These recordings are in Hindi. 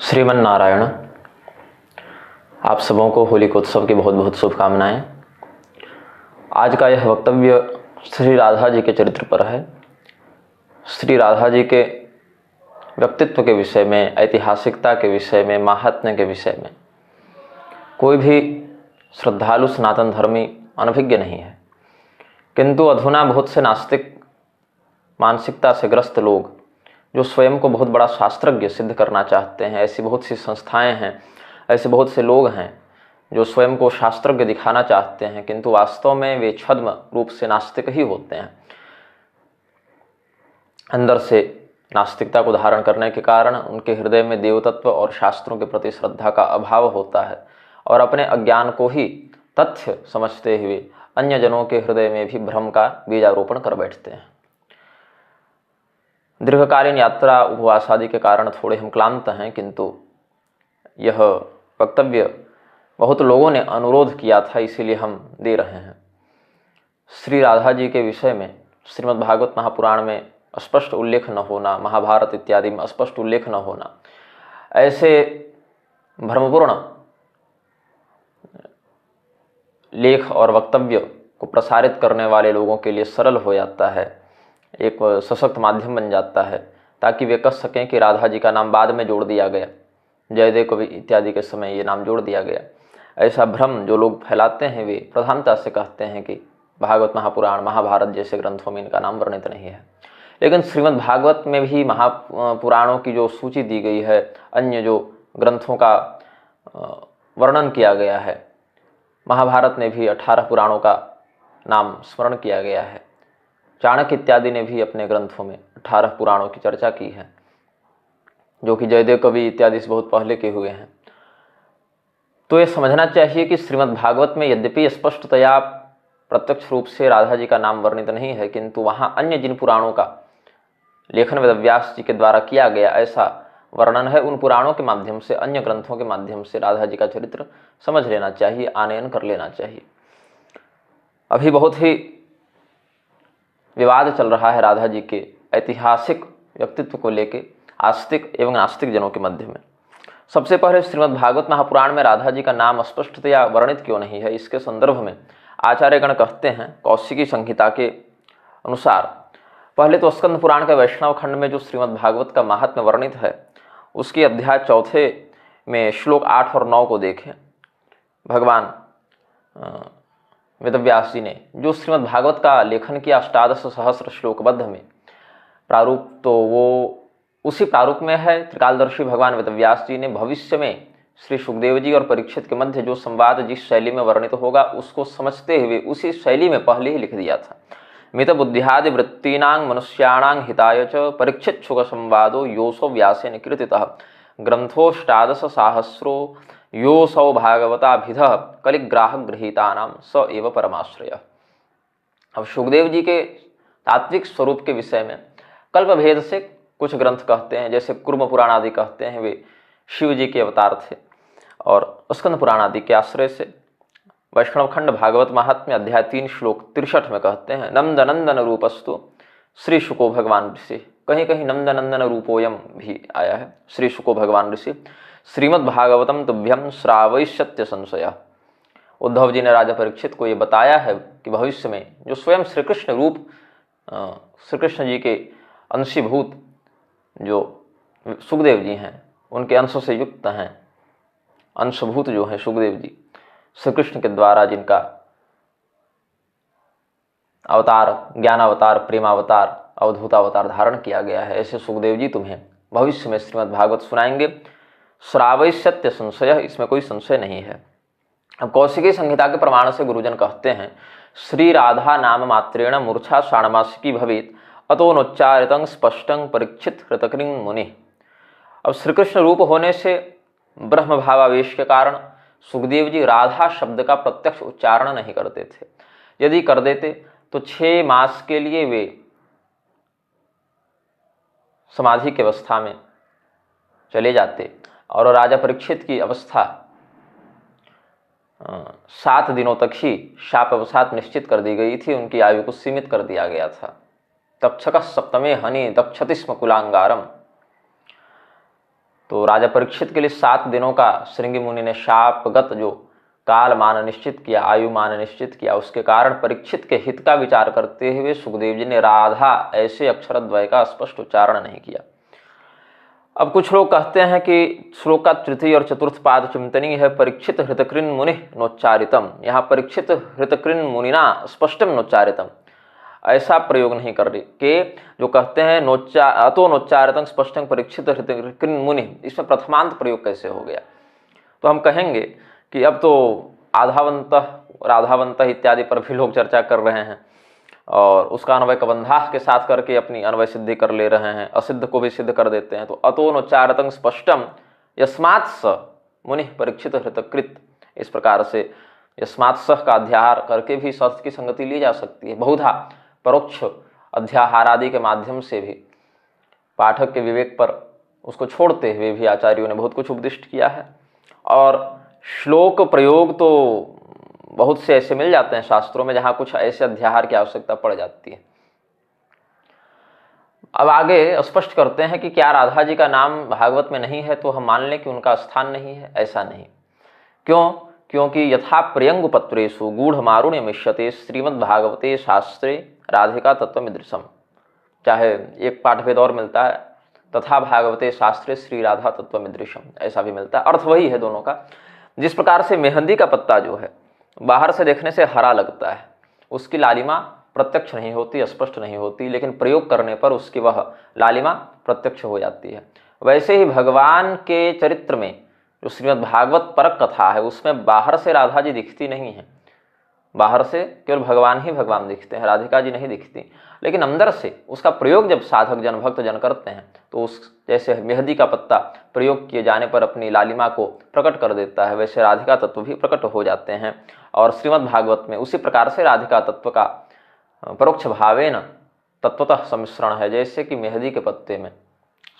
श्रीमन नारायण। आप सबों को होलिकोत्सव की बहुत बहुत शुभकामनाएं। आज का यह वक्तव्य श्री राधा जी के चरित्र पर है। श्री राधा जी के व्यक्तित्व के विषय में, ऐतिहासिकता के विषय में, महात्म्य के विषय में कोई भी श्रद्धालु सनातन धर्मी अनभिज्ञ नहीं है। किंतु अधुना बहुत से नास्तिक मानसिकता से ग्रस्त लोग जो स्वयं को बहुत बड़ा शास्त्रज्ञ सिद्ध करना चाहते हैं, ऐसी बहुत सी संस्थाएं हैं, ऐसे बहुत से लोग हैं जो स्वयं को शास्त्रज्ञ दिखाना चाहते हैं, किंतु वास्तव में वे छद्म रूप से नास्तिक ही होते हैं। अंदर से नास्तिकता को धारण करने के कारण उनके हृदय में देवतत्व और शास्त्रों के प्रति श्रद्धा का अभाव होता है और अपने अज्ञान को ही तथ्य समझते हुए अन्य जनों के हृदय में भी भ्रम का बीजारोपण कर बैठते हैं। दीर्घकालीन यात्रा, उपवास आदि के कारण थोड़े हम क्लांत हैं, किंतु यह वक्तव्य बहुत लोगों ने अनुरोध किया था, इसीलिए हम दे रहे हैं। श्री राधा जी के विषय में श्रीमद् भागवत महापुराण में स्पष्ट उल्लेख न होना, महाभारत इत्यादि में स्पष्ट उल्लेख न होना, ऐसे भ्रमपूर्ण लेख और वक्तव्य को प्रसारित करने वाले लोगों के लिए सरल हो जाता है, एक सशक्त माध्यम बन जाता है, ताकि वे कह सकें कि राधा जी का नाम बाद में जोड़ दिया गया, जयदेव कवि इत्यादि के समय ये नाम जोड़ दिया गया। ऐसा भ्रम जो लोग फैलाते हैं वे प्रधानता से कहते हैं कि भागवत महापुराण, महाभारत जैसे ग्रंथों में इनका नाम वर्णित नहीं है। लेकिन श्रीमद् भागवत में भी महापुराणों की जो सूची दी गई है, अन्य जो ग्रंथों का वर्णन किया गया है, महाभारत में भी 18 पुराणों का नाम स्मरण किया गया है। चाणक्य इत्यादि ने भी अपने ग्रंथों में 18 पुराणों की चर्चा की है, जो कि जयदेव कवि इत्यादि से बहुत पहले के हुए हैं। तो ये समझना चाहिए कि श्रीमद् भागवत में यद्यपि स्पष्टतया प्रत्यक्ष रूप से राधा जी का नाम वर्णित नहीं है, किंतु वहाँ अन्य जिन पुराणों का लेखन वेदव्यास जी के द्वारा किया गया ऐसा वर्णन है, उन पुराणों के माध्यम से, अन्य ग्रंथों के माध्यम से राधा जी का चरित्र समझ लेना चाहिए, आनयन कर लेना चाहिए। अभी बहुत ही विवाद चल रहा है राधा जी के ऐतिहासिक व्यक्तित्व को लेकर आस्तिक एवं नास्तिक जनों के मध्य में। सबसे पहले श्रीमद् भागवत महापुराण में राधा जी का नाम स्पष्टतया वर्णित क्यों नहीं है, इसके संदर्भ में आचार्यगण कहते हैं कौशिकी संहिता के अनुसार। पहले तो स्कंद पुराण के वैष्णव खंड में जो श्रीमद् भागवत का महात्म्य वर्णित है, उसके अध्याय 4 में श्लोक 8 और 9 को देखें। भगवान वेदव्यास जी ने जो श्रीमद् भागवत का लेखन किया 18 सहस्र श्लोकबद्ध में, प्रारूप तो वो उसी प्रारूप में है। त्रिकालदर्शी भगवान वेदव्यास जी ने भविष्य में श्री सुखदेव जी और परीक्षित के मध्य जो संवाद जिस शैली में वर्णित होगा, उसको समझते हुए उसी शैली में पहले ही लिख दिया था। मित बुद्धियादि वृत्तीनां मनुष्याणां हिताय च परीक्षित शुक संवादो योसो व्यासेन कीर्तितः ग्रंथोष्टादश साहस्रो योसौ भागवताभिधः कलिग्राह गृहीतानां स एव परमाश्रय। अब सुखदेव जी के तात्विक स्वरूप के विषय में कल्प भेद से कुछ ग्रंथ कहते हैं, जैसे कुर्म पुराण आदि कहते हैं वे शिव जी के अवतार थे, और स्कंद पुराण आदि के आश्रय से वैष्णव खंड भागवत महात्म्य अध्याय 3 श्लोक 63 में कहते हैं नंदनंदन रूपस्तु श्री शुको भगवान ऋषि। कहीं कहीं नंदनंदन रूपोयम भी आया है, श्री शुको भगवान ऋषि। श्रीमद् भागवतम तुभ्यम श्रावयिष्यत्य संशय। उद्धव जी ने राजा परीक्षित को ये बताया है कि भविष्य में जो स्वयं श्री कृष्ण रूप, श्री कृष्ण जी के अंशीभूत जो सुखदेव जी हैं, उनके अंश से युक्त हैं, अंशभूत जो हैं सुखदेव जी, श्री कृष्ण के द्वारा जिनका अवतार, ज्ञानावतार, प्रेमावतार, अवधूतावतार धारण किया गया है, ऐसे सुखदेव जी तुम्हें भविष्य में श्रीमद् भागवत सुनाएंगे। श्रावयिष्यत्य संशय, इसमें कोई संशय नहीं है। अब कौशिकी संहिता के प्रमाण से गुरुजन कहते हैं श्री राधा नाम मात्रेण मूर्छा षाण्मासिकी भवेत् अतोनोच्चारितं स्पष्टं परीक्षित हृतकृं मुनि। अब श्री कृष्ण रूप होने से ब्रह्म भावावेश के कारण सुखदेव जी राधा शब्द का प्रत्यक्ष उच्चारण नहीं करते थे। यदि कर देते तो 6 मास के लिए वे समाधि की अवस्था में चले जाते, और राजा परीक्षित की अवस्था 7 दिनों तक ही शापवशात निश्चित कर दी गई थी, उनकी आयु को सीमित कर दिया गया था। तक्षक सप्तमे हनि दक्षति स्म कुलांगारम। तो राजा परीक्षित के लिए 7 दिनों का श्रृंगी मुनि ने शापगत जो काल मान निश्चित किया, आयु मान निश्चित किया, उसके कारण परीक्षित के हित का विचार करते हुए सुखदेव जी ने राधा ऐसे अक्षरद्वय का स्पष्ट उच्चारण नहीं किया। अब कुछ लोग कहते हैं कि श्लोक का तृतीय और चतुर्थ पाद चिंतनीय है, परीक्षित हृतकृन मुनि नोच्चारितम। यहाँ परीक्षित हृतकृन मुनिना स्पष्टम नोच्चारितम ऐसा प्रयोग नहीं कर रही के जो कहते हैं अतो नोच्चारितम स्पष्टम परीक्षित हृतकृन मुनि, इसमें प्रथमांत प्रयोग कैसे हो गया? तो हम कहेंगे कि अब तो आधावंत राधावंत इत्यादि पर भी लोग चर्चा कर रहे हैं और उसका अन्वय कबंधाह के साथ करके अपनी अन्वय सिद्धि कर ले रहे हैं, असिद्ध को भी सिद्ध कर देते हैं। तो अतोनोच्चारतं स्पष्टम यस्मात् स मुनि परीक्षित हृतकृत, इस प्रकार से यस्मात् स का अध्याहार करके भी शर्त की संगति ली जा सकती है। बहुधा परोक्ष अध्याहार आदि के माध्यम से भी पाठक के विवेक पर उसको छोड़ते हुए भी आचार्यों ने बहुत कुछ उपदिष्ट किया है। और श्लोक प्रयोग तो बहुत से ऐसे मिल जाते हैं शास्त्रों में जहां कुछ ऐसे अध्याहार की आवश्यकता पड़ जाती है। अब आगे स्पष्ट करते हैं कि क्या राधा जी का नाम भागवत में नहीं है तो हम मान लें कि उनका स्थान नहीं है? ऐसा नहीं। क्यों? क्योंकि यथा प्रियंगुपत्रेषु गूढ़ मारुण्य मिष्यते श्रीमद्भागवते शास्त्रे राधिका तत्वमिदृशम, चाहे एक पाठभेद और मिलता है, तथा भागवते शास्त्रे श्री राधा तत्वमिदृशम, ऐसा भी मिलता है। अर्थ वही है दोनों का। जिस प्रकार से मेहंदी का पत्ता जो है बाहर से देखने से हरा लगता है, उसकी लालिमा प्रत्यक्ष नहीं होती, स्पष्ट नहीं होती, लेकिन प्रयोग करने पर उसकी वह लालिमा प्रत्यक्ष हो जाती है। वैसे ही भगवान के चरित्र में जो श्रीमद् भागवत परक कथा है उसमें बाहर से राधा जी दिखती नहीं है, बाहर से केवल भगवान ही भगवान दिखते हैं, राधिका जी नहीं दिखती। लेकिन अंदर से उसका प्रयोग जब साधक जन भक्त जन करते हैं तो उस जैसे मेहंदी का पत्ता प्रयोग किए जाने पर अपनी लालिमा को प्रकट कर देता है, वैसे राधिका तत्व भी प्रकट हो जाते हैं। और श्रीमद् भागवत में उसी प्रकार से राधिका तत्व का परोक्ष भावेन तत्वतः सम्मिश्रण है। जैसे कि मेहंदी के पत्ते में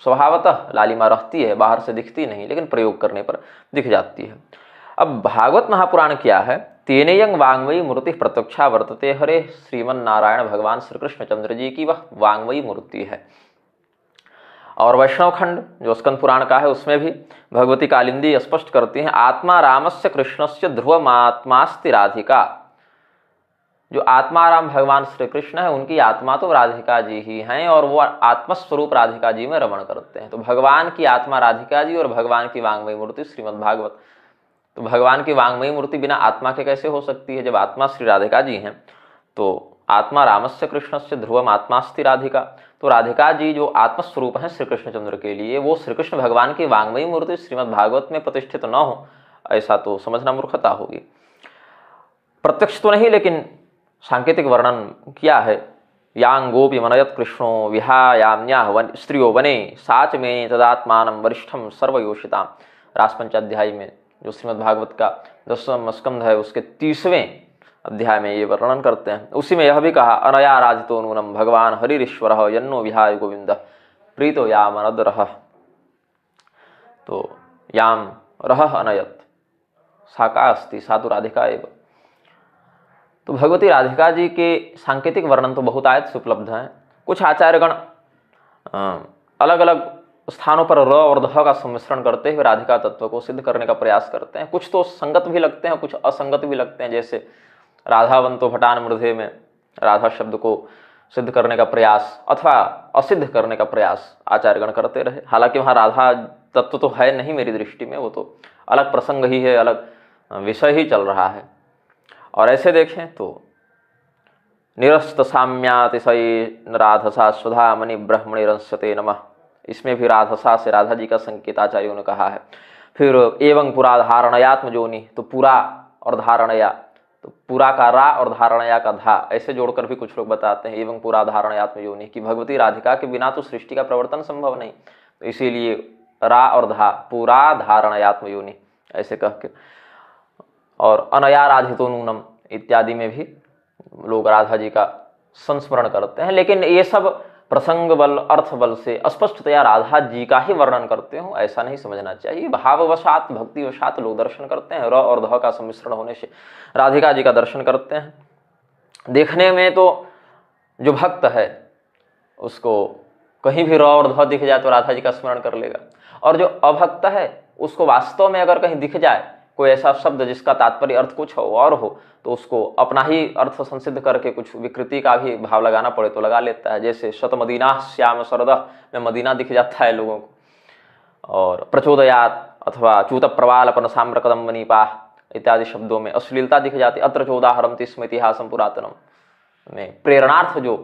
स्वभावतः लालिमा रहती है, बाहर से दिखती नहीं, लेकिन प्रयोग करने पर दिख जाती है। अब भागवत महापुराण क्या है? तेनेयं वांगमयी मूर्ति प्रत्यक्षा वर्तते हरे, श्रीमन्नारायण भगवान श्री कृष्ण चंद्र जी की वह वांगमयी मूर्ति है। और वैष्णव खंड जो स्कंद पुराण का है उसमें भी भगवती कालिंदी स्पष्ट करती हैं, आत्मा रामस्य कृष्णस्य ध्रुवमात्मास्ति राधिका। जो आत्माराम भगवान श्री कृष्ण है उनकी आत्मा तो राधिका जी ही हैं और वो आत्मस्वरूप राधिका जी में रमण करते हैं। तो भगवान की आत्मा राधिका जी और भगवान की वांगमयी मूर्ति श्रीमद् भागवत। तो भगवान की वांगमयी मूर्ति बिना आत्मा के कैसे हो सकती है? जब आत्मा श्री राधिका जी हैं तो आत्मा रामस्य कृष्णस्य ध्रुवम आत्मास्ति राधिका, तो राधिका जी जो आत्मस्वरूप हैं श्री कृष्णचंद्र के लिए, वो श्री कृष्ण भगवान की वांगमयी मूर्ति श्रीमद् भागवत में प्रतिष्ठित न हो, ऐसा तो समझना मूर्खता होगी। प्रत्यक्ष तो नहीं, लेकिन सांकेतिक वर्णन किया है। यांगोपि मनयत कृष्णो विहायाम्याह स्त्रियो वने साच में तदात्मानं वरिष्ठम सर्वयोषिताम। रासपंचाध्यायी में जो श्रीमद् भागवत का 10वां स्कंध है उसके 30वें अध्याय में ये वर्णन करते हैं। उसी में यह भी कहा, अनया राधितो नूनम भगवान हरिरीश्वर यन्नो विहाय गोविंद प्रीतो याम अनदरह। तो याम रह अनयत साका अस्ति साधु राधिका एव। तो भगवती राधिका जी के सांकेतिक वर्णन तो बहुत आयत से उपलब्ध हैं। कुछ आचार्यगण अलग अलग स्थानों पर र और ध का सम्मिश्रण करते हुए राधिका तत्व को सिद्ध करने का प्रयास करते हैं। कुछ तो संगत भी लगते हैं, कुछ असंगत भी लगते हैं। जैसे राधावंतो भटान मृधे में राधा शब्द को सिद्ध करने का प्रयास अथवा असिद्ध करने का प्रयास आचार्यगण करते रहे। हालांकि वहाँ राधा तत्व तो है नहीं मेरी दृष्टि में, वो तो अलग प्रसंग ही है, अलग विषय ही चल रहा है। और ऐसे देखें तो निरस्त साम्यातिशय राधसा स्वधा मणि ब्रह्मणि रंस्यते नमः, इसमें भी राधसा से राधा जी का संकेत आचार्यों ने कहा है। फिर एवं पुरा धारणयात्म जोनि, तो पूरा और धारणया, तो पूरा का रा और धारणया का धा ऐसे जोड़कर भी कुछ लोग बताते हैं एवं पुरा धारणयात्म योनि कि भगवती राधिका के बिना तो सृष्टि का प्रवर्तन संभव नहीं, तो इसीलिए रा और धा पूरा धारणयात्म योनि ऐसे कह के। और अनया राधितो नूनम इत्यादि में भी लोग राधा जी का संस्मरण करते हैं। लेकिन ये सब प्रसंग बल अर्थ बल से अस्पष्टतया राधा जी का ही वर्णन करते हो ऐसा नहीं समझना चाहिए। भाववशात भक्तिवशात लोग दर्शन करते हैं, र और ध का सम्मिश्रण होने से राधिका जी का दर्शन करते हैं। देखने में तो जो भक्त है उसको कहीं भी र और ध दिख जाए तो राधा जी का स्मरण कर लेगा, और जो अभक्त है उसको वास्तव में अगर कहीं दिख जाए कोई ऐसा शब्द जिसका तात्पर्य अर्थ कुछ हो और हो, तो उसको अपना ही अर्थ संसिद्ध करके कुछ विकृति का भी भाव लगाना पड़े तो लगा लेता है। जैसे शतमदीना श्याम शरदः में मदीना दिख जाता है लोगों को, और प्रचोदयात अथवा च्यूत प्रवालपन साम्र कदम मनीपाह इत्यादि शब्दों में अश्लीलता दिख जाती है। अत्र चोदाहरम स्मृतिहासम पुरातनम में प्रेरणार्थ जो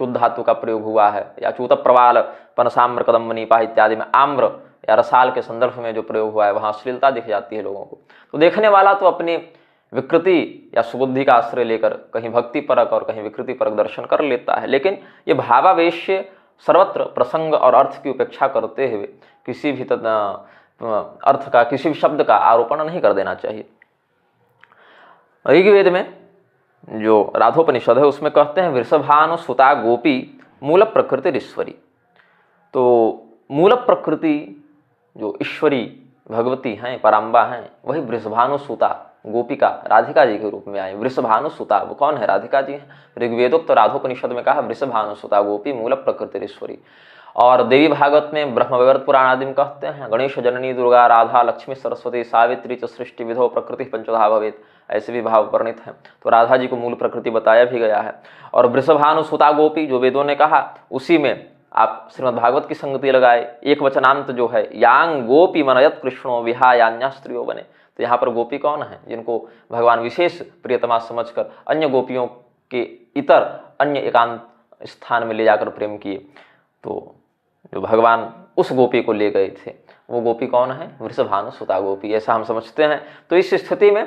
च्युत धातु का प्रयोग हुआ है, या च्यूत प्रवालपन साम्र कदम मनीपाह इत्यादि में आम्र या रसाल के संदर्भ में जो प्रयोग हुआ है वहां अश्लीलता दिख जाती है लोगों को। तो देखने वाला तो अपनी विकृति या सुबुद्धि का आश्रय लेकर कहीं भक्ति परक और कहीं विकृति परक दर्शन कर लेता है, लेकिन ये भावावेश सर्वत्र प्रसंग और अर्थ की उपेक्षा करते हुए किसी भी अर्थ का, किसी भी शब्द का आरोपण नहीं कर देना चाहिए। ऋग्वेद में जो राधोपनिषद है उसमें कहते हैं वृषभानु सुता गोपी मूल प्रकृति ईश्वरी। तो मूल प्रकृति जो ईश्वरी भगवती हैं, पराम्बा हैं, वही वृषभानु सुता गोपिका राधिका जी के रूप में आए। वृषभानु सुता वो कौन है? राधिका जी हैं। ऋग्वेदोक्त तो राधोपनिषद में कहा वृषभानु सुता गोपी मूल प्रकृति ईश्वरी। और देवी भागवत में ब्रह्मवैवर्त पुराण आदि में कहते हैं गणेश जननी दुर्गा राधा लक्ष्मी सरस्वती सावित्री च सृष्टि विधो प्रकृति पंचधा भवेत, ऐसे भी भाव वर्णित हैं। तो राधा जी को मूल प्रकृति बताया भी गया है। और वृषभानु सुता गोपी जो वेदों ने कहा, उसी में आप श्रीमद् भागवत की संगति लगाए। एक वचनांत जो है यांग गोपी मनयत कृष्णो विहायान्या स्त्रियों बने, तो यहाँ पर गोपी कौन है? जिनको भगवान विशेष प्रियतमा समझकर अन्य गोपियों के इतर अन्य एकांत स्थान में ले जाकर प्रेम किए। तो जो भगवान उस गोपी को ले गए थे वो गोपी कौन है? वृषभानु सुता गोपी, ऐसा हम समझते हैं। तो इस स्थिति में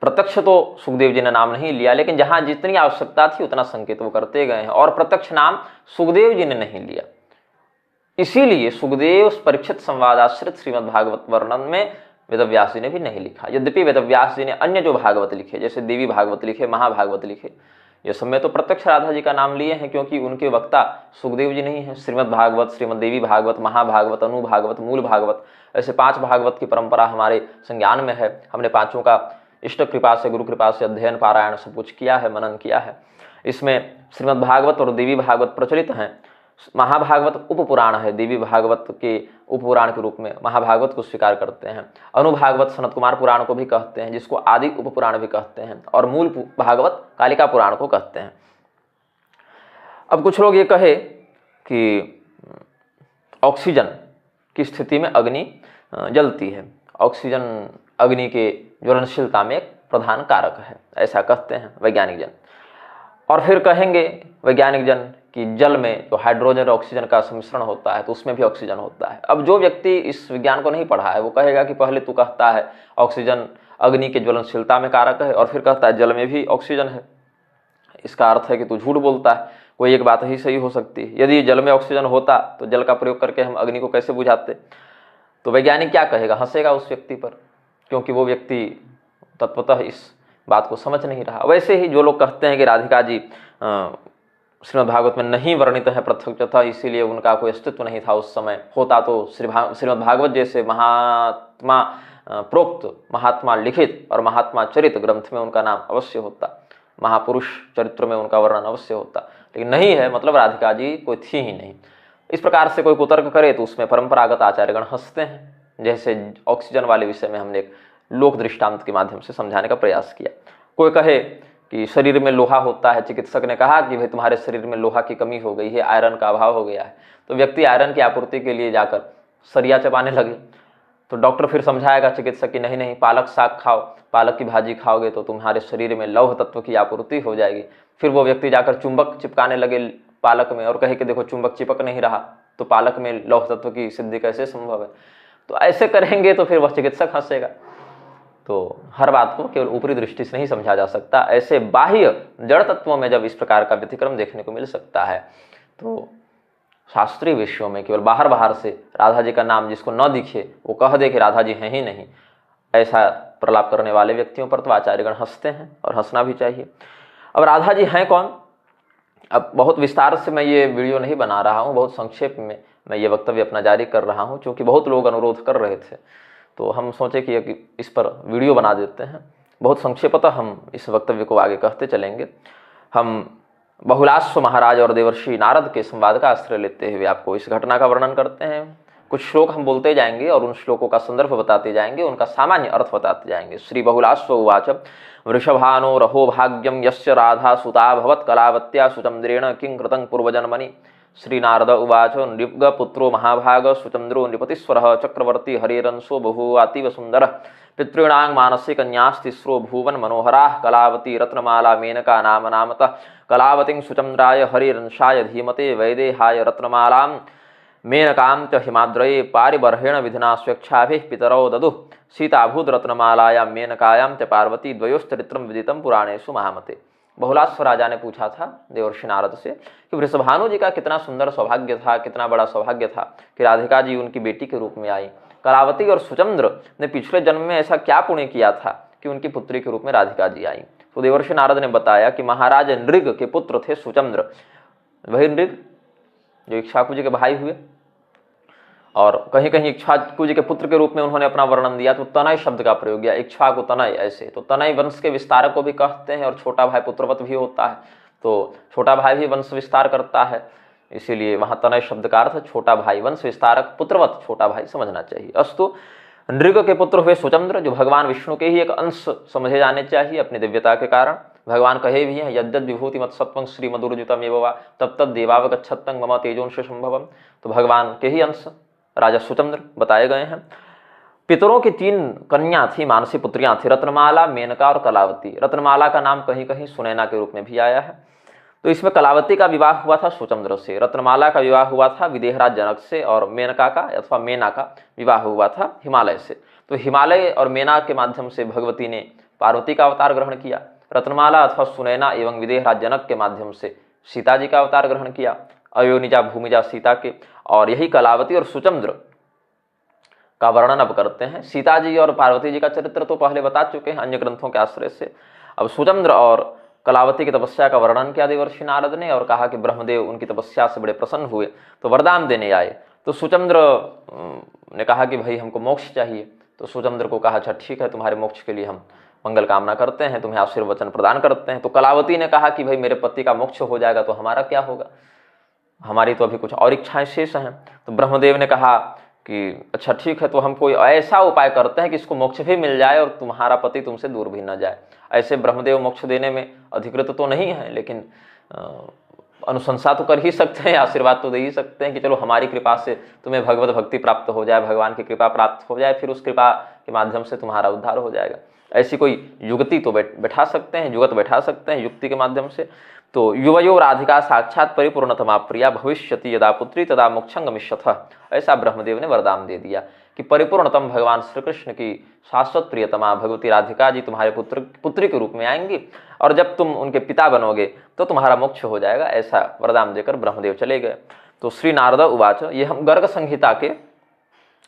प्रत्यक्ष तो सुखदेव जी ने नाम नहीं लिया, लेकिन जहां जितनी आवश्यकता थी उतना संकेत वो करते गए हैं, और प्रत्यक्ष नाम सुखदेव जी ने नहीं लिया। इसीलिए सुखदेव परीक्षित संवादाश्रित श्रीमद् भागवत वर्णन में वेदव्यास जी ने भी नहीं लिखा। यद्यपि वेदव्यास जी ने अन्य जो भागवत लिखे, जैसे देवी भागवत लिखे, महाभागवत लिखे, ये सब में तो प्रत्यक्ष राधा जी का नाम लिए हैं, क्योंकि उनके वक्ता सुखदेव जी नहीं है। श्रीमद् भागवत, श्रीमद् देवी भागवत, महाभागवत, अनुभागवत, मूल भागवत, ऐसे 5 भागवत की परंपरा हमारे संज्ञान में है। हमने 5 का इष्ट कृपा से, गुरु कृपा से अध्ययन, पारायण सब कुछ किया है, मनन किया है। इसमें श्रीमद् भागवत और देवी भागवत प्रचलित हैं। महाभागवत उपपुराण है, देवी भागवत के उपपुराण के रूप में महाभागवत को स्वीकार करते हैं। अनुभागवत सनत कुमार पुराण को भी कहते हैं, जिसको आदि उपपुराण भी कहते हैं, और मूल भागवत कालिका पुराण को कहते हैं। अब कुछ लोग ये कहे कि ऑक्सीजन की स्थिति में अग्नि जलती है, ऑक्सीजन अग्नि के ज्वलनशीलता में एक प्रधान कारक है, ऐसा कहते हैं वैज्ञानिक जन। और फिर कहेंगे वैज्ञानिक जन कि जल में जो हाइड्रोजन और ऑक्सीजन का सम्मिश्रण होता है तो उसमें भी ऑक्सीजन होता है। अब जो व्यक्ति इस विज्ञान को नहीं पढ़ा है वो कहेगा कि पहले तू कहता है ऑक्सीजन अग्नि के ज्वलनशीलता में कारक है, और फिर कहता है जल में भी ऑक्सीजन है। इसका अर्थ है कि तू झूठ बोलता है। कोई एक बात ही सही हो सकती है। यदि जल में ऑक्सीजन होता तो जल का प्रयोग करके हम अग्नि को कैसे बुझाते? तो वैज्ञानिक क्या कहेगा? हंसेगा उस व्यक्ति पर, क्योंकि वो व्यक्ति तत्वतः इस बात को समझ नहीं रहा। वैसे ही जो लोग कहते हैं कि राधिका जी श्रीमद् भागवत में नहीं वर्णित है प्रत्यक्षतः, इसीलिए उनका कोई अस्तित्व नहीं था उस समय, होता तो श्रीमद् भागवत जैसे महात्मा प्रोक्त, महात्मा लिखित और महात्मा चरित ग्रंथ में उनका नाम अवश्य होता, महापुरुष चरित्र में उनका वर्णन अवश्य होता, लेकिन नहीं है, मतलब राधिका जी कोई थी ही नहीं। इस प्रकार से कोई कुतर्क करे तो उसमें परंपरागत आचार्यगण हंसते हैं। जैसे ऑक्सीजन वाले विषय में हमने एक लोक दृष्टांत के माध्यम से समझाने का प्रयास किया। कोई कहे कि शरीर में लोहा होता है, चिकित्सक ने कहा कि भाई तुम्हारे शरीर में लोहा की कमी हो गई है, आयरन का अभाव हो गया है, तो व्यक्ति आयरन की आपूर्ति के लिए जाकर सरिया चबाने लगे। तो डॉक्टर फिर समझाएगा चिकित्सक की नहीं नहीं, पालक साग खाओ, पालक की भाजी खाओगे तो तुम्हारे शरीर में लौह तत्व की आपूर्ति हो जाएगी। फिर वो व्यक्ति जाकर चुंबक चिपकाने लगे पालक में और कहे कि देखो चुंबक चिपक नहीं रहा, तो पालक में लौह तत्व की सिद्धि कैसे संभव है? तो ऐसे करेंगे तो फिर वह चिकित्सक हंसेगा। तो हर बात को केवल ऊपरी दृष्टि से नहीं समझा जा सकता। ऐसे बाह्य जड़ तत्वों में जब इस प्रकार का व्यतिक्रम देखने को मिल सकता है तो शास्त्रीय विषयों में केवल बाहर बाहर से राधा जी का नाम जिसको न दिखे वो कह दे कि राधा जी हैं ही नहीं, ऐसा प्रलाप करने वाले व्यक्तियों पर तो आचार्यगण हंसते हैं और हंसना भी चाहिए। अब राधा जी हैं कौन? अब बहुत विस्तार से मैं ये वीडियो नहीं बना रहा हूँ, बहुत संक्षेप में मैं ये वक्तव्य अपना जारी कर रहा हूँ, क्योंकि बहुत लोग अनुरोध कर रहे थे तो हम सोचे कि इस पर वीडियो बना देते हैं। बहुत संक्षेपतः हम इस वक्तव्य को आगे कहते चलेंगे। हम बहुलाश्व महाराज और देवर्षि नारद के संवाद का आश्रय लेते हुए आपको इस घटना का वर्णन करते हैं। कुछ श्लोक हम बोलते जाएंगे और उन श्लोकों का संदर्भ बताते जाएंगे, उनका सामान्य अर्थ बताते जाएंगे। श्री बहुलाश्व उवाच वृषभानो रहो भाग्यम यस्य राधा सुता भवत् कलावत्या सुचंद्रेण किं कृतं पूर्वजन्मनि। श्री नारद उवाच नृगपुत्रो महाभाग सुचंद्रो नृपतिस्वरः चक्रवर्ती हरिरंशो बहुवातीव सुंदरः पितॄणां मानसे कन्यास्तिस्रो भुवन मनोहराः कलावती रत्नमाला मेनका नाम नामतः कलावतीं सुचंद्राय हरिरंशाय धीमते वैदेहाय रत्नमालां मेनकां च हिमाद्रये पारिबर्हेण विधिना स्वेच्छाभिः पितरौ ददुः सीताभूत रत्नमालायां मेनकायां च पार्वती द्वयोश्चरित्रं विदितं पुराणेषु महामते। बहुलाश्व राजा ने पूछा था देवर्षि नारद से कि वृषभानु जी का कितना सुंदर सौभाग्य था, कितना बड़ा सौभाग्य था कि राधिका जी उनकी बेटी के रूप में आई। कलावती और सुचंद्र ने पिछले जन्म में ऐसा क्या पुण्य किया था कि उनकी पुत्री के रूप में राधिका जी आई। तो देवर्षि नारद ने बताया कि महाराज नृग के पुत्र थे सुचंद्र, वही नृग जो इक्ष्वाकु जी के भाई हुए, और कहीं कहीं इक्ष्वाकु जी के पुत्र के रूप में उन्होंने अपना वर्णन दिया तो तनय शब्द का प्रयोग किया, इक्ष्वाकु तनय। ऐसे तो तनय वंश के विस्तारक को भी कहते हैं, और छोटा भाई पुत्रवत भी होता है, तो छोटा भाई भी वंश विस्तार करता है, इसीलिए वहां तनय शब्द का अर्थ छोटा भाई, वंश विस्तारक, पुत्रवत छोटा भाई समझना चाहिए। अस्तु, नृग के पुत्र हुए सुचंद्र, जो भगवान विष्णु के ही एक अंश समझे जाने चाहिए अपनी दिव्यता के कारण। भगवान कहे भी हैं यद्यद विभूति मत सत्वं श्री मधुरजुतम एवं तब तद देवावगच्छत्तं मम तेजोंश संभवम। तो भगवान के ही अंश राजा सुचंद्र बताए गए हैं। पितरों की 3 कन्या थी, मानसी पुत्रियां थी, रत्नमाला, मेनका और कलावती। रत्नमाला का नाम कहीं कहीं सुनैना के रूप में भी आया है। तो इसमें कलावती का विवाह हुआ था सुचंद्र से, रत्नमाला का विवाह हुआ था विदेहराज जनक से, और मेनका का अथवा मेना का विवाह हुआ था हिमालय से। तो हिमालय और मेना के माध्यम से भगवती ने पार्वती का अवतार ग्रहण किया, रत्नमाला अथवा सुनैना एवं विदेहराज जनक के माध्यम से सीता जी का अवतार ग्रहण किया, अयोनिजा भूमिजा सीता के। और यही कलावती और सुचंद्र का वर्णन अब करते हैं। सीता जी और पार्वती जी का चरित्र तो पहले बता चुके हैं अन्य ग्रंथों के आश्रय से। अब सुचंद्र और कलावती की तपस्या का वर्णन किया देवर्षि नारद ने, और कहा कि ब्रह्मदेव उनकी तपस्या से बड़े प्रसन्न हुए तो वरदान देने आए। तो सुचंद्र ने कहा कि भाई हमको मोक्ष चाहिए। तो सुचंद्र को कहा अच्छा ठीक है, तुम्हारे मोक्ष के लिए हम मंगल कामना करते हैं, तुम्हें आशीर्वचन प्रदान करते हैं। तो कलावती ने कहा कि भाई मेरे पति का मोक्ष हो जाएगा तो हमारा क्या होगा, हमारी तो अभी कुछ और इच्छाएं शेष हैं। तो ब्रह्मदेव ने कहा कि अच्छा ठीक है, तो हम कोई ऐसा उपाय करते हैं कि इसको मोक्ष भी मिल जाए और तुम्हारा पति तुमसे दूर भी न जाए। ऐसे ब्रह्मदेव मोक्ष देने में अधिकृत तो नहीं है, लेकिन अनुशंसा तो कर ही सकते हैं, आशीर्वाद तो दे ही सकते हैं कि चलो हमारी कृपा से तुम्हें भगवत भक्ति प्राप्त हो जाए, भगवान की कृपा प्राप्त हो जाए, फिर उस कृपा के माध्यम से तुम्हारा उद्धार हो जाएगा। ऐसी कोई युक्ति तो बैठा सकते हैं, जुगत बैठा सकते हैं युक्ति के माध्यम से। तो युवयो राधिका साक्षात परिपूर्णतमा प्रिया भविष्यति यदा पुत्री तदा मोक्षं गमिष्यथ। ऐसा ब्रह्मदेव ने वरदान दे दिया कि परिपूर्णतम भगवान श्री कृष्ण की शाश्वत प्रियतमा भगवती राधिका जी तुम्हारे पुत्री के रूप में आएंगी, और जब तुम उनके पिता बनोगे तो तुम्हारा मोक्ष हो जाएगा। ऐसा वरदान देकर ब्रह्मदेव चले गए। तो श्री नारद उवाच, ये हम गर्ग संहिता के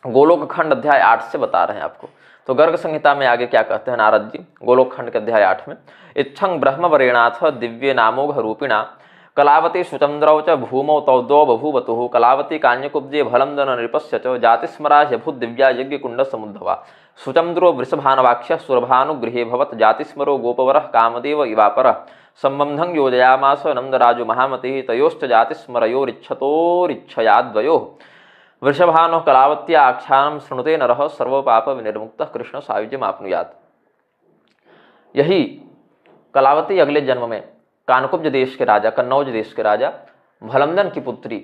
गोलोक खंड अध्याय 8 से बता रहे हैं आपको। तो गर्ग संहिता में आगे क्या कहते हैं नारद जी, गोलोक खंड के अध्याय 8 में, इच्छं ब्रह्मवरेणाथ दिव्य नामोघ रूपिणा कलावती सुचंद्रौ च भूमौ तौ द्वौ बभूवतुः कलावती कान्यकुब्जे भलंदन नृपस्य च जातिस्मरा ह्यभूत दिव्या यज्ञकुंड समुद्धवा सुचंद्रो वृषभानवाक्ष्य सुरभानुगृहे भवत् जातिस्मरो गोपवरः कामदेव इवापरः संबंधं योजयामास नंदराजो महामतिः तयोश्च जातिस्मरयोरिच्छतोरिच्छयाद्वयोः वृषभानो कलावत्या आख्यानं शृणुते नरः सर्वपाप विनिर्मुक्तः कृष्ण सायुज्यम आपनुयात्। यही कलावती अगले जन्म में कानकुब्ज देश के राजा, कन्नौज देश के राजा भलंदन की पुत्री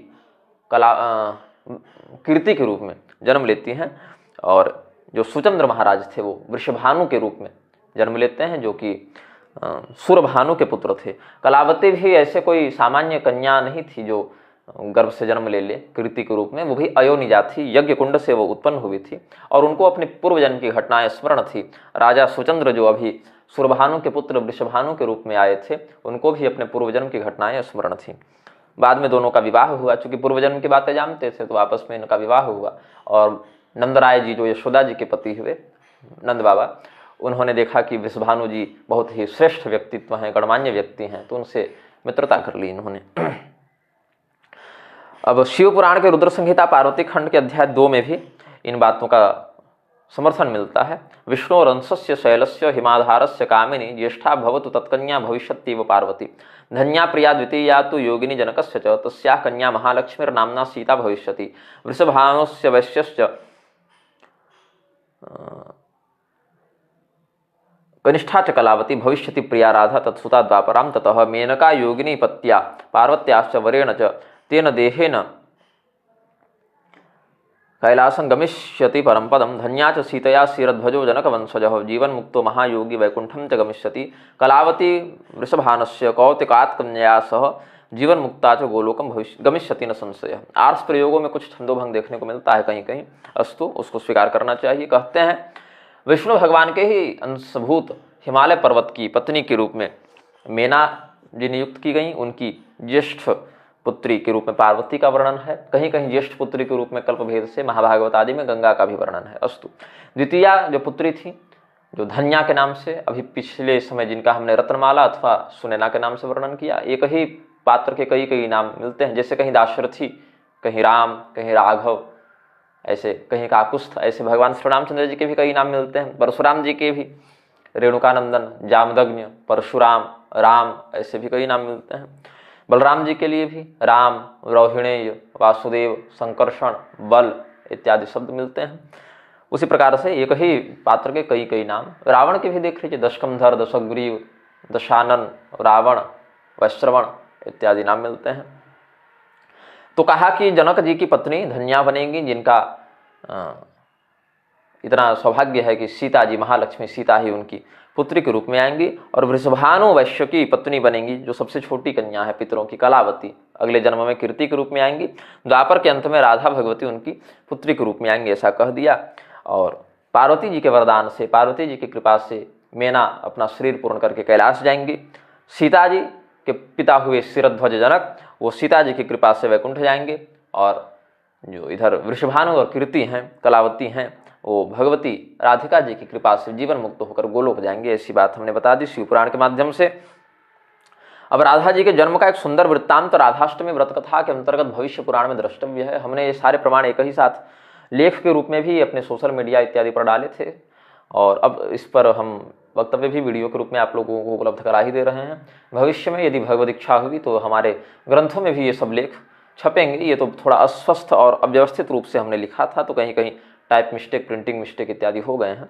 कीर्ति के रूप में जन्म लेती हैं, और जो सुचंद्र महाराज थे वो वृषभानु के रूप में जन्म लेते हैं, जो कि सुरभानु के पुत्र थे। कलावती भी ऐसे कोई सामान्य कन्या नहीं थी जो गर्भ से जन्म ले कीर्ति के रूप में, वो भी अयोनिजा थी, यज्ञ कुंड से वो उत्पन्न हुई थी, और उनको अपने पूर्व जन्म की घटनाएं स्मरण थी। राजा सुचंद्र जो अभी सुरभानु के पुत्र वृषभानु के रूप में आए थे, उनको भी अपने पूर्व जन्म की घटनाएं स्मरण थी। बाद में दोनों का विवाह हुआ, चूंकि पूर्व जन्म की बातें जानते थे तो आपस में इनका विवाह हुआ, और नंदराय जी जो यशोदा जी के पति हुए नंद बाबा, उन्होंने देखा कि वृषभानु जी बहुत ही श्रेष्ठ व्यक्तित्व हैं, गणमान्य व्यक्ति हैं, तो उनसे मित्रता कर ली इन्होंने। अब शिव पुराण के रुद्र संहिता पार्वती खंड के अध्याय 2 में भी इन बातों का समर्थन मिलता है। विष्णोरंशस्य शैलस्य हिमाधारस्य कामिनी ज्येष्ठा भवतु तत्कन्या भविष्यत्येव पार्वती। धन्या प्रिया द्वितीया तु योगिनी जनकस्य च तस्याः कन्या महालक्ष्मीर्नाम्ना सीता भविष्यति। वृषभानुस्य वैश्यश्च कनिष्ठा च कलावती भविष्यति प्रिया राधा तत्सुता द्वापरां। ततः मेनका योगिनी पत्या पार्वत्याश्च वरेण च तेन देहेन कैलासं गमिष्यति परम पदम। धन्या च सीतया क्षीरध्वजो जनकवंशजः जीवन मुक्तो महायोगी वैकुंठम च गमिष्यति। कलावती वृषभानस्य कौतिकात् कन्यया सह जीवन मुक्ता च गोलोकम भविष्य गमिष्यति न संशय। आर्ष प्रयोगों में कुछ छंदोभंग देखने को मिलता है कहीं कहीं, अस्तु उसको स्वीकार करना चाहिए। कहते हैं विष्णु भगवान के ही अंशभूत हिमालय पर्वत की पत्नी के रूप में मेना जी नियुक्त की गई, उनकी ज्येष्ठ पुत्री के रूप में पार्वती का वर्णन है। कहीं कहीं ज्येष्ठ पुत्री के रूप में कल्पभेद से महाभागवत आदि में गंगा का भी वर्णन है, अस्तु। द्वितीया जो पुत्री थी, जो धन्या के नाम से अभी पिछले समय जिनका हमने रत्नमाला अथवा सुनैना के नाम से वर्णन किया, एक ही पात्र के कई कई नाम मिलते हैं, जैसे कहीं दाशरथी, कहीं राम, कहीं राघव, ऐसे कहीं काकुस्थ, ऐसे भगवान श्री रामचंद्र जी के भी कई नाम मिलते हैं। परशुराम जी के भी रेणुकानंदन, जामदग्नि, परशुराम, राम, ऐसे भी कई नाम मिलते हैं। बलराम जी के लिए भी राम, रोहिणेय, वासुदेव, संकर्षण, बल इत्यादि शब्द मिलते हैं। उसी प्रकार से एक ही पात्र के कई कई नाम। रावण के भी देख लीजिए, दशकंधर, दशग्रीव, दशानन, रावण, वैश्रवण इत्यादि नाम मिलते हैं। तो कहा कि जनक जी की पत्नी धन्या बनेगी, जिनका इतना सौभाग्य है कि सीता जी, महालक्ष्मी सीता ही उनकी पुत्री के रूप में आएंगी। और वृषभानु वैश्य की पत्नी बनेंगी, जो सबसे छोटी कन्या है पितरों की, कलावती, अगले जन्म में कीर्ति के रूप में आएंगी। द्वापर के अंत में राधा भगवती उनकी पुत्री के रूप में आएंगी, ऐसा कह दिया। और पार्वती जी के वरदान से, पार्वती जी की कृपा से मेना अपना शरीर पूर्ण करके कैलाश जाएंगी। सीता जी के पिता हुए क्षीरध्वज जनक, वो सीता जी की कृपा से वैकुंठ जाएंगे। और जो इधर वृषभानु और कीर्ति हैं, कलावती हैं, वो भगवती राधिका जी की कृपा से जीवन मुक्त होकर गोलोक जाएंगे। ऐसी बात हमने बता दी शिव पुराण के माध्यम से। अब राधा जी के जन्म का एक सुंदर वृत्तांत राधाष्टमी व्रत कथा के अंतर्गत भविष्य पुराण में द्रष्टव्य है। हमने ये सारे प्रमाण एक ही साथ लेख के रूप में भी अपने सोशल मीडिया इत्यादि पर डाले थे, और अब इस पर हम वक्तव्य भी वीडियो के रूप में आप लोगों को उपलब्ध करा ही दे रहे हैं। भविष्य में यदि भगवद इच्छा हुई तो हमारे ग्रंथों में भी ये सब लेख छपेंगे। ये तो थोड़ा अस्वस्थ और अव्यवस्थित रूप से हमने लिखा था, तो कहीं कहीं टाइप मिस्टेक, प्रिंटिंग मिस्टेक इत्यादि हो गए हैं,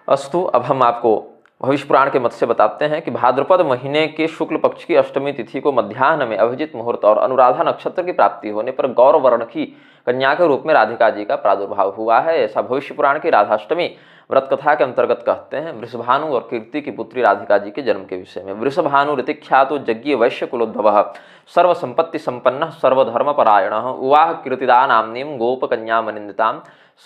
अस्तु। अब हम आपको भविष्य पुराण के मत से बताते हैं कि भाद्रपद महीने के शुक्ल पक्ष की अष्टमी तिथि को मध्याह्न में अभिजित मुहूर्त और अनुराधा नक्षत्र की प्राप्ति होने पर गौर वर्ण की कन्या के रूप में राधिका जी का प्रादुर्भाव हुआ है, ऐसा भविष्य पुराण की राधाष्टमी व्रत कथा के अंतर्गत कहते हैं। वृषभानु और कीर्ति की पुत्री राधिका जी के जन्म के विषय में। वृषभानु ऋतिख्यातो यज्ञ वैश्य कुलोद्भव सर्व संपत्ति संपन्न सर्वधर्म परायण उवाह कीर्तिदा नाम्नीं गोप कन्या मनिंदितां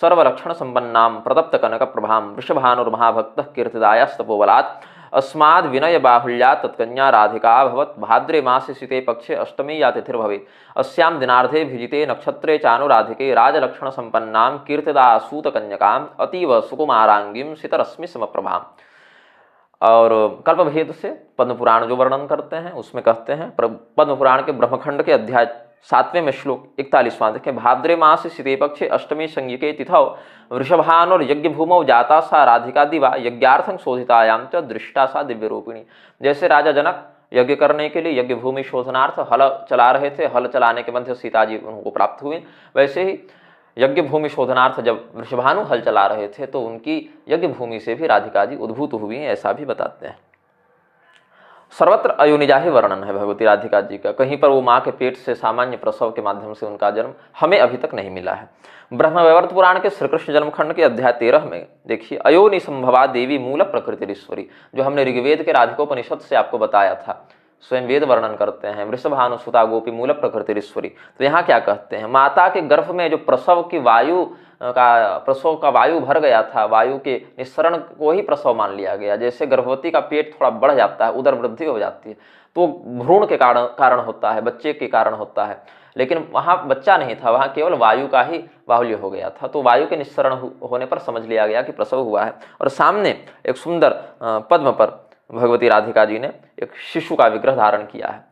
सर्वलक्षण संपन्नां प्रदप्त कनक प्रभां वृषभानुर्महाभक्तः कीर्तिदायास्तपोबलात् अस्माद् विनय बाहुल्यात् तत्कन्या राधिका भवत् भाद्रे मासे शीते पक्षे अष्टमी या तिथिर्भवेत् अस्यां दिनार्धे भिजिते नक्षत्रे चानुराधिके राजलक्षण संपन्नां कीर्तिदासूत कन्यकां अतीव सुकुमारांगीं सितरश्मि समप्रभां। और कल्पभेद से पद्म पुराण जो वर्णन करते हैं उसमें कहते हैं, पद्म पुराण के ब्रह्मखंड के अध्याय 7वें में श्लोक 41वां देखें। भाद्रे मास शीते पक्षे अष्टमी संज्ञके तिथौ वृषभान और यज्ञ भूमौ जाता सा राधिका दिवा यज्ञार्थं शोधितायां च दृष्टा सा दिव्य रूपिणी। जैसे राजा जनक यज्ञ करने के लिए यज्ञ भूमि शोधनार्थ हल चला रहे थे, हल चलाने के मध्य सीता जी उनको प्राप्त हुई, वैसे ही यज्ञ भूमि शोधनार्थ जब वृषभानु हल चला रहे थे तो उनकी यज्ञ भूमि से भी राधिका जी उद्भूत हुई, ऐसा भी बताते हैं। सर्वत्र अयोनिजा ही वर्णन है भगवती राधिका जी का, कहीं पर वो माँ के पेट से सामान्य प्रसव के माध्यम से उनका जन्म हमें अभी तक नहीं मिला है। ब्रह्मवैवर्त पुराण के श्रीकृष्ण जन्मखंड के अध्याय 13 में देखिए, अयोनि संभवा देवी मूल प्रकृति ईश्वरी, जो हमने ऋग्वेद के राधिकोपनिषद से आपको बताया था, स्वयं वेद वर्णन करते हैं वृषभानु सुता गोपी मूल प्रकृति ईश्वरी। तो यहाँ क्या कहते हैं, माता के गर्भ में जो प्रसव का वायु भर गया था, वायु के निस्सरण को ही प्रसव मान लिया गया। जैसे गर्भवती का पेट थोड़ा बढ़ जाता है, उदर वृद्धि हो जाती है, तो भ्रूण के कारण होता है, बच्चे के कारण होता है, लेकिन वहाँ बच्चा नहीं था, वहाँ केवल वायु का ही बाहुल्य हो गया था। तो वायु के निस्सरण होने पर समझ लिया गया कि प्रसव हुआ है। और सामने एक सुंदर पद्म पर भगवती राधिका जी ने एक शिशु का विग्रह धारण किया है।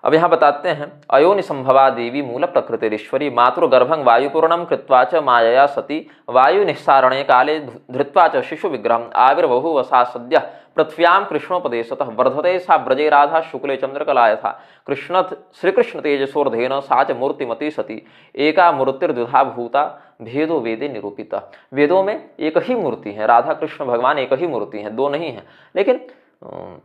अब यहाँ बताते हैं, अयोनि संभवा देवी मूल प्रकृतिरीश्वरी मातृगर्भं वायुपूर्णं कृत्वा च मायया सती वायु निस्सारणे काले धृत्वा च शिशु विग्रहम् आविर्बभूव सा सद्यः पृथ्व्यां कृष्णोपदेशतः वर्धते सा व्रजे राधा शुक्ले चंद्रकला यथा कृष्ण श्रीकृष्ण तेजसोर्धेन सा च मूर्तिमती सती एका मूर्तिर्द्विधा भूता भेदो वेदे निरूपिता। वेदों में एक ही मूर्ति है, राधा कृष्ण भगवान एक ही मूर्ति है, दो नहीं है, लेकिन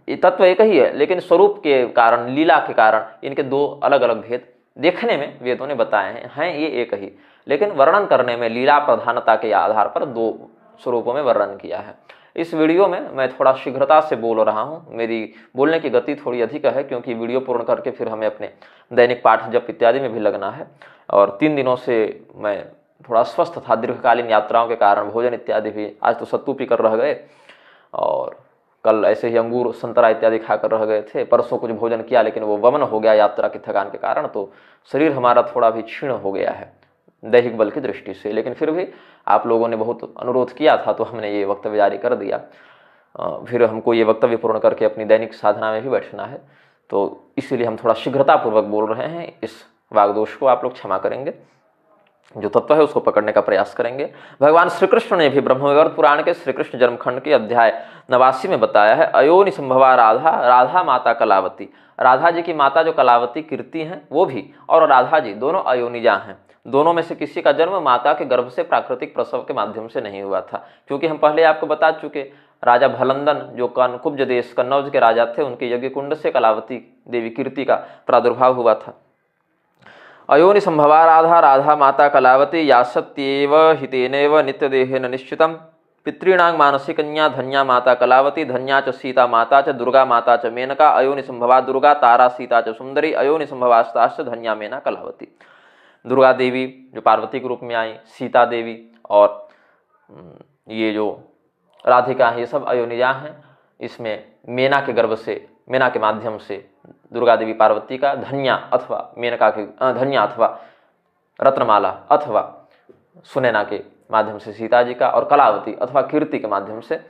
ये तत्व एक ही है, लेकिन स्वरूप के कारण, लीला के कारण इनके दो अलग अलग भेद देखने में वेदों ने बताए हैं ये एक ही, लेकिन वर्णन करने में लीला प्रधानता के आधार पर दो स्वरूपों में वर्णन किया है। इस वीडियो में मैं थोड़ा शीघ्रता से बोल रहा हूँ, मेरी बोलने की गति थोड़ी अधिक है, क्योंकि वीडियो पूर्ण करके फिर हमें अपने दैनिक पाठ जप इत्यादि में भी लगना है। और 3 दिनों से मैं थोड़ा अस्वस्थ था, दीर्घकालीन यात्राओं के कारण, भोजन इत्यादि भी, आज तो सत्तू पीकर रह गए और कल ऐसे ही अंगूर संतरा इत्यादि खाकर रह गए थे। परसों कुछ भोजन किया लेकिन वो वमन हो गया यात्रा की थकान के कारण, तो शरीर हमारा थोड़ा भी क्षीण हो गया है दैहिक बल की दृष्टि से। लेकिन फिर भी आप लोगों ने बहुत अनुरोध किया था तो हमने ये वक्तव्य जारी कर दिया। फिर हमको ये वक्तव्य पूर्ण करके अपनी दैनिक साधना में भी बैठना है, तो इसीलिए हम थोड़ा शीघ्रतापूर्वक बोल रहे हैं। इस वागदोष को आप लोग क्षमा करेंगे, जो तत्व है उसको पकड़ने का प्रयास करेंगे। भगवान श्री कृष्ण ने भी ब्रह्मवैवर्त पुराण के श्री कृष्ण जन्मखंड के अध्याय 89 में बताया है, अयोनि संभवा राधा, राधा माता कलावती। राधा जी की माता जो कलावती कीर्ति हैं वो भी, और राधा जी दोनों अयोनिजा हैं। दोनों में से किसी का जन्म माता के गर्भ से प्राकृतिक प्रसव के माध्यम से नहीं हुआ था, क्योंकि हम पहले आपको बता चुके, राजा भलंदन जो कनकुब्ज देश कन्नौज के राजा थे, उनके यज्ञ कुंड से कलावती देवी कीर्ति का प्रादुर्भाव हुआ था। अयोनि संभवा राधा, राधा माता कलावती यासत्येव हितेनेव नित्यदेहेन निश्चितम् पितॄणां मानसी कन्या धन्या माता कलावती धन्या च सीता माता च दुर्गा माता च मेनका अयोनि संभवा दुर्गा तारा सीता च सुंदरी अयोनि संभवास्ताश्च धन्या मेना कलावती। दुर्गा देवी जो पार्वती के रूप में आई, सीता देवी और ये जो राधिका है, ये सब अयोनिजा हैं। इसमें मेना के गर्भ से, मेना के माध्यम से दुर्गा देवी पार्वती का, धन्या अथवा मेनका के, धन्या अथवा रत्नमाला अथवा सुनैना के माध्यम से सीता जी का, और कलावती अथवा कीर्ति के माध्यम से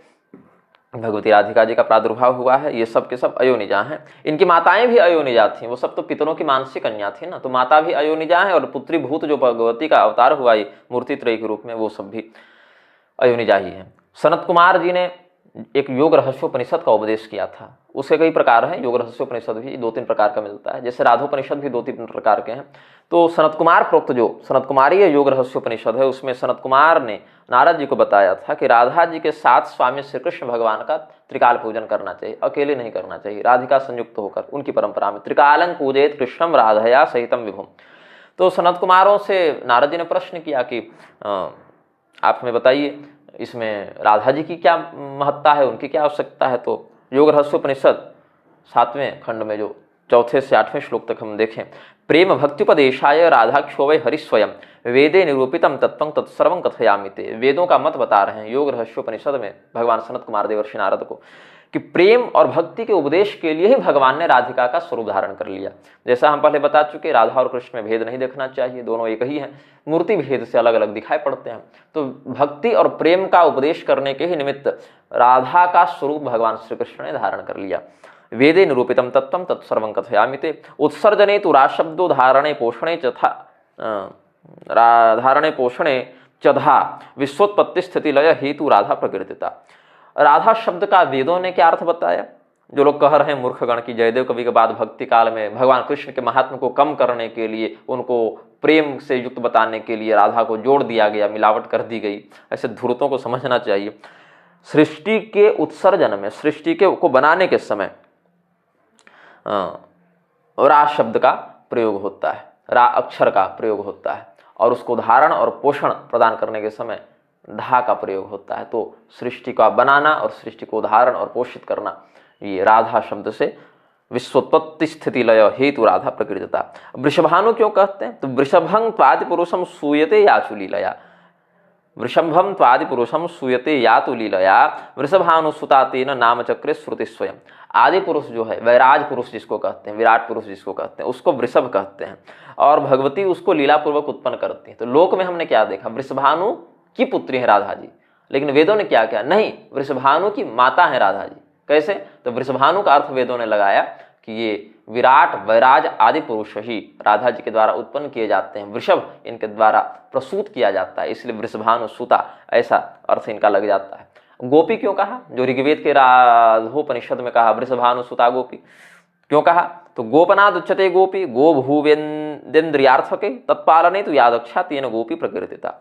भगवती राधिका जी का प्रादुर्भाव हुआ है। ये सब के सब अयोनिजा हैं। इनकी माताएं भी अयोनिजा थीं, वो सब तो पितरों की मानसी कन्या थी ना, तो माता भी अयोनिजा है, और पुत्री भूत जो भगवती का अवतार हुआ ये मूर्ति त्रयी के रूप में, वो सब भी अयोनिजा ही है। सनत कुमार जी ने एक योग रहस्योपनिषद का उपदेश किया था। उसके कई प्रकार हैं, योग रहस्योपनिषद भी 2-3 प्रकार का मिलता है, जैसे राधोपनिषद भी 2-3 प्रकार के हैं। तो सनत कुमार प्रोक्त जो सनत कुमारी योग रहस्योपनिषद है, उसमें सनत कुमार ने नारद जी को बताया था कि राधा जी के साथ स्वामी श्री कृष्ण भगवान का त्रिकाल पूजन करना चाहिए, अकेले नहीं करना चाहिए, राधिका संयुक्त होकर। उनकी परंपरा में त्रिकालं पूजयेत कृष्णम राधया सहितम विभुम। तो सनत कुमारों से नारद जी ने प्रश्न किया कि आप हमें बताइए इसमें राधा जी की क्या महत्ता है, उनकी क्या आवश्यकता है। तो योग रहस्योपनिषद 7वें खंड में जो 4 से 8वें श्लोक तक हम देखें, प्रेम भक्त्युपदेशाय राधाक्षो वै हरि स्वयं वेदे निरूपितम तत्वं तत्सर्वं कथयामि ते। वेदों का मत बता रहे हैं योग रहस्योपनिषद में भगवान सनत कुमार देवर्षि नारद को, कि प्रेम और भक्ति के उपदेश के लिए ही भगवान ने राधिका का स्वरूप धारण कर लिया। जैसा हम पहले बता चुके, राधा और कृष्ण में भेद नहीं देखना चाहिए, दोनों एक ही हैं, मूर्ति भेद से अलग अलग दिखाई पड़ते हैं। तो भक्ति और प्रेम का उपदेश करने के ही निमित्त राधा का स्वरूप भगवान श्री कृष्ण ने धारण कर लिया। वेदे निरूपितम तत्वं तत्सर्वं कथयामि ते उत्सर्जने तु राशब्दो धारणे पोषणे चथा धारणे पोषणे चधा विश्वोत्पत्ति स्थिति लय हेतु राधा प्रकृतिता। राधा शब्द का वेदों ने क्या अर्थ बताया। जो लोग कह रहे हैं मूर्खगण की जयदेव कवि के बाद भक्ति काल में भगवान कृष्ण के महात्म को कम करने के लिए, उनको प्रेम से युक्त बताने के लिए राधा को जोड़ दिया गया, मिलावट कर दी गई, ऐसे धूर्तों को समझना चाहिए। सृष्टि के उत्सर्जन में, सृष्टि के को बनाने के समय रा शब्द का प्रयोग होता है, रा अक्षर का प्रयोग होता है, और उसको धारण और पोषण प्रदान करने के समय धा का प्रयोग होता है। तो सृष्टि का बनाना और सृष्टि को धारण और पोषित करना, ये राधा शब्द से विश्वोत्पत्ति स्थिति लय हेतु राधा प्रकृतिता। वृषभानु क्यों कहते हैं, तो वृषभं त्वादि पुरुषम सूयते याचु लीलया, वृषभम त्वादि पुरुषम सूयते यातु लीलया वृषभानुसुता तेन नाम चक्रे श्रुति स्वयं। आदि पुरुष जो है, वैराज पुरुष जिसको कहते हैं, विराट पुरुष जिसको कहते हैं, उसको वृषभ कहते हैं, और भगवती उसको लीलापूर्वक उत्पन्न करती है। तो लोक में हमने क्या देखा, वृषभानु की पुत्री है राधा जी, लेकिन वेदों ने क्या किया, नहीं, वृषभानु की माता है राधा जी। कैसे, तो वृषभानु का अर्थ वेदों ने लगाया कि ये विराट वैराज आदि पुरुष ही राधा जी के द्वारा उत्पन्न किए जाते हैं। वृषभ इनके द्वारा प्रसूत किया जाता है, इसलिए वृषभानुसुता ऐसा अर्थ इनका लग जाता है। गोपी क्यों कहा? जो ऋग्वेद के राधोपनिषद में कहा वृषभानुसुता गोपी, क्यों कहा? तो गोपनाद उच्यते गोपी गो भूवेन्द्रियार्थके तत्पालने तो यादक्षा तेन गोपी प्रकृतिता।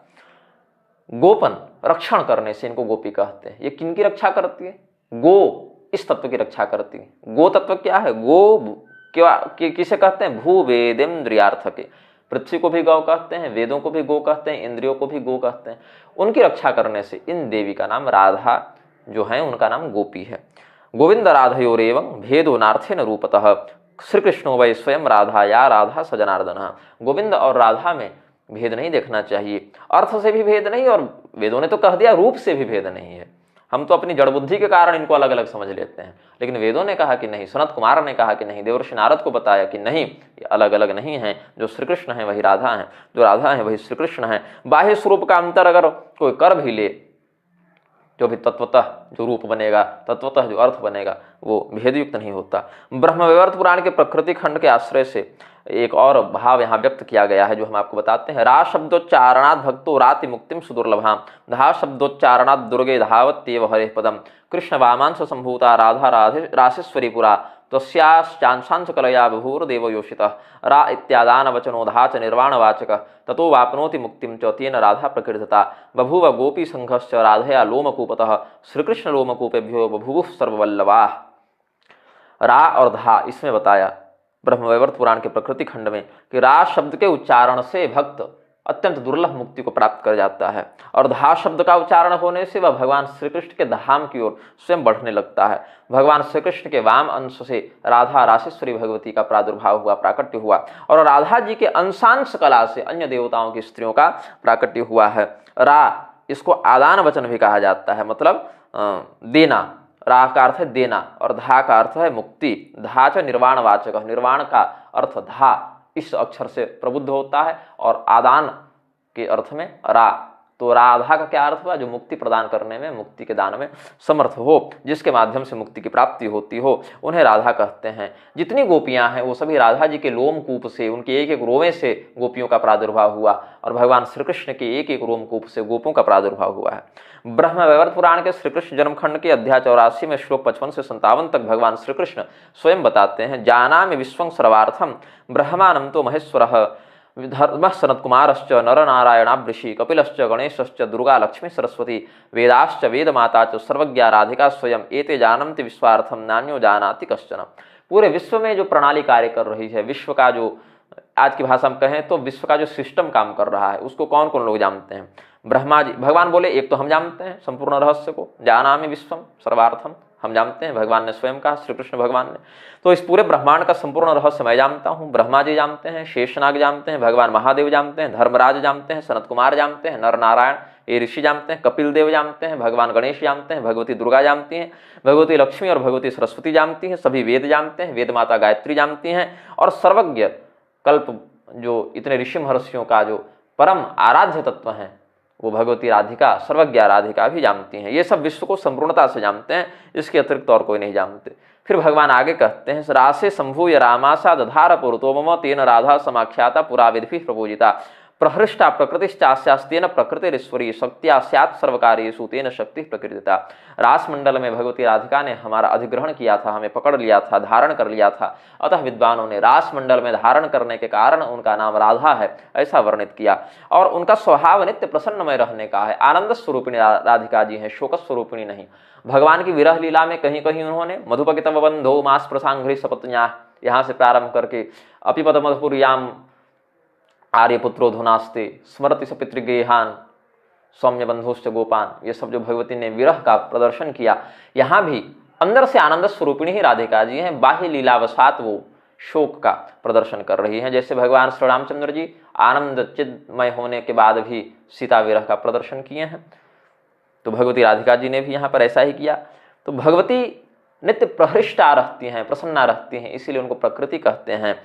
गोपन रक्षण करने से इनको गोपी कहते हैं। ये किनकी रक्षा करती है? गो इस तत्व की रक्षा करती है। गो तत्व क्या है? गो किसे कहते हैं? भू वेदेन्द्रियार्थके। पृथ्वी को भी गौ कहते हैं, वेदों को भी गो कहते हैं, इंद्रियों को भी गो कहते हैं। उनकी रक्षा करने से इन देवी का नाम राधा जो है उनका नाम गोपी है। गोविंद राधयोरेवं भेदो नार्थेन रूपतः श्री कृष्णो वै स्वयं राधा या राधा स जनार्दन। गोविंद और राधा में भेद नहीं देखना चाहिए, अर्थ से भी भेद नहीं, और वेदों ने तो कह दिया रूप से भी भेद नहीं है। हम तो अपनी जड़ बुद्धि के कारण इनको अलग अलग समझ लेते हैं, लेकिन वेदों ने कहा कि नहीं, सनत कुमार ने कहा कि नहीं, देवर्षि नारद को बताया कि नहीं, ये अलग अलग नहीं है। जो श्री कृष्ण है वही राधा है, जो राधा है वही श्री कृष्ण है। बाह्य स्वरूप का अंतर अगर कोई कर भी ले, जो भी तत्वतः जो रूप बनेगा, तत्वतः जो अर्थ बनेगा, वो भेदयुक्त नहीं होता। ब्रह्मवैवर्त पुराण के प्रकृति खंड के आश्रय से एक और भाव यहाँ व्यक्त किया गया है, जो हम आपको बताते हैं। रा शब्दोच्चारणात् भक्तो राति मुक्तिम सुदुर्लभाम, धा शब्दोच्चारणात् दुर्गे धावत्येव हरेः पदम, कृष्ण वामांश संभूता राधा राशेश्वरी पुरा तस्याश्चांशांश कलया बभूर्देव योषितः। रा इत्यादान वचनोधा च निर्वाणवाचक ततो वाप्नोति मुक्तिं च तेन राधा प्रकृतिता। बभूव गोपी संघश्च राधया लोमकूपतः श्रीकृष्ण लोमकूपेभ्यो बभूवुः सर्ववल्लभाः। रा और धा इसमें बताया ब्रह्मवैवर्त पुराण के प्रकृति खंड में कि रा शब्द के उच्चारण से भक्त अत्यंत दुर्लभ मुक्ति को प्राप्त कर जाता है, और धा शब्द का उच्चारण होने से वह भगवान श्री कृष्ण के धाम की ओर स्वयं बढ़ने लगता है। भगवान श्री कृष्ण के वाम अंश से राधा राशेश्वरी भगवती का प्रादुर्भाव हुआ, प्राकट्य हुआ, और राधा जी के अंशांश कला से अन्य देवताओं की स्त्रियों का प्राकट्य हुआ है। रा इसको आदान वचन भी कहा जाता है, मतलब देना। रा का अर्थ है देना और धा का अर्थ है मुक्ति। धा च निर्वाणवाचक, निर्वाण का अर्थ धा इस अक्षर से प्रबुद्ध होता है, और आदान के अर्थ में रा। तो राधा का क्या अर्थ हुआ? जो मुक्ति प्रदान करने में, मुक्ति के दान में समर्थ हो, जिसके माध्यम से मुक्ति की प्राप्ति होती हो, उन्हें राधा कहते हैं। जितनी गोपियां हैं वो सभी राधा जी के लोमकूप से, उनके एक एक रोमे से गोपियों का प्रादुर्भाव हुआ, और भगवान श्री कृष्ण के एक एक रोमकूप से गोपों का प्रादुर्भाव हुआ है। ब्रह्मवैवर्त पुराण के श्री कृष्ण जन्मखंड के अध्याय 84 में श्लोक 55 से 57 तक भगवान श्री कृष्ण स्वयं बताते हैं, जानामि विश्वं सर्वार्थम ब्रह्मानं तो महेश्वरः धर्मः सनत्कुमारश्च नरनारायणाभृषि कपिलश्च गणेशश्च दुर्गा लक्ष्मी सरस्वती वेदाश्च वेदमाता च सर्वज्ञा राधिका स्वयं एते जानन्ति विश्वार्थम नान्यो जानाति कश्चन। पूरे विश्व में जो प्रणाली कार्य कर रही है, विश्व का जो आज की भाषा में कहें तो विश्व का जो सिस्टम काम कर रहा है, उसको कौन कौन लोग जानते हैं? ब्रह्मा जी। भगवान बोले एक तो हम जानते हैं संपूर्ण रहस्य को, जानामि विश्वम सर्वार्थम, हम जानते हैं, भगवान ने स्वयं कहा, श्री कृष्ण भगवान ने। तो इस पूरे ब्रह्मांड का संपूर्ण रहस्य मैं जानता हूँ। ब्रह्मा जी जानते हैं, शेषनाग जानते हैं, भगवान महादेव जानते हैं, धर्मराज जानते हैं, सनत कुमार जानते हैं, नर नारायण ये ऋषि जानते हैं, कपिल देव जानते हैं, भगवान गणेश जानते हैं, भगवती दुर्गा जानती हैं, भगवती लक्ष्मी और भगवती सरस्वती जानती हैं, सभी वेद जानते हैं, वेद माता गायत्री जानती हैं, और सर्वज्ञ कल्प जो इतने ऋषि महर्षियों का जो परम आराध्य तत्व है वो भगवती राधिका, सर्वज्ञ राधिका भी जानती हैं। ये सब विश्व को संपूर्णता से जानते हैं, इसके अतिरिक्त और कोई नहीं जानते। फिर भगवान आगे कहते हैं, रासे संभूय रामासा दधार पुरुतो मम तेन राधा समाख्याता पुरा विधिभिः प्रपूजिता प्रहृष्टा प्रकृतिश्चास्यास्तेन प्रकृतिरीश्वरी शक्त्या स्यात् सर्वकार्येषु तेन शक्ति प्रकृतिता। रास मंडल में भगवती राधिका ने हमारा अधिग्रहण किया था, हमें पकड़ लिया था, धारण कर लिया था, अतः विद्वानों ने रास मंडल में धारण करने के कारण उनका नाम राधा है ऐसा वर्णित किया। और उनका स्वभाव नित्य प्रसन्नमय रहने का है। आनंद स्वरूपिणी राधिका जी हैं, शोक स्वरूपिणी नहीं। भगवान की विरह लीला में कहीं कहीं उन्होंने मधुपकितव बंधो मास प्रसांघ्रि सपत्न्या यहाँ से प्रारंभ करके अपिपद मधुपुर्याम आर्यपुत्रो धुनास्ते स्मरति स पितृगेहान सौम्य बंधुश्च गोपान, ये सब जो भगवती ने विरह का प्रदर्शन किया, यहाँ भी अंदर से आनंद स्वरूपिणी ही राधिका जी हैं, बाह्य लीलावशात वो शोक का प्रदर्शन कर रही हैं। जैसे भगवान श्री रामचंद्र जी आनंद चिन्मय होने के बाद भी सीता विरह का प्रदर्शन किए हैं, तो भगवती राधिका जी ने भी यहाँ पर ऐसा ही किया। तो भगवती नित्य प्रहृष्टा रहती हैं, प्रसन्ना रहती हैं, इसीलिए उनको प्रकृति कहते हैं।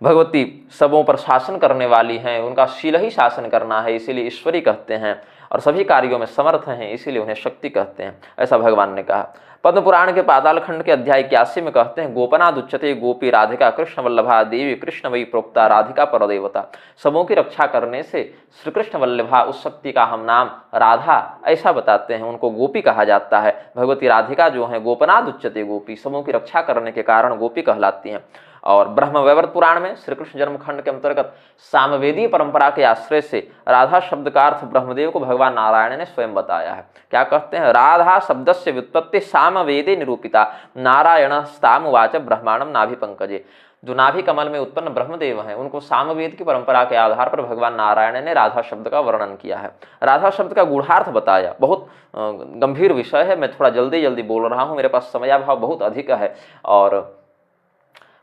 भगवती सबों पर शासन करने वाली हैं, उनका शील ही शासन करना है, इसीलिए ईश्वरी कहते हैं, और सभी कार्यों में समर्थ हैं, इसीलिए उन्हें शक्ति कहते हैं, ऐसा भगवान ने कहा। पद्म पुराण के पाताल खंड के अध्याय 81 में कहते हैं, गोपनाद उच्यते गोपी राधिका कृष्ण वल्लभा देवी कृष्ण वही प्रोक्ता राधिका परदेवता। सबों की रक्षा करने से श्री कृष्ण वल्लभा उस शक्ति का हम नाम राधा ऐसा बताते हैं, उनको गोपी कहा जाता है। भगवती राधिका जो है गोपनाद उच्यते गोपी, सबों की रक्षा करने के कारण गोपी कहलाती हैं। और ब्रह्मवैवर्त पुराण में श्री कृष्ण जन्म खंड के अंतर्गत सामवेदीय परंपरा के आश्रय से राधा शब्द का अर्थ ब्रह्मदेव को भगवान नारायण ने स्वयं बताया है। क्या कहते हैं, राधा शब्द से व्युत्पत्ति सामवेदे निरूपिता नारायण स्तामुवाच ब्रह्मांडम नाभि पंकजे। जो नाभि कमल में उत्पन्न ब्रह्मदेव हैं उनको सामवेद की परंपरा के आधार पर भगवान नारायण ने राधा शब्द का वर्णन किया है। राधा शब्द का गूढ़ार्थ बताया। बहुत गंभीर विषय है, मैं थोड़ा जल्दी जल्दी बोल रहा हूँ, मेरे पास समयाभाव बहुत अधिक है। और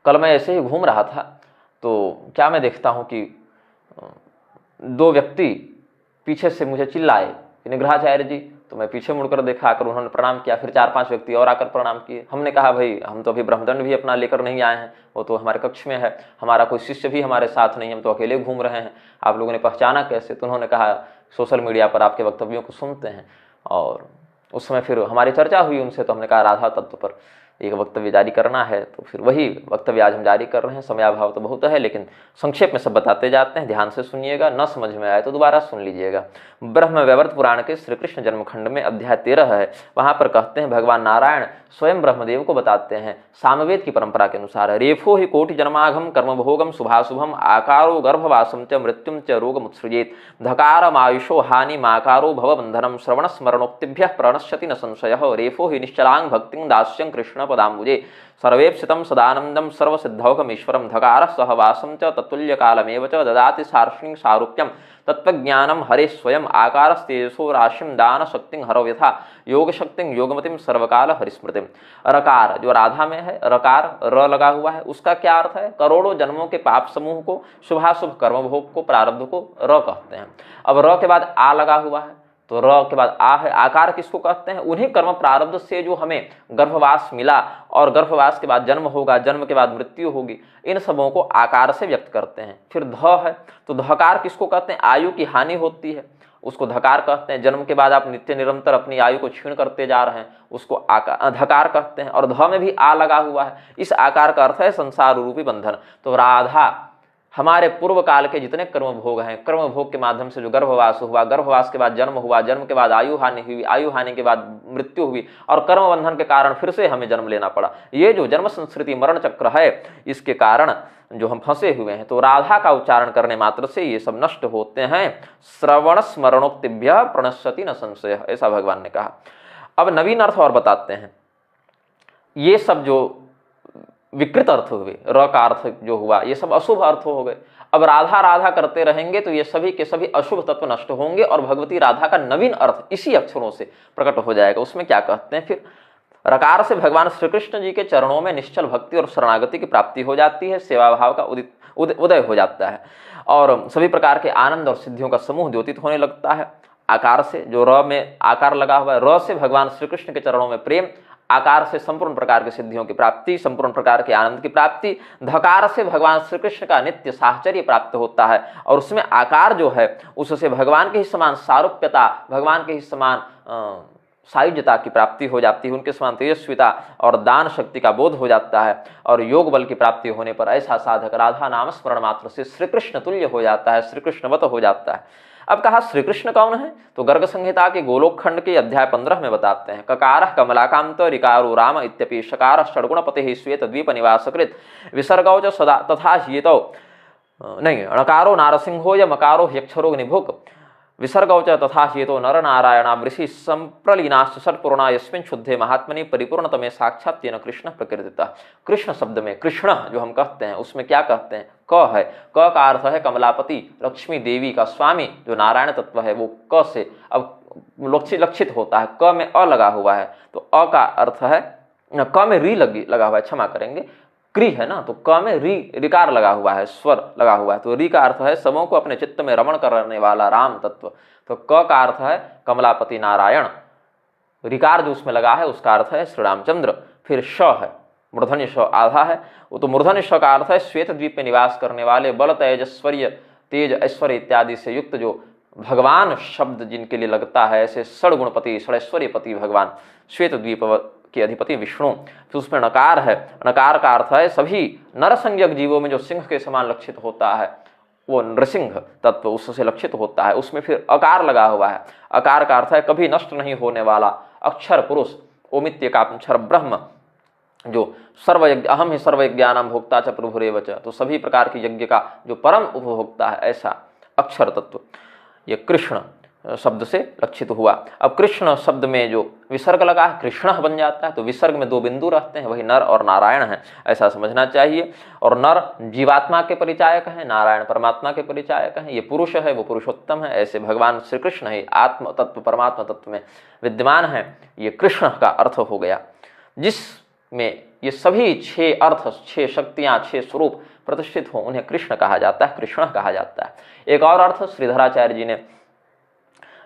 कल मैं ऐसे ही घूम रहा था तो क्या मैं देखता हूँ कि दो व्यक्ति पीछे से मुझे चिल्लाए कि निग्रहाचार्य जी, तो मैं पीछे मुड़कर देखा, आकर उन्होंने प्रणाम किया। फिर 4-5 व्यक्ति और आकर प्रणाम किए। हमने कहा भाई हम तो अभी ब्रह्मदंड भी अपना लेकर नहीं आए हैं, वो तो हमारे कक्ष में है, हमारा कोई शिष्य भी हमारे साथ नहीं, हम तो अकेले घूम रहे हैं, आप लोगों ने पहचाना कैसे? तो उन्होंने कहा सोशल मीडिया पर आपके वक्तव्यों को सुनते हैं। और उस समय फिर हमारी चर्चा हुई उनसे, तो हमने कहा राधा तत्व पर एक वक्तव्य जारी करना है, तो फिर वही वक्तव्य आज हम जारी कर रहे हैं। समयाभाव तो बहुत है लेकिन संक्षेप में सब बताते जाते हैं, ध्यान से सुनिएगा, न समझ में आए तो दोबारा सुन लीजिएगा। ब्रह्मवैवर्त पुराण के श्री कृष्ण जन्म खंड में अध्याय 13 है, वहां पर कहते हैं भगवान नारायण स्वयं ब्रह्मदेव को बताते हैं सामवेद की परंपरा के अनुसार, रेफो ही कोटि जन्माघम कर्म भोगम शुभाशुभम आकारो गर्भवासम च मृत्युम च रोगमुत्सृजेत धकारम आयुषो हानि माकारो भवबंधनम श्रवण स्मरणोक्तिभ्यः प्रणश्यति न संशयः रेफो ही निश्चलांग भक्तिं दास्यं कृष्ण पदाम्बुजे सर्वेप्सितं सदानंदं सर्वसिद्धौघमीश्वरं धकार सहवासं च तत्तुल्यकालमेव च ददाति सार्ष्णिं सारूप्यं तत्त्वज्ञानं हरे स्वयं आकारस्तेजसो राशिं दान शक्तिं हरौ यथा योग शक्तिं योगमतिं सर्वकाल हरिस्मृतिं। रकार जो राधा में है, रकार र लगा हुआ है, उसका क्या अर्थ है? करोड़ों जन्मों के पाप समूह को, शुभाशुभ कर्म भोग को, प्रारब्ध को र कहते हैं। अब र के बाद आ लगा हुआ है, तो र के बाद आ है। आकार किसको कहते हैं? उन्हीं कर्म प्रारब्ध से जो हमें गर्भवास मिला और गर्भवास के बाद जन्म होगा, जन्म के बाद मृत्यु होगी, इन सबों को आकार से व्यक्त करते हैं। फिर ध है, तो धकार किसको कहते हैं? आयु की हानि होती है, उसको धकार कहते हैं। जन्म के बाद आप नित्य निरंतर अपनी आयु को क्षीण करते जा रहे हैं, उसको धकार कहते हैं। और ध में भी आ लगा हुआ है, इस आकार का अर्थ है संसार रूपी बंधन। तो राधा हमारे पूर्व काल के जितने कर्म भोग हैं, कर्म भोग के माध्यम से जो गर्भवास हुआ, गर्भवास के बाद जन्म हुआ, जन्म के बाद आयु हानि हुई, आयु हानि के बाद मृत्यु हुई और कर्म बंधन के कारण फिर से हमें जन्म लेना पड़ा, ये जो जन्म संस्कृति मरण चक्र है, इसके कारण जो हम फंसे हुए हैं, तो राधा का उच्चारण करने मात्र से ये सब नष्ट होते हैं। श्रवण स्मरणोक्तिभ्यः प्रणश्यति न संशयः, ऐसा भगवान ने कहा। अब नवीन अर्थ और बताते हैं। ये सब जो विकृत अर्थ हुए, र का अर्थ जो हुआ, ये सब अशुभ अर्थ हो गए। अब राधा राधा करते रहेंगे तो ये सभी के सभी अशुभ तत्व नष्ट होंगे और भगवती राधा का नवीन अर्थ इसी अक्षरों से प्रकट हो जाएगा। उसमें क्या कहते हैं? फिर रकार से भगवान श्री कृष्ण जी के चरणों में निश्चल भक्ति और शरणागति की प्राप्ति हो जाती है, सेवा भाव का उदय हो जाता है और सभी प्रकार के आनंद और सिद्धियों का समूह द्योतित होने लगता है। आकार से, जो र में आकार लगा हुआ है, र से भगवान श्री कृष्ण के चरणों में प्रेम, आकार से संपूर्ण प्रकार की सिद्धियों की प्राप्ति, संपूर्ण प्रकार के आनंद की प्राप्ति, धकार से भगवान श्री कृष्ण का नित्य साहचर्य प्राप्त होता है और उसमें आकार जो है उससे भगवान के ही समान सारूप्यता, भगवान के ही समान सायुज्यता की प्राप्ति हो जाती है, उनके समान तेजस्विता और दान शक्ति का बोध हो जाता है और योग बल की प्राप्ति होने पर ऐसा साधक राधा नाम स्मरण मात्र से श्री कृष्ण तुल्य हो जाता है, श्री कृष्णवत हो जाता है। अब कहा श्री कृष्ण कौन है? तो गर्ग संहिता के गोलोक खंड के अध्याय 15 में बताते हैं, ककारः कमलाकांत ऋकारो राम इत्यपि षकारः षड्गुणपतिः श्वेत द्वीप निवासकृत विसर्गौ च सदा तथा ह्येतौ नहीं णकारो नारसिंहो य मकारो ह्यक्षरो निभुक विसर्गौ च तथा हेतो नर नारायणा वृषि संप्रलीनाश्च षट्पूर्णा यस्मिन् शुद्धे महात्मनि परिपूर्णतमे साक्षात तेन कृष्ण प्रकृतिता। कृष्ण शब्द में कृष्ण जो हम कहते हैं उसमें क्या कहते हैं? क है। क का अर्थ है कमलापति, लक्ष्मी देवी का स्वामी जो नारायण तत्व है, वो क से अब लक्षित होता है। क में अ लगा हुआ है तो अ का अर्थ है, क में री लगा हुआ है, क्षमा करेंगे, क्री है ना, तो क में री ऋकार लगा हुआ है, स्वर लगा हुआ है, तो री का अर्थ है सबों को अपने चित्त में रमण करने वाला राम तत्व। तो क का अर्थ है कमलापति नारायण, ऋकार जो उसमें लगा है उसका अर्थ है श्री रामचंद्र। फिर श है, मूर्धन्य श आधा है, वो तो मूर्धन्य श का अर्थ है श्वेत द्वीप में निवास करने वाले, बल तेज ऐश्वर्य इत्यादि से युक्त जो भगवान शब्द जिनके लिए लगता है, ऐसे षड्गुणपति षडैश्वर्यपति भगवान श्वेत द्वीप के अधिपति विष्णु। फिर उसमें नकार है, नकार का अर्थ है सभी नरसंज्ञक जीवों में जो सिंह के समान लक्षित होता है वो नृसिंह तत्व उससे लक्षित होता है। उसमें फिर अकार लगा हुआ है, अकार का अर्थ है कभी नष्ट नहीं होने वाला अक्षर पुरुष, ओमित्य का अक्षर ब्रह्म, जो सर्वयज्ञ अहम ही सर्वयज्ञानां भोक्ता च प्रभुरेव च, तो सभी प्रकार की यज्ञ का जो परम उपभोक्ता है ऐसा अक्षर तत्व, ये कृष्ण शब्द से लक्षित हुआ। अब कृष्ण शब्द में जो विसर्ग लगा है कृष्ण बन जाता है, तो विसर्ग में दो बिंदु रहते हैं, वही नर और नारायण है, ऐसा समझना चाहिए। और नर जीवात्मा के परिचायक हैं, नारायण परमात्मा के परिचायक हैं, ये पुरुष है वो पुरुषोत्तम है, ऐसे भगवान श्री कृष्ण ही आत्म तत्व परमात्मा तत्व में विद्यमान है। ये कृष्ण का अर्थ हो गया, जिसमें ये सभी 6 अर्थ 6 शक्तियां 6 स्वरूप प्रतिष्ठित हो उन्हें कृष्ण कहा जाता है, कृष्ण कहा जाता है। एक और अर्थ श्रीधराचार्य जी ने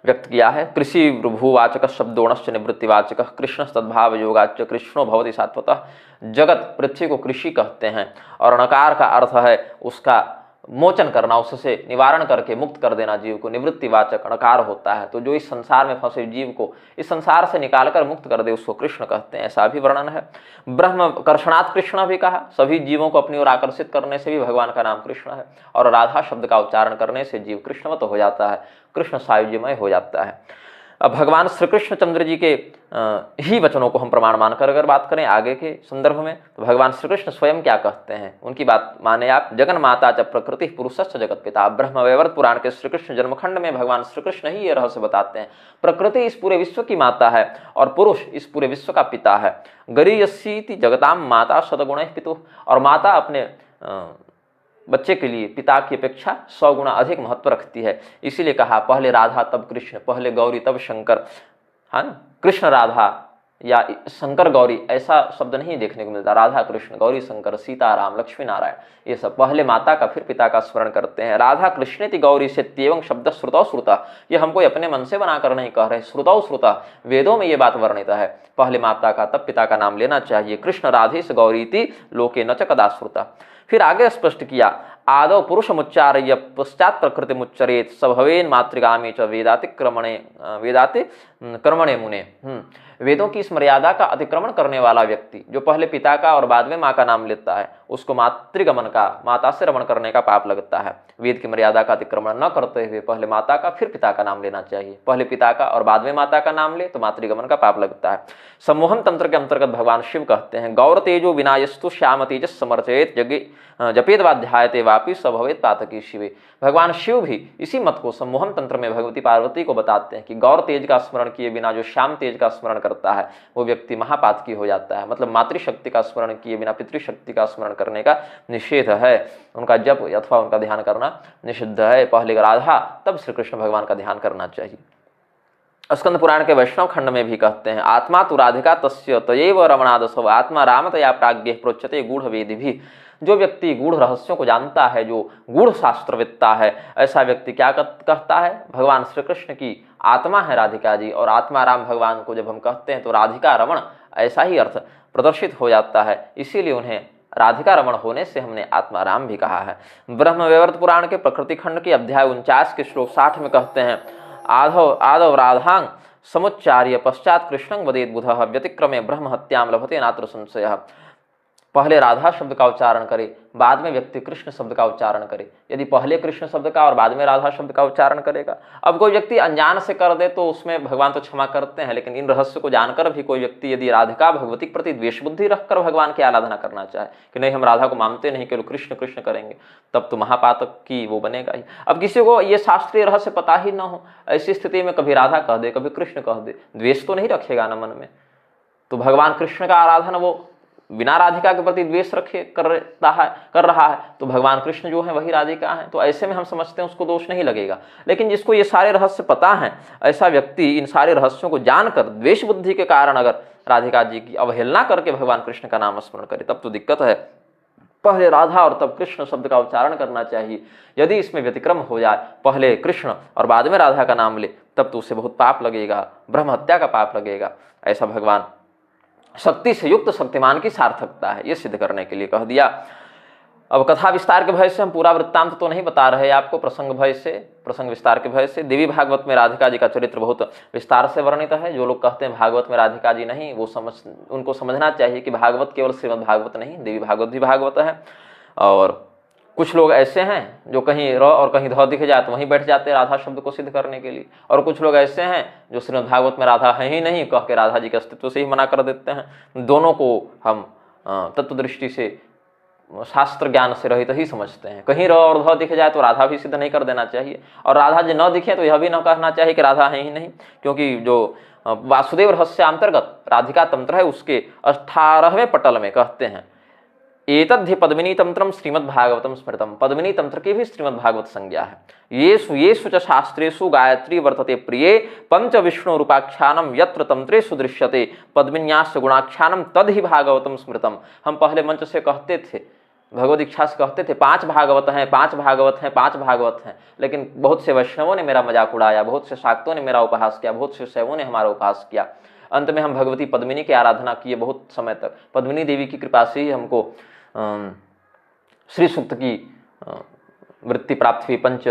व्यक्त किया है, कृषि भूवाचक शब्दोणश्च निवृत्तिवाचक कृष्ण तद्भाव योगाच कृष्णो भवति सात्वतः, जगत पृथ्वी को कृषि कहते हैं और नकार का अर्थ है उसका मोचन करना, उससे निवारण करके मुक्त कर देना जीव को, निवृत्तिवाचक नकार होता है। तो जो इस संसार में फंसे जीव को इस संसार से निकालकर मुक्त कर दे उसको कृष्ण कहते हैं, ऐसा भी वर्णन है। ब्रह्म कर्षणात् कृष्ण भी कहा, सभी जीवों को अपनी ओर आकर्षित करने से भी भगवान का नाम कृष्ण है। और राधा शब्द का उच्चारण करने से जीव कृष्णवत हो जाता है, कृष्ण सायुज्यमय हो जाता है। अब भगवान श्री कृष्णचंद्र जी के ही वचनों को हम प्रमाण मानकर अगर बात करें आगे के संदर्भ में, तो भगवान श्री कृष्ण स्वयं क्या कहते हैं उनकी बात माने आप। जगन माता च प्रकृति पुरुषस्य जगत पिता, ब्रह्मवैवर्त पुराण के श्री कृष्ण जन्मखंड में भगवान श्री कृष्ण ही ये रहस्य बताते हैं। प्रकृति इस पूरे विश्व की माता है और पुरुष इस पूरे विश्व का पिता है। गरीयसीति जगताम माता सदगुण पितु, और माता अपने बच्चे के लिए पिता की अपेक्षा 100 गुना अधिक महत्व रखती है। इसीलिए कहा पहले राधा तब कृष्ण, पहले गौरी तब शंकर, है ना। कृष्ण राधा या शंकर गौरी ऐसा शब्द नहीं देखने को मिलता, राधा कृष्ण गौरी शंकर सीता राम लक्ष्मी नारायण, ये सब पहले माता का फिर पिता का स्मरण करते हैं। राधा कृष्णेति गौरी सेत्येवं शब्द श्रुतौ श्रुता, ये हमको अपने मन से बनाकर नहीं कह रहे, श्रुतौ श्रुता, वेदों में ये बात वर्णित है, पहले माता का तब पिता का नाम लेना चाहिए। कृष्ण राधे से गौरीति लोके न च कदा श्रुता। फिर आगे स्पष्ट किया, आदौ पुरुषमुच्चार्य पश्चात प्रकृति मुच्चरेत सभवेन मातृगामी च वेदाति कर्मणे मुने। वेदों की इस मर्यादा का अतिक्रमण करने वाला व्यक्ति जो पहले पिता का और बाद में माँ का नाम लेता है उसको मातृगमन का, माता से रमण करने का पाप लगता है। वेद की मर्यादा का अतिक्रमण न करते हुए पहले माता का फिर पिता का नाम लेना चाहिए, पहले पिता का और बाद में माता का नाम ले तो मातृगमन का पाप लगता है। सम्मोहन तंत्र के अंतर्गत भगवान शिव कहते हैं, गौर तेजो विनायस्तु श्याम तेजस समर्चयेत जपेत वाध्यायते वापि सभवेत पातकी शिवे। भगवान शिव भी इसी मत को सम्मोहन तंत्र में भगवती पार्वती को बताते हैं कि गौर तेज का स्मरण किए बिना जो श्याम तेज का स्मरण करता है वो व्यक्ति महापातकी हो जाता है। मतलब मातृशक्ति का स्मरण किए बिना पितृशक्ति का स्मरण करने का निषेध है, उनका जप अथवा उनका ध्यान करना निषिद्ध है। पहले राधा तब श्री कृष्ण भगवान का ध्यान करना चाहिए। स्कंद पुराण के वैष्णव खंड में भी कहते हैं, आत्मा तु राधिका तस्य तयैव रमणादसव आत्मा रामतया प्राज्ञ प्रोच्यते गूढ़ वेद भी। जो व्यक्ति गूढ़ रहस्यों को जानता है, जो गूढ़ शास्त्रविद्ता है, ऐसा व्यक्ति क्या कहता है, भगवान श्री कृष्ण की आत्मा है राधिका जी, और आत्मा राम भगवान को जब हम कहते हैं तो राधिका रमण ऐसा ही अर्थ प्रदर्शित हो जाता है। इसीलिए उन्हें राधिका रमण होने से हमने आत्मा राम भी कहा है। ब्रह्मवैवर्त पुराण के प्रकृति खंड के अध्याय 49 के श्लोक 60 में कहते हैं, आदव राधांग समुच्चार्य पश्चात कृष्णं वदेत बुधः व्यतिक्रमे ब्रह्म हत्याम लभते नात्र संशयः। पहले राधा शब्द का उच्चारण करे, बाद में व्यक्ति कृष्ण शब्द का उच्चारण करे। यदि पहले कृष्ण शब्द का और बाद में राधा शब्द का उच्चारण करेगा, अब कोई व्यक्ति अनजान से कर दे तो उसमें भगवान तो क्षमा करते हैं, लेकिन इन रहस्य को जानकर भी कोई व्यक्ति यदि राधिका भगवती के प्रति द्वेष बुद्धि रखकर भगवान की आराधना करना चाहे कि नहीं हम राधा को मानते नहीं, केवल कृष्ण कृष्ण करेंगे, तब तो महापातक की वो बनेगा ही। अब किसी को ये शास्त्रीय रहस्य पता ही न हो, ऐसी स्थिति में कभी राधा कह दे कभी कृष्ण कह दे, द्वेष तो नहीं रखेगा ना मन में। तो भगवान कृष्ण का आराधना वो बिना राधिका के प्रति द्वेष रखे कर रहा है, तो भगवान कृष्ण जो है वही राधिका है, तो ऐसे में हम समझते हैं उसको दोष नहीं लगेगा। लेकिन जिसको ये सारे रहस्य पता हैं, ऐसा व्यक्ति इन सारे रहस्यों को जानकर द्वेष बुद्धि के कारण अगर राधिका जी की अवहेलना करके भगवान कृष्ण का नाम स्मरण करे, तब तो दिक्कत है। पहले राधा और तब कृष्ण शब्द का उच्चारण करना चाहिए। यदि इसमें व्यतिक्रम हो जाए, पहले कृष्ण और बाद में राधा का नाम ले, तब तो उसे बहुत पाप लगेगा, ब्रह्म हत्या का पाप लगेगा। ऐसा भगवान शक्ति से युक्त शक्तिमान की सार्थकता है, ये सिद्ध करने के लिए कह दिया। अब कथा विस्तार के भय से हम पूरा वृत्तांत तो नहीं बता रहे आपको, प्रसंग विस्तार के भय से। देवी भागवत में राधिका जी का चरित्र बहुत विस्तार से वर्णित है। जो लोग कहते हैं भागवत में राधिका जी नहीं, वो उनको समझना चाहिए कि भागवत केवल श्रीमद् भागवत नहीं, देवी भागवत भी भागवत है। और कुछ लोग ऐसे हैं जो कहीं र और कहीं ध दिख जाए तो वहीं बैठ जाते हैं राधा शब्द को सिद्ध करने के लिए, और कुछ लोग ऐसे हैं जो श्रीमद् भागवत में राधा है ही नहीं कह के राधा जी के अस्तित्व से ही मना कर देते हैं। दोनों को हम तत्व दृष्टि से, शास्त्र ज्ञान से रहित ही समझते हैं। कहीं र और ध दिख जाए तो राधा भी सिद्ध नहीं कर देना चाहिए, और राधा जी न दिखे तो यह भी न कहना चाहिए कि राधा है ही नहीं, क्योंकि जो वासुदेव रहस्यांतर्गत राधिका तंत्र है उसके 18वें पटल में कहते हैं एतद्धि पद्मिनी तंत्रम श्रीमद्भागवतम स्मृतम। पद्मिनी तंत्र की भी श्रीमद्भागवत संज्ञा है। येषु च शास्त्रेषु गायत्री वर्तते प्रिये पंच विष्णु रूपाख्यानम यत्र तंत्रेषु दृश्यते पद्मिन्यास्य गुणाख्यानम तद्धि भागवतम स्मृतम। हम पहले मंच से कहते थे, भगवद इच्छा से कहते थे 5 भागवत हैं, 5 भागवत हैं, 5 भागवत हैं, लेकिन बहुत से वैष्णवों ने मेरा मजाक उड़ाया, बहुत से शाक्तों ने मेरा उपहास किया, बहुत से शैवों ने हमारा उपहास किया। अंत में हम भगवती पद्मिनी की आराधना किए बहुत समय तक। पद्मिनी देवी की कृपा से ही हमको श्री सूक्त की वृत्ति प्राप्त हुई, पंच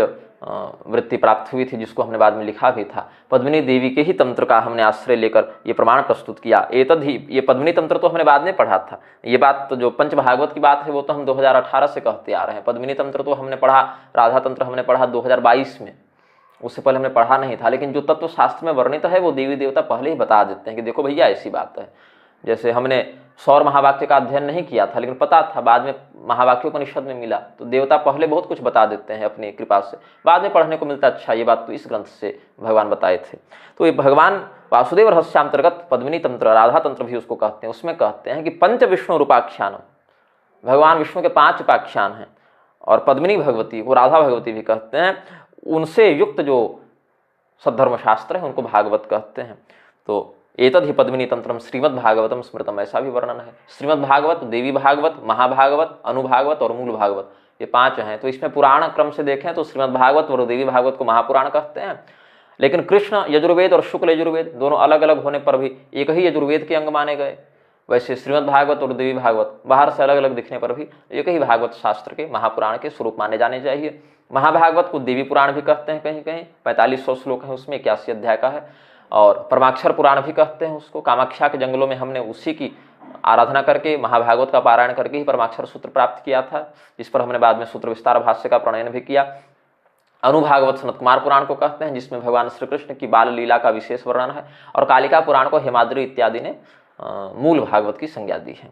वृत्ति प्राप्त हुई थी, जिसको हमने बाद में लिखा भी था। पद्मिनी देवी के ही तंत्र का हमने आश्रय लेकर ये प्रमाण प्रस्तुत किया। एतद्धि, ये पद्मिनी तंत्र तो हमने बाद में पढ़ा था। ये बात तो जो पंच भागवत की बात है वो तो हम 2018 से कहते आ रहे हैं। पद्मिनी तंत्र तो हमने पढ़ा, राधा तंत्र हमने पढ़ा 2022 में, उससे पहले हमने पढ़ा नहीं था। लेकिन जो तत्व शास्त्र में वर्णित है वो देवी देवता पहले ही बता देते हैं कि देखो भैया ऐसी बात है। जैसे हमने सौर महावाक्य का अध्ययन नहीं किया था, लेकिन पता था, बाद में महावाक्योपनिषद में मिला, तो देवता पहले बहुत कुछ बता देते हैं अपनी कृपा से, बाद में पढ़ने को मिलता अच्छा ये बात तो इस ग्रंथ से भगवान बताए थे। तो ये भगवान वासुदेव रहस्यांतर्गत पद्मिनी तंत्र, राधा तंत्र भी उसको कहते हैं, उसमें कहते हैं कि पंच विष्णु रूपाख्यान, भगवान विष्णु के 5 उपाख्यान हैं, और पद्मिनी भगवती को राधा भगवती भी कहते हैं। उनसे युक्त जो सद्धर्म शास्त्र है उनको भागवत कहते हैं। तो एतद्धि पद्मिनी तंत्रम श्रीमद् भागवतम स्मृतम, ऐसा भी वर्णन है। श्रीमद् भागवत, देवी भागवत, महाभागवत, अनुभागवत और मूल भागवत, ये 5 हैं। तो इसमें पुराण क्रम से देखें तो श्रीमद् भागवत और देवी भागवत को महापुराण कहते हैं। लेकिन कृष्ण यजुर्वेद और शुक्ल यजुर्वेद दोनों अलग अलग होने पर भी एक ही यजुर्वेद के अंग माने गए। वैसे श्रीमद् भागवत और देवी भागवत बाहर से अलग अलग दिखने पर भी एक ही भागवत शास्त्र के, महापुराण के स्वरूप माने जाने चाहिए। महाभागवत को देवी पुराण भी कहते हैं, कहीं कहीं 4500 श्लोक है उसमें, 81 अध्याय का है। और परमाक्षर पुराण भी कहते हैं उसको। कामाख्या के जंगलों में हमने उसी की आराधना करके, महाभागवत का पारायण करके ही परमाक्षर सूत्र प्राप्त किया था, जिस पर हमने बाद में सूत्र विस्तार भाष्य का प्रणयन भी किया। अनुभागवत सनत कुमार पुराण को कहते हैं, जिसमें भगवान श्री कृष्ण की बाल लीला का विशेष वर्णन है। और कालिका पुराण को हेमाद्री इत्यादि ने मूल भागवत की संज्ञा दी है।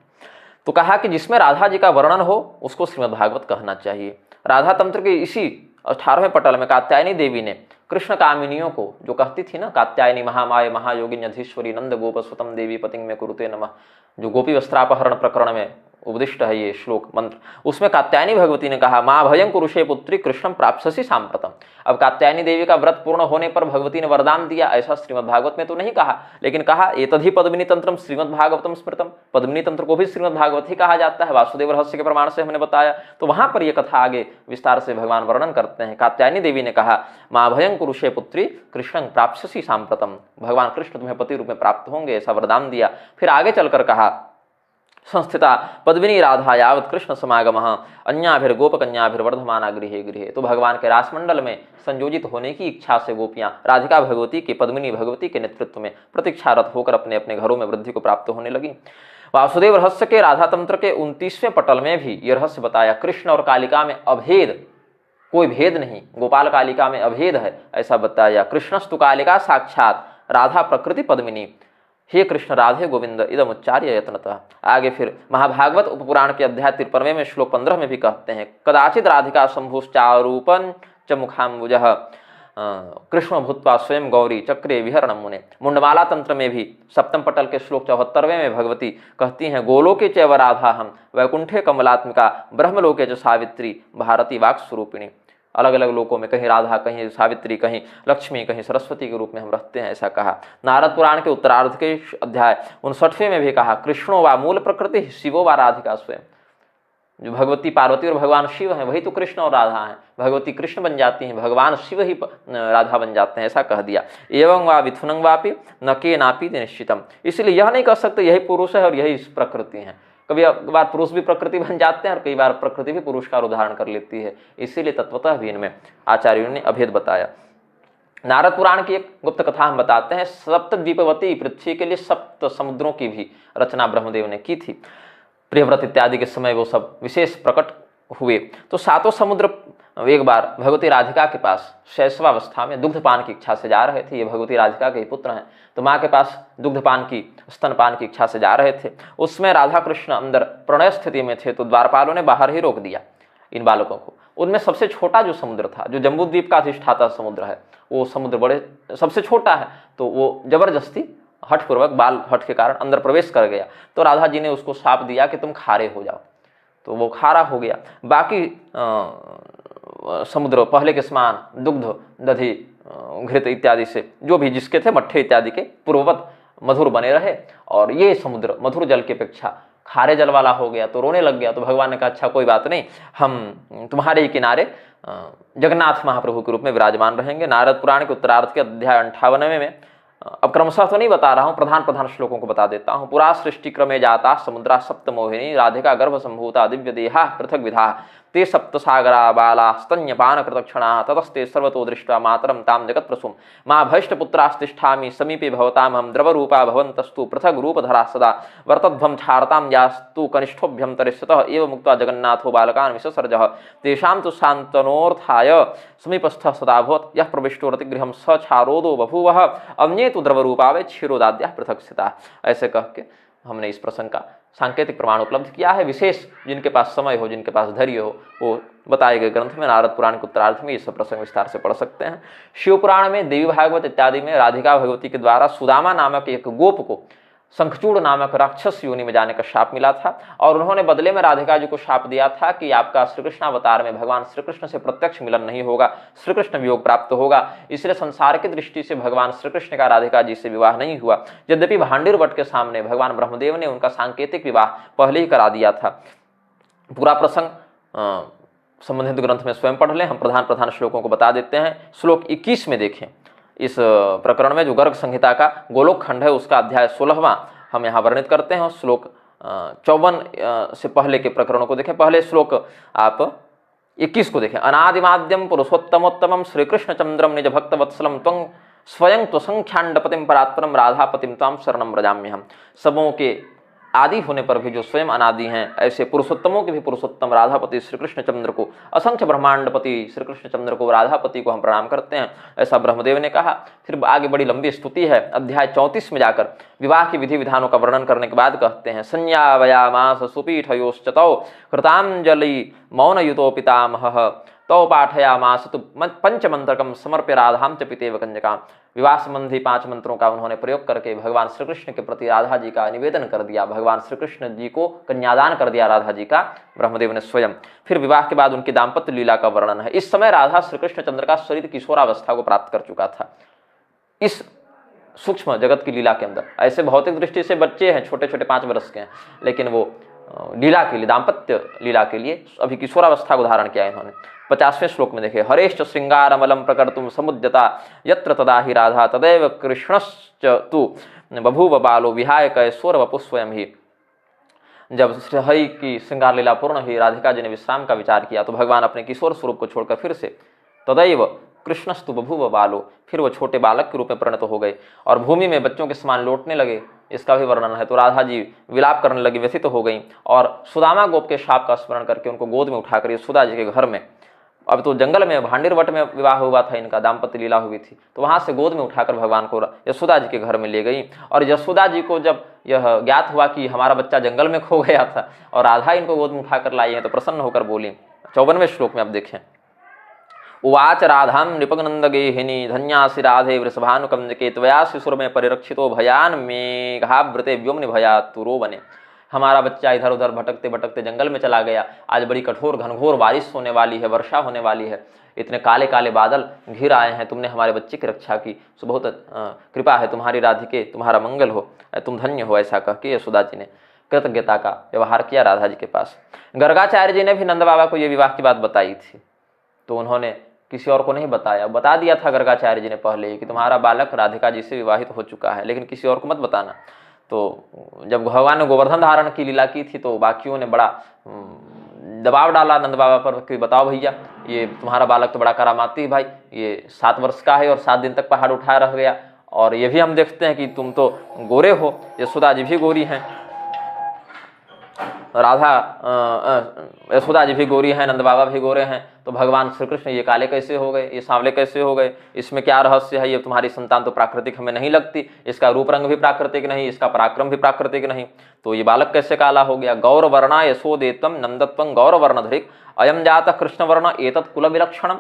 तो कहा कि जिसमें राधा जी का वर्णन हो उसको श्रीमद् भागवत कहना चाहिए। राधा तंत्र के इसी 18वें पटल में कात्यायनी देवी ने कृष्ण कामिनियों को, जो कहती थी ना, कात्यायनी महामाय महायोगिनी अधीश्वरी नंद गोपस्वतम देवी पतिंग में कुरुते नमः, जो गोपी वस्त्रापहरण प्रकरण में उपदिष्ट है ये श्लोक मंत्र, उसमें कात्यायनी भगवती ने कहा माँ भयं कुरुषे पुत्री कृष्णम प्राप्स्यसि सांप्रतम। अब कात्यायनी देवी का व्रत पूर्ण होने पर भगवती ने वरदान दिया, ऐसा श्रीमद् भागवत में तो नहीं कहा, लेकिन कहा एतद्धि पद्मिनी तंत्रम श्रीमद् भागवतम स्मृतम। पद्मिनी तंत्र को भी श्रीमद् भागवत ही कहा जाता है, वासुदेव रहस्य के प्रमाण से हमने बताया। तो वहां पर यह कथा आगे विस्तार से भगवान वर्णन करते हैं। कात्यायनी देवी ने कहा माँ भयं कुरुषे पुत्री कृष्णं प्राप्स्यसि सांप्रतम, भगवान कृष्ण तुम्हें पति रूप में प्राप्त होंगे, ऐसा वरदान दिया। फिर आगे चलकर कहा संस्थिता पद्मिनी राधा यावत कृष्ण समागमः अन्याभिर गोपकन्याभिर वर्धमाना गृहे गृहे। तो भगवान के रासमंडल में संयोजित होने की इच्छा से गोपियां राधिका भगवती के, पद्मिनी भगवती के नेतृत्व में प्रतीक्षारत होकर अपने अपने घरों में वृद्धि को प्राप्त होने लगी। वासुदेव रहस्य के राधा तंत्र के 29वें पटल में भी यह रहस्य बताया। कृष्ण और कालिका में अभेद, कोई भेद नहीं, गोपाल कालिका में अभेद है, ऐसा बताया। कृष्णस्तु कालिका साक्षात राधा प्रकृति पद्मिनी, हे कृष्ण राधे गोविंद इदम उच्चार्य यत्नतः। आगे फिर महाभागवत उपपुराण के अध्याय 53वें में श्लोक 15 में भी कहते हैं कदाचित राधिका शंभुश्चारूपं च मुखाम्बुजः कृष्ण भूत्वा स्वयं गौरी चक्रे विहरणं मुने। मुंडमाला तंत्र में भी 7वें पटल के श्लोक 74वें में भगवती कहती हैं गोलोके चैव राधा हम वैकुंठे कमलात्मिका ब्रह्मलोके च सावित्री भारती वाक् स्वरूपिणी। अलग अलग लोकों में कहीं राधा, कहीं सावित्री, कहीं लक्ष्मी, कहीं सरस्वती के रूप में हम रहते हैं, ऐसा कहा। नारद पुराण के उत्तरार्ध के अध्याय 59वें में भी कहा कृष्णो वा मूल प्रकृति शिवो वा राधिका स्वयं। जो भगवती पार्वती और भगवान शिव हैं वही तो कृष्ण और राधा हैं। भगवती कृष्ण बन जाती हैं, भगवान शिव ही राधा बन जाते हैं, ऐसा कह दिया। एवं वा विथुनं वापि न के नापि निश्चितम। इसलिए यह नहीं कह सकते यही पुरुष है और यही प्रकृति है, कभी बार पुरुष भी प्रकृति बन जाते हैं और कई बार प्रकृति भी पुरुष का उदाहरण कर लेती है, इसीलिए तत्वतः भी इनमें आचार्यों ने अभेद बताया। नारद पुराण की एक गुप्त कथा हम बताते हैं। सप्तद्वीपवती पृथ्वी के लिए सप्त समुद्रों की भी रचना ब्रह्मदेव ने की थी। प्रियव्रत इत्यादि के समय वो सब विशेष प्रकट हुए। तो सातों समुद्र एक बार भगवती राधिका के पास शैशवावस्था में दुग्धपान की इच्छा से जा रहे थे। ये भगवती राधिका के ही पुत्र हैं, तो माँ के पास दुग्धपान की स्तनपान की इच्छा से जा रहे थे। उसमें राधा कृष्ण अंदर प्रणय स्थिति में थे, तो द्वारपालों ने बाहर ही रोक दिया इन बालकों को। उनमें सबसे छोटा जो समुद्र था, जो जम्बूद्वीप का अधिष्ठाता समुद्र है, वो समुद्र बड़े सबसे छोटा है, तो वो जबरदस्ती हठपूर्वक बाल हठ के कारण अंदर प्रवेश कर गया। तो राधा जी ने उसको शाप दिया कि तुम खारे हो जाओ, तो वो खारा हो गया। बाकी समुद्र पहले के समान दुग्ध दधि घृत इत्यादि से जो भी जिसके थे मट्ठे इत्यादि के पूर्ववत मधुर बने रहे, और ये समुद्र मधुर जल की अपेक्षा खारे जल वाला हो गया, तो रोने लग गया। तो भगवान ने कहा अच्छा कोई बात नहीं, हम तुम्हारे ही किनारे जगन्नाथ महाप्रभु के रूप में विराजमान रहेंगे। नारद पुराण के उत्तरार्ध के अध्याय 58 में, अब क्रमशः तो नहीं बता रहा हूँ, प्रधान प्रधान श्लोकों को बता देता हूँ। पुरा सृष्टि क्रमे जाता समुद्रा सप्त मोहिनी राधिका गर्भ संभूता दिव्य देहा पृथक विधा ते सप्त सागरा बाला स्तन्यपान कृतक्षणा ततस्ते सर्वतो दृष्ट्वा मातरम ताम जगत प्रसूम माँ भैष्ट पुत्रास्तिष्ठामि समीपे भवताम हम द्रव रूपा भवन्तस्तु पृथक रूपधरा सदा वर्तध्वं छारतां यास्तु कनिष्ठोभ्यं तरिष्यतः एव मुक्त्वा जगन्नाथो बालकान् विससर्जः तेषां तु शान्तनोर्थाय समीपस्थः सदा भवत् यः प्रविष्टो रतिगृहं स छारोदो बभूवः अन्ये तु द्रवरूपावे क्षीरोदाद्याः पृथक स्थिताः। ऐसे कह के हमने इस प्रसंग का सांकेतिक प्रमाण उपलब्ध किया है। विशेष जिनके पास समय हो, जिनके पास धैर्य हो, वो बताए गए ग्रंथ में नारद पुराण के उत्तरार्थ में ये सब प्रसंग विस्तार से पढ़ सकते हैं। शिव पुराण में देवी भागवत इत्यादि में राधिका भगवती के द्वारा सुदामा नामक एक गोप को शंखचूड़ नामक राक्षस योनि में जाने का शाप मिला था, और उन्होंने बदले में राधिका जी को शाप दिया था कि आपका श्री कृष्ण अवतार में भगवान श्री कृष्ण से प्रत्यक्ष मिलन नहीं होगा, श्री कृष्ण वियोग प्राप्त होगा। इसलिए संसार की दृष्टि से भगवान श्री कृष्ण का राधिका जी से विवाह नहीं हुआ। यद्यपि भांडिर वट के सामने भगवान ब्रह्मदेव ने उनका सांकेतिक विवाह पहले ही करा दिया था। पूरा प्रसंग संबंधित ग्रंथ में स्वयं पढ़ लें, हम प्रधान प्रधान श्लोकों को बता देते हैं। श्लोक 21 में देखें, इस प्रकरण में जो गर्ग संहिता का गोलोक खंड है उसका अध्याय 16वां हम यहाँ वर्णित करते हैं। श्लोक 54 से पहले के प्रकरणों को देखें। पहले श्लोक आप 21 को देखें। अनादिमाद्यम पुरुषोत्तमोत्तमम श्री कृष्ण चंद्रम निज भक्त वत्सलम त्वं स्वयं त्वसंख्याण्डपतिम परात्परम राधापतिम ताम शरणम व्रजाम्यहम। सबों के आदि होने पर भी जो स्वयं अनादि हैं, ऐसे पुरुषोत्तमों के भी पुरुषोत्तम राधापति श्री कृष्ण चंद्र को, असंख्य ब्रह्मांडपति श्री कृष्ण चंद्र को, राधापति को हम प्रणाम करते हैं, ऐसा ब्रह्मदेव ने कहा। फिर आगे बड़ी लंबी स्तुति है। अध्याय 34 में जाकर विवाह के विधि विधानों का वर्णन करने के बाद कहते हैं संज्ञावयामास सुपीठयोश्चतौ कृतांजलि मौनयुतो पितामहः तौ पाठयामास तु पंचमंत्रकम समर्प्य राधाम च पितेव कंजकाम। विवाह संबंधी 5 मंत्रों का उन्होंने प्रयोग करके भगवान श्री कृष्ण के प्रति राधा जी का निवेदन कर दिया। भगवान श्री कृष्ण जी को कन्यादान कर दिया राधा जी का ब्रह्मदेव ने स्वयं। फिर विवाह के बाद उनकी दाम्पत्य लीला का वर्णन है। इस समय राधा श्री कृष्ण चंद्र का शरीर किशोरावस्था को प्राप्त कर चुका था। इस सूक्ष्म जगत की लीला के अंदर ऐसे भौतिक दृष्टि से बच्चे हैं, छोटे छोटे 5 वर्ष के हैं, लेकिन वो लीला के लिए, दाम्पत्य लीला के लिए अभी किशोरावस्था को धारण किया इन्होंने। 50वें श्लोक में देखे, हरेश्च श्रृंगारमलम प्रकर्तुम समुद्यता यत्र तदा ही राधा तदैव कृष्णश्च तु बभूव बालो विहाय कैशोर वपु स्वयं ही। जब हरि की श्रृंगार लीला पूर्ण हुई, राधिका जी ने विश्राम का विचार किया, तो भगवान अपने किशोर स्वरूप को छोड़कर फिर से तदैव कृष्णस्तु बभूव बालो, फिर वो छोटे बालक के रूप में परिणत हो गए और भूमि में बच्चों के समान लौटने लगे। इसका भी वर्णन है। तो राधा जी विलाप करने लगी, व्यथित हो गई, और सुदामा गोप के शाप का स्मरण करके उनको गोद में उठाकर यशोदा जी के घर में, अब तो जंगल में भांडिर वट में विवाह हुआ था इनका, दाम्पत्य लीला हुई थी, तो वहां से गोद में उठाकर भगवान को यशोदा जी के घर में ले गई। और यशोदा जी को जब यह ज्ञात हुआ कि हमारा बच्चा जंगल में खो गया था और राधा इनको गोद में उठाकर लाई है, तो प्रसन्न होकर बोली। 54वें श्लोक में आप देखें, उवाच राधाम नृपगनंदगेहिनी धन्यासि राधे वृषभानुकंजके त्वया शिशुर में परिरक्षितो भयान मेघाव्रते व्योमनि भया तुरो बने। हमारा बच्चा इधर उधर भटकते भटकते जंगल में चला गया, आज बड़ी कठोर घनघोर बारिश होने वाली है, वर्षा होने वाली है, इतने काले काले बादल घिर आए हैं, तुमने हमारे बच्चे की रक्षा की, सो बहुत कृपा है तुम्हारी राधिके, तुम्हारा मंगल हो, तुम धन्य हो। ऐसा कह के यशोदा जी ने कृतज्ञता का व्यवहार किया राधा जी के पास। गर्गाचार्य जी ने भी नंद बाबा को ये विवाह की बात बताई थी, तो उन्होंने किसी और को नहीं बताया, बता दिया था गर्गाचार्य जी ने पहले ही कि तुम्हारा बालक राधिका जी से विवाहित हो चुका है, लेकिन किसी और को मत बताना। तो जब भगवान ने गोवर्धन धारण की लीला की थी तो बाकियों ने बड़ा दबाव डाला नंद बाबा पर कि बताओ भैया, ये तुम्हारा बालक तो बड़ा करामाती है भाई, ये 7 वर्ष का है और 7 दिन तक पहाड़ उठाए रह गया, और ये भी हम देखते हैं कि तुम तो गोरे हो, यशोदा जी भी गोरी हैं, यशोदा जी भी गोरी हैं, नंद बाबा भी गोरे हैं, तो भगवान श्री कृष्ण ये काले कैसे हो गए, ये सांवले कैसे हो गए, इसमें क्या रहस्य है, ये तुम्हारी संतान तो प्राकृतिक हमें नहीं लगती, इसका रूप रंग भी प्राकृतिक नहीं, इसका पराक्रम भी प्राकृतिक नहीं, तो ये बालक कैसे काला हो गया। गौर वर्णा यशोदेतम नंदत्वं गौर वर्णधरिक अयम जात कृष्ण वर्ण एतत् कुल विलक्षणम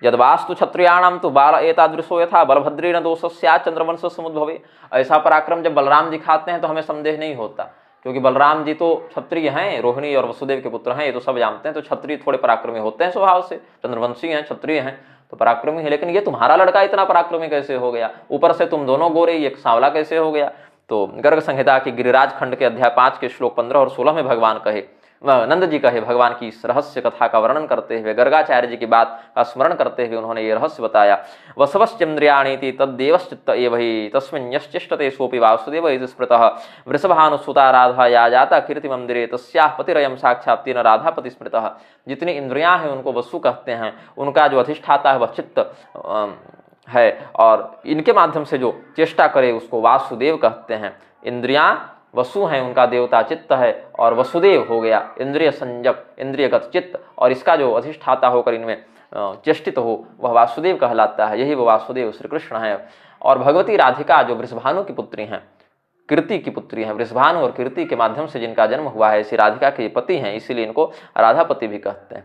यदवास्तु क्षत्रियाणाम तो बाल एतादृशो यथा बलभद्रेण दोषस्या चंद्रवंश समुद्भवे। ऐसा पराक्रम जब बलराम दिखाते हैं तो हमें संदेह नहीं होता, क्योंकि बलराम जी तो क्षत्रिय हैं, रोहिणी और वसुदेव के पुत्र हैं, ये तो सब जानते हैं, तो क्षत्रिय थोड़े पराक्रमी होते हैं स्वभाव से, चंद्रवंशी हैं, क्षत्रिय हैं तो पराक्रमी है, लेकिन ये तुम्हारा लड़का इतना पराक्रमी कैसे हो गया, ऊपर से तुम दोनों गोरे, ये सांवला कैसे हो गया। तो गर्ग संहिता के गिरिराज खंड के अध्याय 5 के श्लोक 15 और 16 में भगवान कहे, नंद जी कहे, भगवान की इस रहस्य कथा का वर्णन करते हुए, गर्गाचार्य जी की बात का स्मरण करते हुए उन्होंने ये रहस्य बताया। वसवश्चंद्रियाणीति तद्देवश्चित्त एव हि तस्मिन् यश्चिष्टते सोऽपि वासुदेव इति स्मृतः वृषभानुसुता राधा या जाता कीर्ति मंदिरे तस्याः पतिरयं साक्षात् तेन राधापति स्मृतः। जितनी इंद्रियां हैं उनको वसु कहते हैं, उनका जो अधिष्ठाता है वह चित्त है, और इनके माध्यम से जो चेष्टा करे उसको वासुदेव कहते हैं। इंद्रियां वसु हैं, उनका देवता चित्त है, और वसुदेव हो गया इंद्रिय संजक, इंद्रियगत चित्त, और इसका जो अधिष्ठाता होकर इनमें चेष्टित हो वह वासुदेव कहलाता है। यही वो वासुदेव श्री कृष्ण है। और भगवती राधिका जो वृषभानु की पुत्री हैं, कीर्ति की पुत्री हैं, वृषभानु और कीर्ति के माध्यम से जिनका जन्म हुआ है, इसी राधिका के पति हैं, इसीलिए इनको राधापति भी कहते हैं।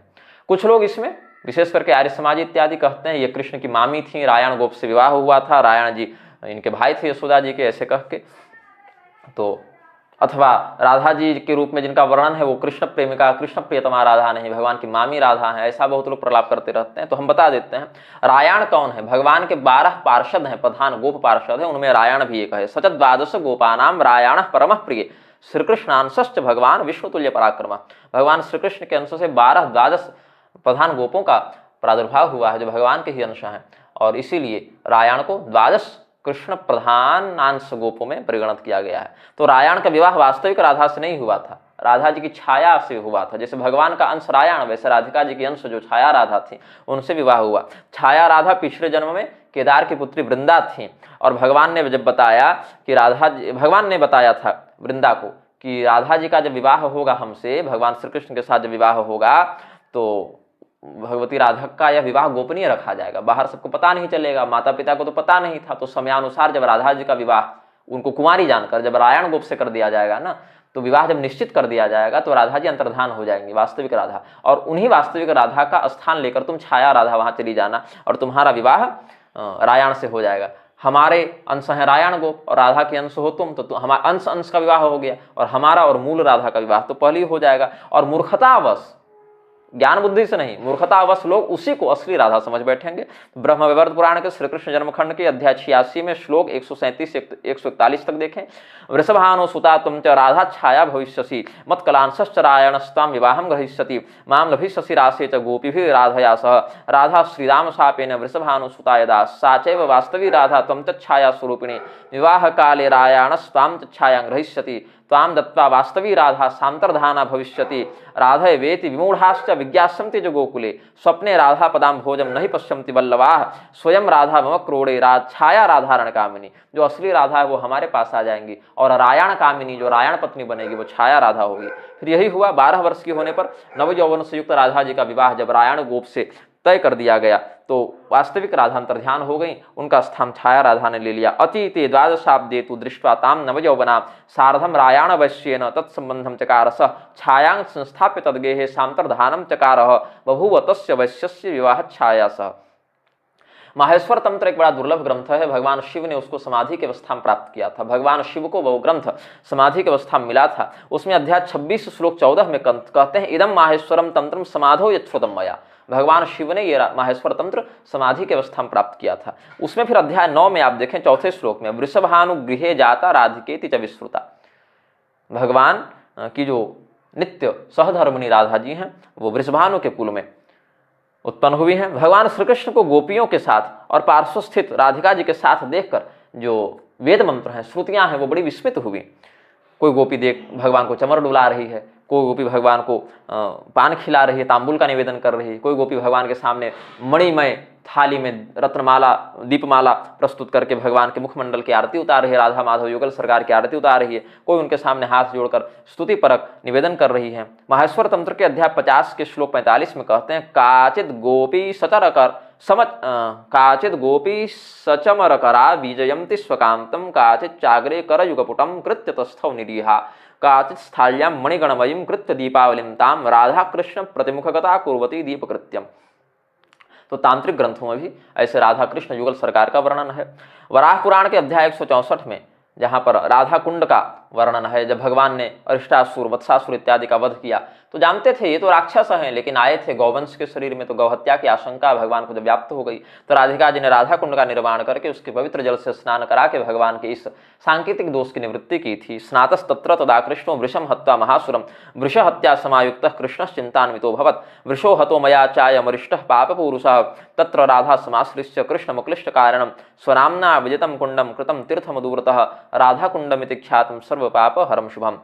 कुछ लोग इसमें विशेष करके आर्य समाज इत्यादि कहते हैं ये कृष्ण की मामी थी, रायण गोप से विवाह हुआ था, रायण जी इनके भाई थे यशोदा जी के, ऐसे कह के, तो अथवा राधा जी के रूप में जिनका वर्णन है वो कृष्ण प्रेमिका, कृष्ण प्रियतमा राधा नहीं, भगवान की मामी राधा है, ऐसा बहुत लोग प्रलाप करते रहते हैं। तो हम बता देते हैं रायण कौन है। भगवान के 12 पार्षद हैं, प्रधान गोप पार्षद है, उनमें रायण भी एक है। सच 12 गोपानाम रायण परम प्रिय श्री कृष्णांश भगवान विष्णु तुल्य पराक्रम। भगवान श्री कृष्ण के अंश से 12 प्रधान गोपों का प्रादुर्भाव हुआ है जो भगवान के ही अंश हैं, और इसीलिए रायण को 12 कृष्ण प्रधान अंश गोपों में परिगणित किया गया है। तो रायण का विवाह वास्तविक राधा से नहीं हुआ था, राधा जी की छाया से हुआ था। जैसे भगवान का अंश रायण, वैसे राधिका जी की अंश जो छाया राधा थी उनसे विवाह हुआ। छाया राधा पिछले जन्म में केदार की पुत्री वृंदा थी, और भगवान ने जब बताया कि भगवान ने बताया था वृंदा को कि राधा जी का जब विवाह होगा हमसे, भगवान श्री कृष्ण के साथ जब विवाह होगा तो भगवती राधा का यह विवाह गोपनीय रखा जाएगा, बाहर सबको पता नहीं चलेगा। माता पिता को तो पता नहीं था, तो समयानुसार जब राधा जी का विवाह उनको कुमारी जानकर जब रायण गोप से कर दिया जाएगा ना, तो विवाह जब निश्चित कर दिया जाएगा तो राधा जी अंतर्धान हो जाएंगी, वास्तविक राधा, और उन्हीं वास्तविक राधा का स्थान लेकर तुम छाया राधा वहां चली जाना और तुम्हारा विवाह रायण से हो जाएगा। हमारे अंश है रायण गोप और राधा के अंश हो तुम, तो हमारा अंश का विवाह हो गया, और हमारा और मूल राधा का विवाह तो पहले ही हो जाएगा। और मूर्खतावश, ज्ञान बुद्धि से नहीं, मूर्खतावश लोग उसी को असली राधा समझ बैठेंगे। ब्रह्म वैवर्त पुराण के श्री कृष्ण जन्मखंड के अध्याय 86 में श्लोक 137 से 141 तक देखें। वृषभानो सुता तुम च राधा छाया भविष्यसि मत कलांश्च रायणस्ताम विवाहम ग्रहिष्यति माम लभिष्यसि रासे च गोपीभिः राधया सह राधा श्रीराम शापेन वृषभानु सुता यदा सा चैव वास्तवी राधा त्वं तच्छाया स्वरूपिणी विवाह काले रायणस्ताम तच्छायां ग्रहिष्यति ताम दत्वा वास्तवी राधा सांतर्धाना भविष्यति राधय वेति विमूढ़ाश्च विज्ञास्यन्ति जो गोकुले स्वप्ने राधा पदाम भोजम नहीं पश्यन्ति वल्लवाः स्वयं राधा मम क्रोड़े छाया राधारण कामिनी। जो असली राधा है वो हमारे पास आ जाएंगी, और रायण कामिनी जो रायण पत्नी बनेगी वो छाया राधा होगी। फिर यही हुआ, 12 वर्ष की होने पर नव यौवन से युक्त राधा जी का विवाह जब रायण गोप से तय कर दिया गया तो वास्तविक राधा अंतर्ध्यान हो गई, उनका स्थान छाया राधा ने ले लिया। अतीते द्वादशाब्दे तु दृष्ट्वा ताम नवयौवनां सार्धम रायण वश्येन तत्संबंधम चकार सह छायां संस्थाप्य तद्गेहे सामंतर्धानम चकारः बभूव तस्य वैश्यस्य विवाह छाया सह। माहेश्वर तंत्र एक बड़ा दुर्लभ ग्रंथ है, भगवान शिव ने उसको समाधि की अवस्था में प्राप्त किया था। भगवान शिव को वो ग्रंथ समाधि की अवस्था में मिला था। उसमें अध्याय 26 श्लोक 14 में कहते हैं इदम माहेश्वरम तंत्रम समाधो यच्छ्रुतम मया। भगवान शिव ने ये माहेश्वर तंत्र समाधि की अवस्था में प्राप्त किया था। उसमें फिर अध्याय 9 में आप देखें 4 श्लोक में वृषभानुगृहे जाता राधिकेति च विश्रुता। भगवान की जो नित्य सहधर्मिणी राधा जी हैं वो वृषभानु के कुल में उत्पन्न हुई हैं। भगवान श्री कृष्ण को गोपियों के साथ और पार्श्व स्थित राधिका जी के साथ देखकर जो वेद मंत्र हैं, श्रुतियां हैं, वो बड़ी विस्मित हुई। कोई गोपी देख भगवान को चमर डुला रही है, कोई गोपी भगवान को पान खिला रही है, तांबुल का निवेदन कर रही है, कोई गोपी भगवान के सामने मणिमय थाली में रत्नमाला दीपमाला प्रस्तुत करके भगवान के मुखमंडल की आरती उतार रही है, राधा माधव युगल सरकार की आरती उतार रही है, कोई उनके सामने हाथ जोड़कर स्तुति परक निवेदन कर रही है। माहेश्वर तंत्र के अध्याय 50 के श्लोक 45 में कहते हैं, काचित गोपी सचर कर काचित गोपी सचमर करा बीजयंति स्वकांतम काचित चाग्रे कर युगपुटम कृत्य तस्थौ निरीहा काचित स्थाल्यां मणिगणमयीं कृत्य दीपावलिं ताम राधा कृष्ण प्रतिमुखगता कुर्वती दीपकृत्यम। तो तांत्रिक ग्रंथों में भी ऐसे राधा कृष्ण युगल सरकार का वर्णन है। वराह पुराण के अध्याय 164 में जहाँ पर राधा कुंड का वर्णन है, जब भगवान ने अरिष्टासुर वत्सासुर इत्यादि का वध किया तो जानते थे ये तो राक्षस हैं, लेकिन आए थे गौवंश के शरीर में, तो गौहत्या की आशंका भगवान को जब व्याप्त हो गई तो राधिका जी ने राधा कुंड का निर्माण करके उसके पवित्र जल से स्नान करा के भगवान के इस सांकेतिक दोष की निवृत्ति की थी। स्नातस तत्र तदा कृष्णो वृषम हत्वा महासुरम वृष हत्या समायुक्त कृष्ण चिंतान्वितो भवत वृषो हतो मया चायमरिष्ट पाप पुरुषः तत्र राधा समाश्रिष्य कृष्ण मुक्लिष्ट कारणम स्वनाम्ना विजितम कुंडम कृतम तीर्थमदूरतः राधा कुंडमिति ख्यातम सर्व पाप हरम शुभम।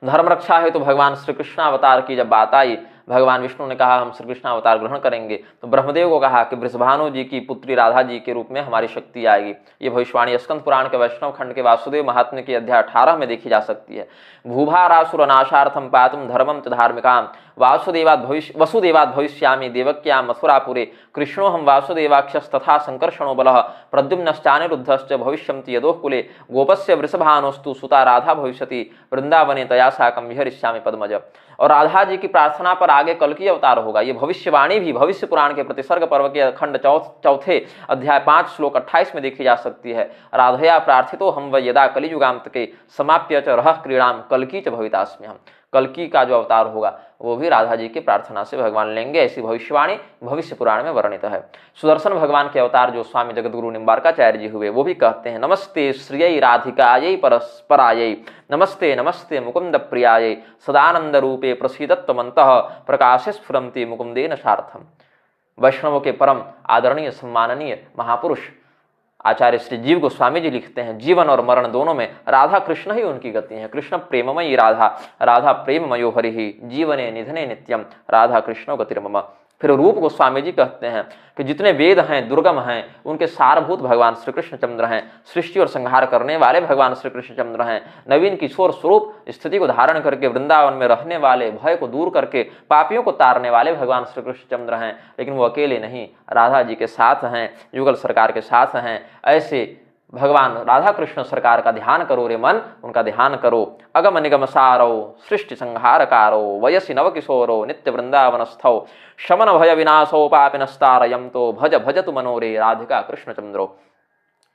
धर्म रक्षा है तो भगवान श्री कृष्ण अवतार की जब बात आई, भगवान विष्णु ने कहा हम श्री कृष्ण अवतार ग्रहण करेंगे, तो ब्रह्मदेव को कहा कि वृषभानु जी की पुत्री राधा जी के रूप में हमारी शक्ति आएगी। ये भविष्यवाणी स्कंद पुराण के वैष्णव खंड के वासुदेव महात्म्य के अध्याय 18 में देखी जा सकती है। भूभारासुर नाशार्थम पातुम धर्मम च धार्मिकाम वसुदेवाद भविष्यामि देवक्या मथुरापुरे कृष्णो हम वासुदेवाक्षस तथा संकर्षणो बलः प्रद्युम्नश्चानिरुद्धश्च भविष्यन्ति यदोः कुले गोपस्य वृषभानुस्तु सुता राधा भविष्यति वृंदावने तया साकं विहरिष्यामि पद्मज। और राधा जी की प्रार्थना पर आगे कल्कि अवतार होगा। ये भविष्यवाणी भी भविष्य पुराण के प्रतिसर्ग पर्व के खंड चौथे अध्याय 5 श्लोक 28 में देखी जा सकती है। राधया प्रार्थितो हम व यदा कलियुगांत के समाप्य च रह क्रीड़ाम कल्कि च भवितास्म्य हम। कल्कि का जो अवतार होगा वो भी राधा जी की प्रार्थना से भगवान लेंगे, ऐसी भविष्यवाणी भविष्य पुराण में वर्णित है। सुदर्शन भगवान के अवतार जो स्वामी जगतगुरु निम्बारकाचार्य जी हुए वो भी कहते हैं, नमस्ते श्रियै राधिकायै परस्परायै नमस्ते नमस्ते मुकुंद प्रियायै सदानंद रूपे प्रसीदत्वमन्तः प्रकाशे स्फुरन्ति मुकुंदेन सार्थम। वैष्णवों के परम आदरणीय सम्माननीय महापुरुष आचार्य श्री जीव गोस्वामी जी लिखते हैं, जीवन और मरण दोनों में राधा कृष्ण ही उनकी गति है। कृष्ण प्रेममयी राधा राधा प्रेममयो हरिहि जीवने निधने नित्यम राधा कृष्णो गतिर्मम। फिर रूप गोस्वामी जी कहते हैं कि जितने वेद हैं दुर्गम हैं उनके सारभूत भगवान श्री कृष्णचंद्र हैं, सृष्टि और संहार करने वाले भगवान श्री कृष्णचंद्र हैं। नवीन किशोर स्वरूप स्थिति को धारण करके वृंदावन में रहने वाले, भय को दूर करके पापियों को तारने वाले भगवान श्री कृष्णचंद्र हैं। लेकिन वो अकेले नहीं, राधा जी के साथ हैं, युगल सरकार के साथ हैं। ऐसे भगवान राधा कृष्ण सरकार का ध्यान करो रे मन, उनका ध्यान करो। अगम निगम सारो सृष्टि संहारकारो वयसी नव किशोरो नित्य वृंदावनस्थौ शमन भय विनाशो पापिनस्तारयम तो भज भजतु मनोरे राधिका कृष्णचंद्रो।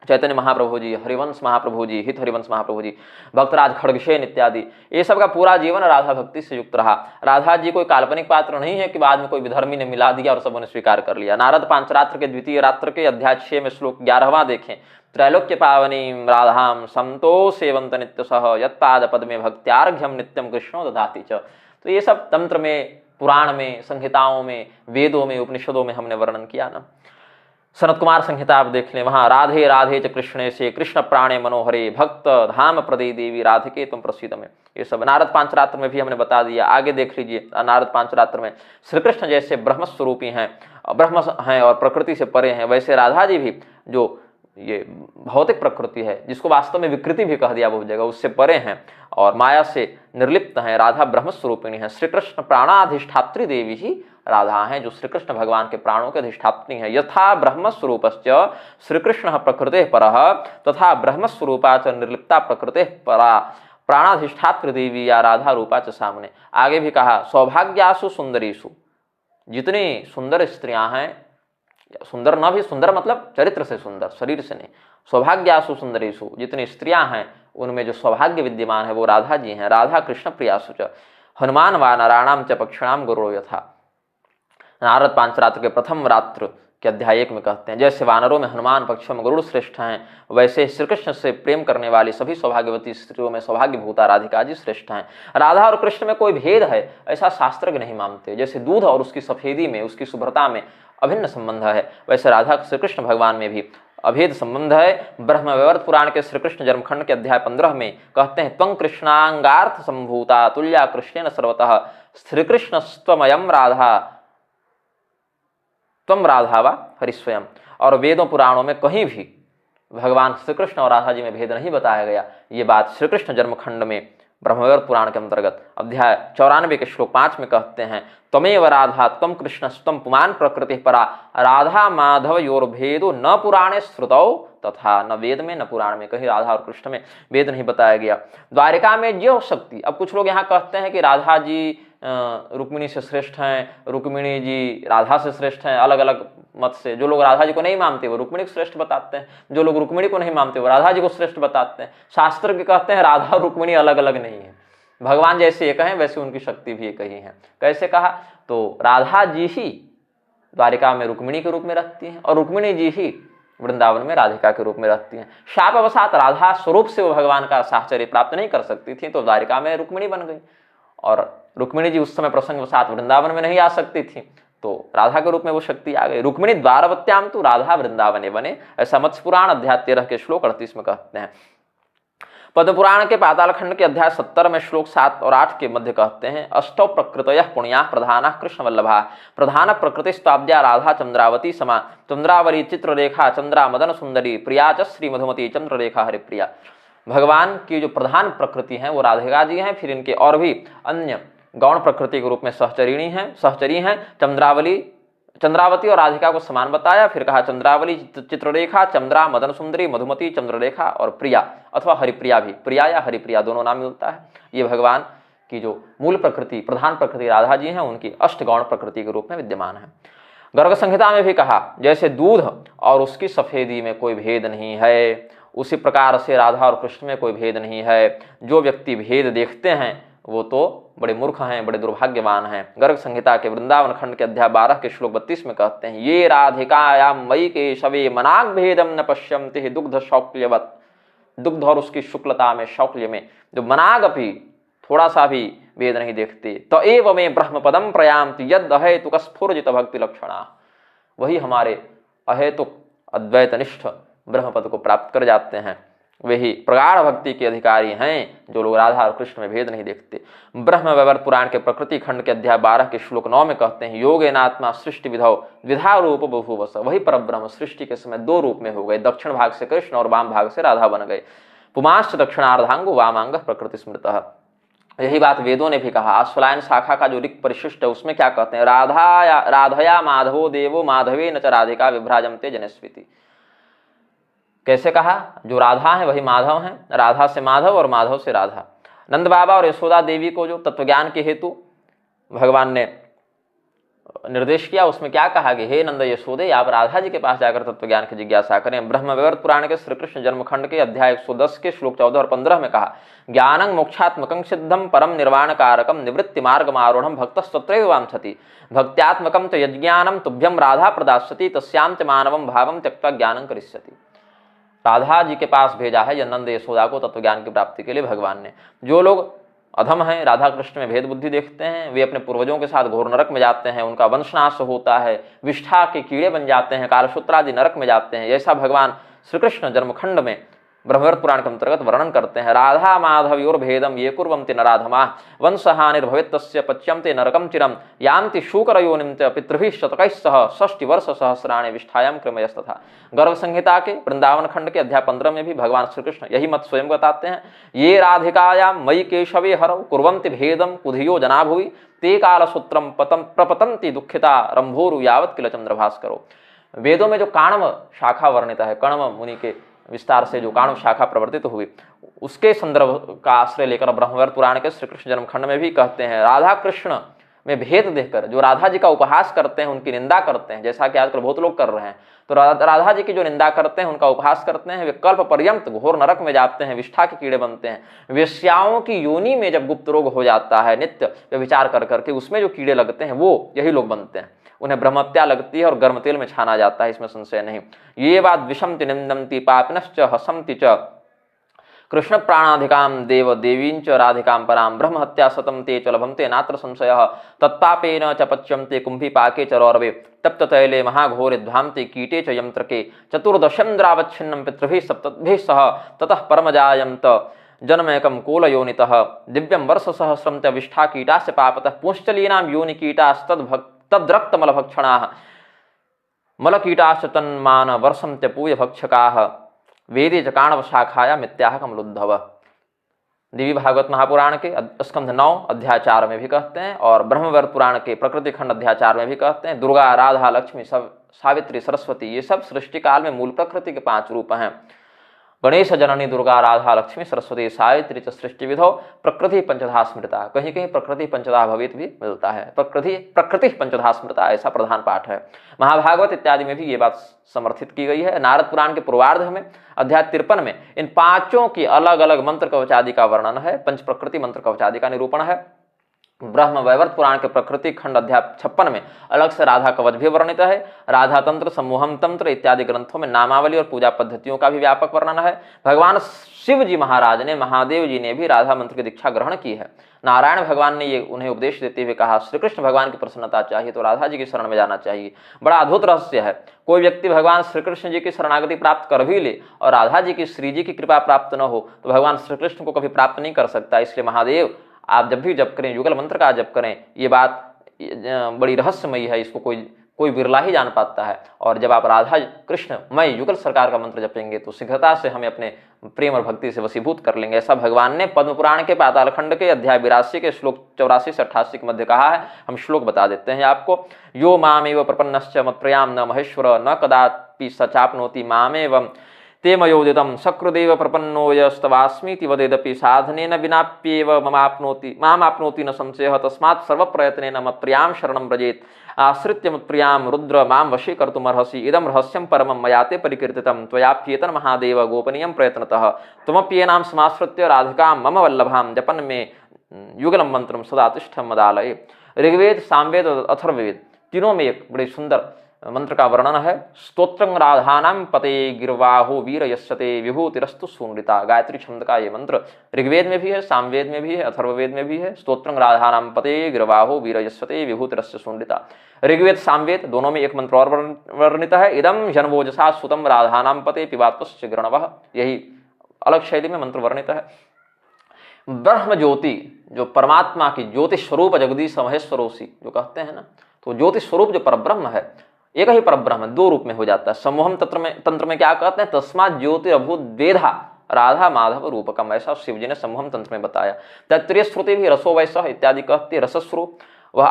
चैतन्य महाप्रभु जी, हरिवंश महाप्रभु जी, हित हरिवंश महाप्रभु जी, भक्तराज खड़गसेन इत्यादि, ये सब का पूरा जीवन राधा भक्ति से युक्त रहा। राधा जी कोई काल्पनिक पात्र नहीं है कि बाद में कोई विधर्मी ने मिला दिया और सबों ने स्वीकार कर लिया। नारद पांचरात्र के द्वितीय रात्र के अध्याय 6 में श्लोक 11वां देखें, त्रैलोक्य पावनी राधाम संतो सेवंत नित्य सह यत्पाद पद में भक्त्यार्घ्यम नित्यम कृष्णो ददाति च। तो ये सब तंत्र में, पुराण में, संहिताओं में, वेदों में, उपनिषदों में हमने वर्णन किया ना। सनत कुमार संहिता आप देख लें, वहां राधे राधे च कृष्णे से कृष्ण प्राणे मनोहरे भक्त धाम प्रदे देवी राधिके तुम प्रसिद्ध में। ये सब नारद पांचरात्र में भी हमने बता दिया। आगे देख लीजिए, नारद पांचरात्र में श्री कृष्ण जैसे ब्रह्म स्वरूपी हैं, ब्रह्म हैं और प्रकृति से परे हैं, वैसे राधा जी भी जो ये भौतिक प्रकृति है जिसको वास्तव में विकृति भी कह दिया बहुत जगह, उससे परे हैं और माया से निर्लिप्त हैं। राधा ब्रह्म स्वरूपिणी है। श्री कृष्ण प्राणाधिष्ठात्री देवी ही राधा हैं, जो श्री कृष्ण भगवान के प्राणों के अधिष्ठात्री हैं। यथा ब्रह्म स्वरूपश्च श्री कृष्ण प्रकृते परः तथा ब्रह्म स्वरूपा च निर्लिप्ता प्रकृते परा प्राणाधिष्ठात्री देवी या राधा रूपा च सामने। आगे भी कहा, सौभाग्यासु सुंदरीसु, जितनी सुंदर स्त्रियां हैं, सुंदर न भी सुंदर मतलब चरित्र से सुंदर, शरीर से नहीं, सौभाग्यासु सुंदरीसु, जितनी स्त्रियां हैं उनमें जो सौभाग्य विद्यमान है वो राधा जी हैं। राधा कृष्ण प्रियासु च हनुमान वा नराणाम च पक्षिणाम गुरो यथा। नारद पांचरात्र के प्रथम रात्र के अध्याय 1 में कहते हैं, जैसे वानरों में हनुमान, पक्षियों में गरुड़ श्रेष्ठ हैं, वैसे श्री कृष्ण से प्रेम करने वाली सभी सौभाग्यवती स्त्रियों में सौभाग्यभूता राधिका जी श्रेष्ठ हैं। राधा और कृष्ण में कोई भेद है ऐसा शास्त्रज्ञ नहीं मानते। जैसे दूध और उसकी सफेदी में, उसकी शुभ्रता में अभिन्न संबंध है, वैसे राधा श्री कृष्ण भगवान में भी अभेद संबंध है। ब्रह्मवैवर्त पुराण के श्री कृष्ण जन्मखंड के अध्याय 15 में कहते हैं, त्वं कृष्णांगार्थ संभूता तुल्या कृष्णेन सर्वतः श्री कृष्ण स्वयं राधा त्वं राधा वा हरिस्वयं। और वेदों पुराणों में कहीं भी भगवान श्री कृष्ण और राधा जी में भेद नहीं बताया गया। ये बात श्री कृष्ण जन्मखंड में ब्रह्मवैवर्त पुराण के अंतर्गत अध्याय 94 के श्लोक 5 में कहते हैं, त्वमेव राधा त्वं कृष्ण स्वं पुमान् प्रकृति परा राधा माधव योर्भेदो न पुराणे श्रुतौ तथा। न वेद में न पुराण में कहीं राधा और कृष्ण में भेद नहीं बताया गया। द्वारिका में ज्यो शक्ति, अब कुछ लोग यहाँ कहते हैं कि राधा जी रुक्मिणी से श्रेष्ठ हैं, रुक्मिणी जी राधा से श्रेष्ठ हैं, अलग अलग मत से। जो लोग राधा जी को नहीं मानते वो रुक्मिणी को श्रेष्ठ बताते हैं, जो लोग रुक्मिणी को नहीं मानते वो राधा जी को श्रेष्ठ बताते हैं। शास्त्र के कहते हैं राधा और रुक्मिणी अलग अलग नहीं है, भगवान जैसे एक हैं वैसे उनकी शक्ति भी एक ही है। कैसे कहा, तो राधा जी ही द्वारिका में रुक्मिणी के रूप में रहती हैं और रुक्मिणी जी ही वृंदावन में राधिका के रूप में रहती हैं। शापवशात राधा स्वरूप से वो भगवान का साहचर्य प्राप्त नहीं कर सकती थी, तो द्वारिका में रुक्मिणी बन गई। और रुक्मिणी जी उस समय प्रसंगवशात वृंदावन में नहीं आ सकती थी, तो राधा के रूप में वो शक्ति आ गई। रुक्मिणी द्वारवत्याम तो राधा वृंदावने बने, ऐसा मत्स्य पुराण अध्याय 13 के श्लोक 38 में कहते हैं। पद्म पुराण के पाताल खंड के अध्याय 70 में श्लोक 7 और 8 के मध्य कहते हैं, अष्टौ प्रकृतयः पुण्याः प्रधानः कृष्णवल्लभः प्रधान प्रकृतिस्ताब्द्या राधा चंद्रावती समा चंद्रावली चित्ररेखा चंद्रा मदन सुंदरी प्रिया च श्री मधुमती चंद्ररेखा हरिप्रिया। भगवान की जो प्रधान प्रकृति है वो राधिका जी हैं, फिर इनके और भी अन्य गौण प्रकृति के रूप में सहचरी हैं। चंद्रावती और राधिका को समान बताया, फिर कहा चंद्रावली चित्ररेखा चंद्रा मदन सुंदरी मधुमती चंद्ररेखा और प्रिया अथवा हरिप्रिया भी, प्रिया या हरिप्रिया दोनों नाम मिलता है। ये भगवान की जो मूल प्रकृति प्रधान प्रकृति राधा जी हैं उनकी अष्टगौण प्रकृति के रूप में विद्यमान है। गर्ग संहिता में भी कहा, जैसे दूध और उसकी सफेदी में कोई भेद नहीं है, उसी प्रकार से राधा और कृष्ण में कोई भेद नहीं है। जो व्यक्ति भेद देखते हैं वो तो बड़े मूर्ख हैं, बड़े दुर्भाग्यवान हैं। गर्ग संहिता के वृंदावन खंड के अध्याय 12 के श्लोक 32 में कहते हैं, ये राधिकायाम मयि केशवे मनाग भेदम न पश्यन्ति दुग्ध शौक्ल्यवत्। दुग्ध और उसकी शुक्लता में शौक्ल्य में जो मनाग भी थोड़ा सा भी भेद नहीं देखते। तो एव में ब्रह्म पदम प्रयान्ति यद अहेतुक स्फुरजित भक्ति लक्षणा, वही हमारे अहेतुक अद्वैतनिष्ठ ब्रह्म पद को प्राप्त कर जाते हैं। वही प्रगाढ़ भक्ति के अधिकारी हैं जो लोग राधा और कृष्ण में भेद नहीं देखते। ब्रह्मवैवर्त पुराण के प्रकृति खंड के अध्याय 12 के श्लोक 9 में कहते हैं, योगेनात्मा सृष्टि विधौ द्विधा रूप बभूवस। वही परब्रह्म सृष्टि के समय दो रूप में हो गए, दक्षिण भाग से कृष्ण और वाम भाग से राधा बन गए। पुमांश्च दक्षिणार्धांगो वामांग प्रकृति स्मृतः। यही बात वेदों ने भी कहा। आश्वलायन शाखा का जो ऋक् परिशिष्ट है उसमें क्या कहते हैं, राधया माधवो देवो माधवे न च राधिका विभ्राजमते जनस्विति। कैसे कहा, जो राधा है वही माधव हैं, राधा से माधव और माधव से राधा। नंद बाबा और यशोदा देवी को जो तत्वज्ञान के हेतु भगवान ने निर्देश किया उसमें क्या कहा कि हे नंद यशोदे, आप राधा जी के पास जाकर तत्वज्ञान की जिज्ञासा करें। ब्रह्मवैवर्त पुराण के श्री कृष्ण जन्मखंड के अध्याय 110 के श्लोक 14 और 15 में कहा, ज्ञानं मोक्षात्मकं सिद्धं परम निर्वाण कारकं निवृत्ति मार्ग आरूढ़ भक्तस्तत्रैव वांछति भक्त्यात्मकं च यज्ञानं तुभ्यं राधा प्रदास्यति तस्यां च मानवं भावं त्यक्त्वा ज्ञानं करिष्यति। राधा जी के पास भेजा है नंद यशोदा को तत्वज्ञान की प्राप्ति के लिए भगवान ने। जो लोग अधम हैं, राधा कृष्ण में भेद बुद्धि देखते हैं, वे अपने पूर्वजों के साथ घोर नरक में जाते हैं, उनका वंशनाश होता है, विष्ठा के कीड़े बन जाते हैं, कालसूत्रादि नरक में जाते हैं। ऐसा भगवान श्री कृष्ण जन्मखंड में ब्रह्मवैवर्त पुराण के अंतर्गत वर्णन करते हैं। राधा माधवयोर भेदम ये कुर्वन्ति नराधमा वंशहानिर्भवेत् तस्य पच्यन्ते नरकं चिरं यान्ति शूकरयोनिं च पितृभिः शतकैः सह 60 वर्ष सहस्राणि विष्ठायां क्रमयस्तथा। गर्भ संहिता के वृंदावन खंड के अध्याय 15 में भी भगवान श्री कृष्ण यही मत स्वयं बताते हैं। ये राधिकायां मयि केशवे हरौ कुर्वन्ति भेदं कुधियो जना भुवि ते कालसूत्रं प्रपतन्ति दुःखिता रंभोरु यावत् किल चंद्रभास्करो। वेदों में जो काणव शाखा वर्णित है, कण्व मुनि के विस्तार से जो काणव शाखा प्रवर्तित हुई उसके संदर्भ का आश्रय लेकर ब्रह्मवैवर्त पुराण के श्री कृष्ण जन्मखंड में भी कहते हैं, राधा कृष्ण में भेद देखकर जो राधा जी का उपहास करते हैं, उनकी निंदा करते हैं, जैसा कि आजकल बहुत लोग कर रहे हैं, तो राधा जी की जो निंदा करते हैं, उनका उपहास करते हैं, वे कल्प पर्यंत घोर नरक में जाते हैं, विष्ठा के कीड़े बनते हैं। वेश्याओं की योनि में जब गुप्त रोग हो जाता है, नित्य व्यभिचार कर करके उसमें जो कीड़े लगते हैं वो यही लोग बनते हैं। उन्हें ब्रह्मत्या लगती है और गर्म तेल में छाना जाता है, इसमें संशय नहीं। ये बात विषमति निंदन्ति पापिनश्च हसन्ति च कृष्ण प्राणाधिकाम देव देवींच राधिकां परां ब्रह्म हत्या सतम ते च लभन्ते नात्र संशयः तत्पापेन च पच्यन्ते कुंभीपाके च रौरवे तप्त तैले महाघोरे ध्वान्ते कीटे च यंत्रके चतुर्दशन्द्रावच्छिन्नं पितृभिः सप्तभिः सह ततः परमजायन्त जन्मैकं कूलयोनितः दिव्यं वर्षसहस्रं च विष्ठा कीटास्य पापतः पुंश्चलीनां योनिकीटास्तद्रक्तमलभक्षणाः मलकीटाश्च तन्मान वर्षं च पूय भक्षकाः वेदे च काणवशाखाया मित्याह कमलोद्धव। देवी भागवत महापुराण के स्कंध 9 अध्याय 4 में भी कहते हैं और ब्रह्मवैवर्त पुराण के प्रकृति खंड अध्याय 4 में भी कहते हैं। दुर्गा, राधा, लक्ष्मी, सब सावित्री, सरस्वती, ये सब सृष्टि काल में मूल प्रकृति के 5 रूप हैं। गणेश जननी दुर्गा राधा लक्ष्मी सरस्वती सावित्री च सृष्टि विधो प्रकृति पंचधा स्मृता। कहीं कहीं प्रकृति पंचधा भवित भी मिलता है। प्रकृति पंचधा स्मृता ऐसा प्रधान पाठ है। महाभागवत इत्यादि में भी ये बात समर्थित की गई है। नारद पुराण के पूर्वार्ध में अध्याय 53 में इन 5 की अलग अलग मंत्र कवचादि का वर्णन है। पंच प्रकृति मंत्र कवचादि का निरूपण है। ब्रह्म वैवर्त पुराण के प्रकृति खंड अध्याय 56 में अलग से राधा कवच भी वर्णित है। राधा तंत्र, सम्मोहन तंत्र इत्यादि ग्रंथों में नामावली और पूजा पद्धतियों का भी व्यापक वर्णन है। भगवान शिव जी महाराज ने, महादेव जी ने भी राधा मंत्र की दीक्षा ग्रहण की है। नारायण भगवान ने ये उन्हें उपदेश देते हुए कहा, श्री कृष्ण भगवान की प्रसन्नता चाहिए तो राधा जी की शरण में जाना चाहिए। बड़ा अद्भुत रहस्य है। कोई व्यक्ति भगवान श्री कृष्ण जी की शरणागति प्राप्त कर भी ले और राधा जी की, श्री जी की कृपा प्राप्त न हो तो भगवान श्री कृष्ण को कभी प्राप्त नहीं कर सकता। इसलिए महादेव आप जब भी जप करें, युगल मंत्र का जप करें। ये बात बड़ी रहस्यमयी है, इसको कोई बिरला ही जान पाता है। और जब आप राधा कृष्ण मय युगल सरकार का मंत्र जपेंगे तो शीघ्रता से हमें अपने प्रेम और भक्ति से वशीभूत कर लेंगे। ऐसा भगवान ने पद्म पुराण के पाताल खंड के अध्याय 82 के श्लोक 84 से 88 के मध्य कहा है। हम श्लोक बता देते हैं आपको। यो मामेव प्रपन्नश्च मत्प्रयां न महेश्वर न कदापि सचाप्नोति मामेवं ते मयोदितं सकृदेव प्रपन्नो यस्तवास्मीति वदेदपि साधनेन विनाप्येव मामाप्नोति न संशयः तस्मात् सर्वप्रयत्नेन मत्प्रियां शरणं व्रजेत् आश्रित्य मत्प्रियां रुद्र मां वशीकर्तुमर्हसि इदं रहस्यं परमं मया ते परिकीर्तितं त्वयाप्येतन् महादेव गोपनीयं प्रयत्नतः त्वमप्येनां समाश्रित्य राधिकां मम वल्लभां जपन् मे युगलं मंत्रं सदा तिष्ठ मदालये। ऋग्वेद, सामवेद और अथर्ववेद तीनों में एक बड़े सुंदर मंत्र का वर्णन है। स्तोत्रं राधानां पते गिर्वाहो वीर यस्यते विभूतिरस्तु सुनृता। गायत्री छंद का ये मंत्र ऋग्वेद में भी है, सामवेद में भी है, अथर्ववेद में भी है। स्तोत्रं राधानां पते गिर्वाहो वीर यस्यते विभूतिरस्य सुनृता। ऋग्वेद सामवेद दोनों में एक मंत्र और वर्णित है। इदं जन्मोजसा सुतम राधानां पते पिबात्वस्य गृणवः। यही अलग शैली में मंत्र वर्णित है। ब्रह्म ज्योति, जो परमात्मा की ज्योति स्वरूप जगदीश महेश्वरोसी जो कहते हैं ना, तो ज्योति स्वरूप जो परब्रह्म है, एक ही परब्रह्म 2 रूप में हो जाता है। सम्मोहन तंत्र में क्या कहते हैं, तस्मात् ज्योतिरभूत वेधा राधा माधव रूपकम। ऐसा शिव जी ने सम्मोहन तंत्र में बताया। तैत्तिरीय श्रुति भी रसो वैसह इत्यादि कहती है। रसस्वरूप वह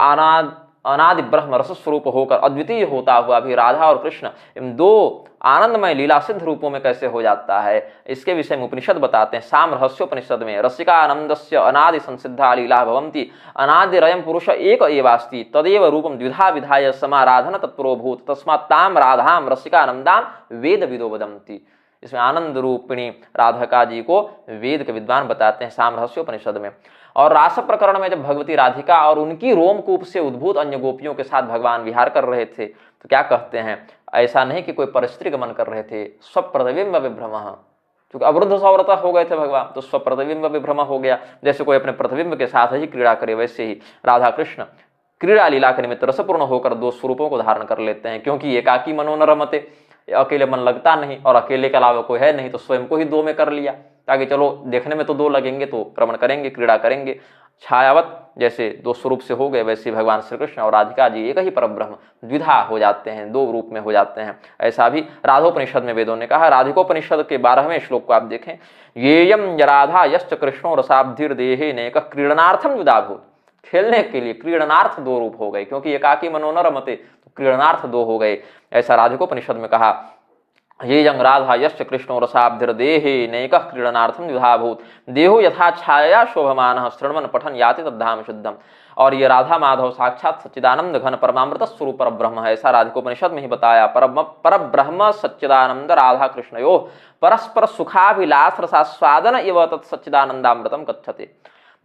अनादि ब्रह्म रसस्वरूप होकर अद्वितीय होता हुआ भी राधा और कृष्ण इन 2 आनंदमय लीला सिद्ध रूपों में कैसे हो जाता है, इसके विषय में उपनिषद बताते हैं। साम रहस्योपनिषद में रसिका आनंदस्य अनादि संसिद्धा लीला भवन्ति अनादिरयं पुरुष एक एवास्ति तदेव रूपम द्विधा विधाय समाराधन तत्प्रोभूत तस्मात् ताम राधाम रसिकानंदां वेद विदो वदन्ति। इसमें आनंद रूपिणी राधिका जी को वेद के विद्वान बताते हैं साम रहस्योपनिषद में। और रास प्रकरण में जब भगवती राधिका और उनकी रोमकूप से उद्भूत अन्य गोपियों के साथ भगवान विहार कर रहे थे तो क्या कहते हैं, ऐसा नहीं कि कोई परस्त्री गमन कर रहे थे। स्वप्रतिबिंब विभ्रम, क्योंकि अवरुद्ध सौव्रत हो गए थे भगवान, तो स्वप्रतिबिंब विभ्रम हो गया। जैसे कोई अपने प्रतिबिंब के साथ ही क्रीड़ा करे, वैसे ही राधा कृष्ण क्रीड़ा लीला के निमित्त रसपूर्ण होकर 2 स्वरूपों को धारण कर लेते हैं। क्योंकि एकाकी मनो न रमते, अकेले मन लगता नहीं और अकेले के अलावा कोई है नहीं, तो स्वयं को ही 2 में कर लिया ताकि चलो देखने में तो 2 लगेंगे तो रमण करेंगे, क्रीड़ा करेंगे। छायावत जैसे 2 स्वरूप से हो गए, वैसे भगवान श्री कृष्ण और राधिका जी एक ही परब्रह्म द्विधा हो जाते हैं, 2 रूप में हो जाते हैं। ऐसा भी राधोपनिषद में वेदों ने कहा। राधिकोपनिषद के 12वें श्लोक को आप देखें। येयं राधा यश्च कृष्णो रसाब्धिर्देहे नेक क्रीडनार्थम विदाभूत। खेलने के लिए क्रीडनार्थ 2 रूप हो गए, क्योंकि एकाकी मनो न रमते तो क्रीडनार्थ 2 हो गए। ऐसा राधिकोपनिषद में कहा। ये जंग राधा यश्च कृष्णो रसाब्धिर्देहे नैकः क्रीडनार्थम द्विधाभूत देहो यथा छाया शोभमानः श्रवण पठन याति तद्धाम शुद्धम। और ये राधा माधव साक्षात सच्चिदानंद घन परमामृत स्वरूप परब्रह्म है। ऐसा राधिकोपनिषद में ही बताया। परब्रह्म सच्चिदानंद राधा कृष्णयो परस्पर सुखाभिलाष रसास्वादन एवं तत्सच्चिदानंदामृतम कथ्यते।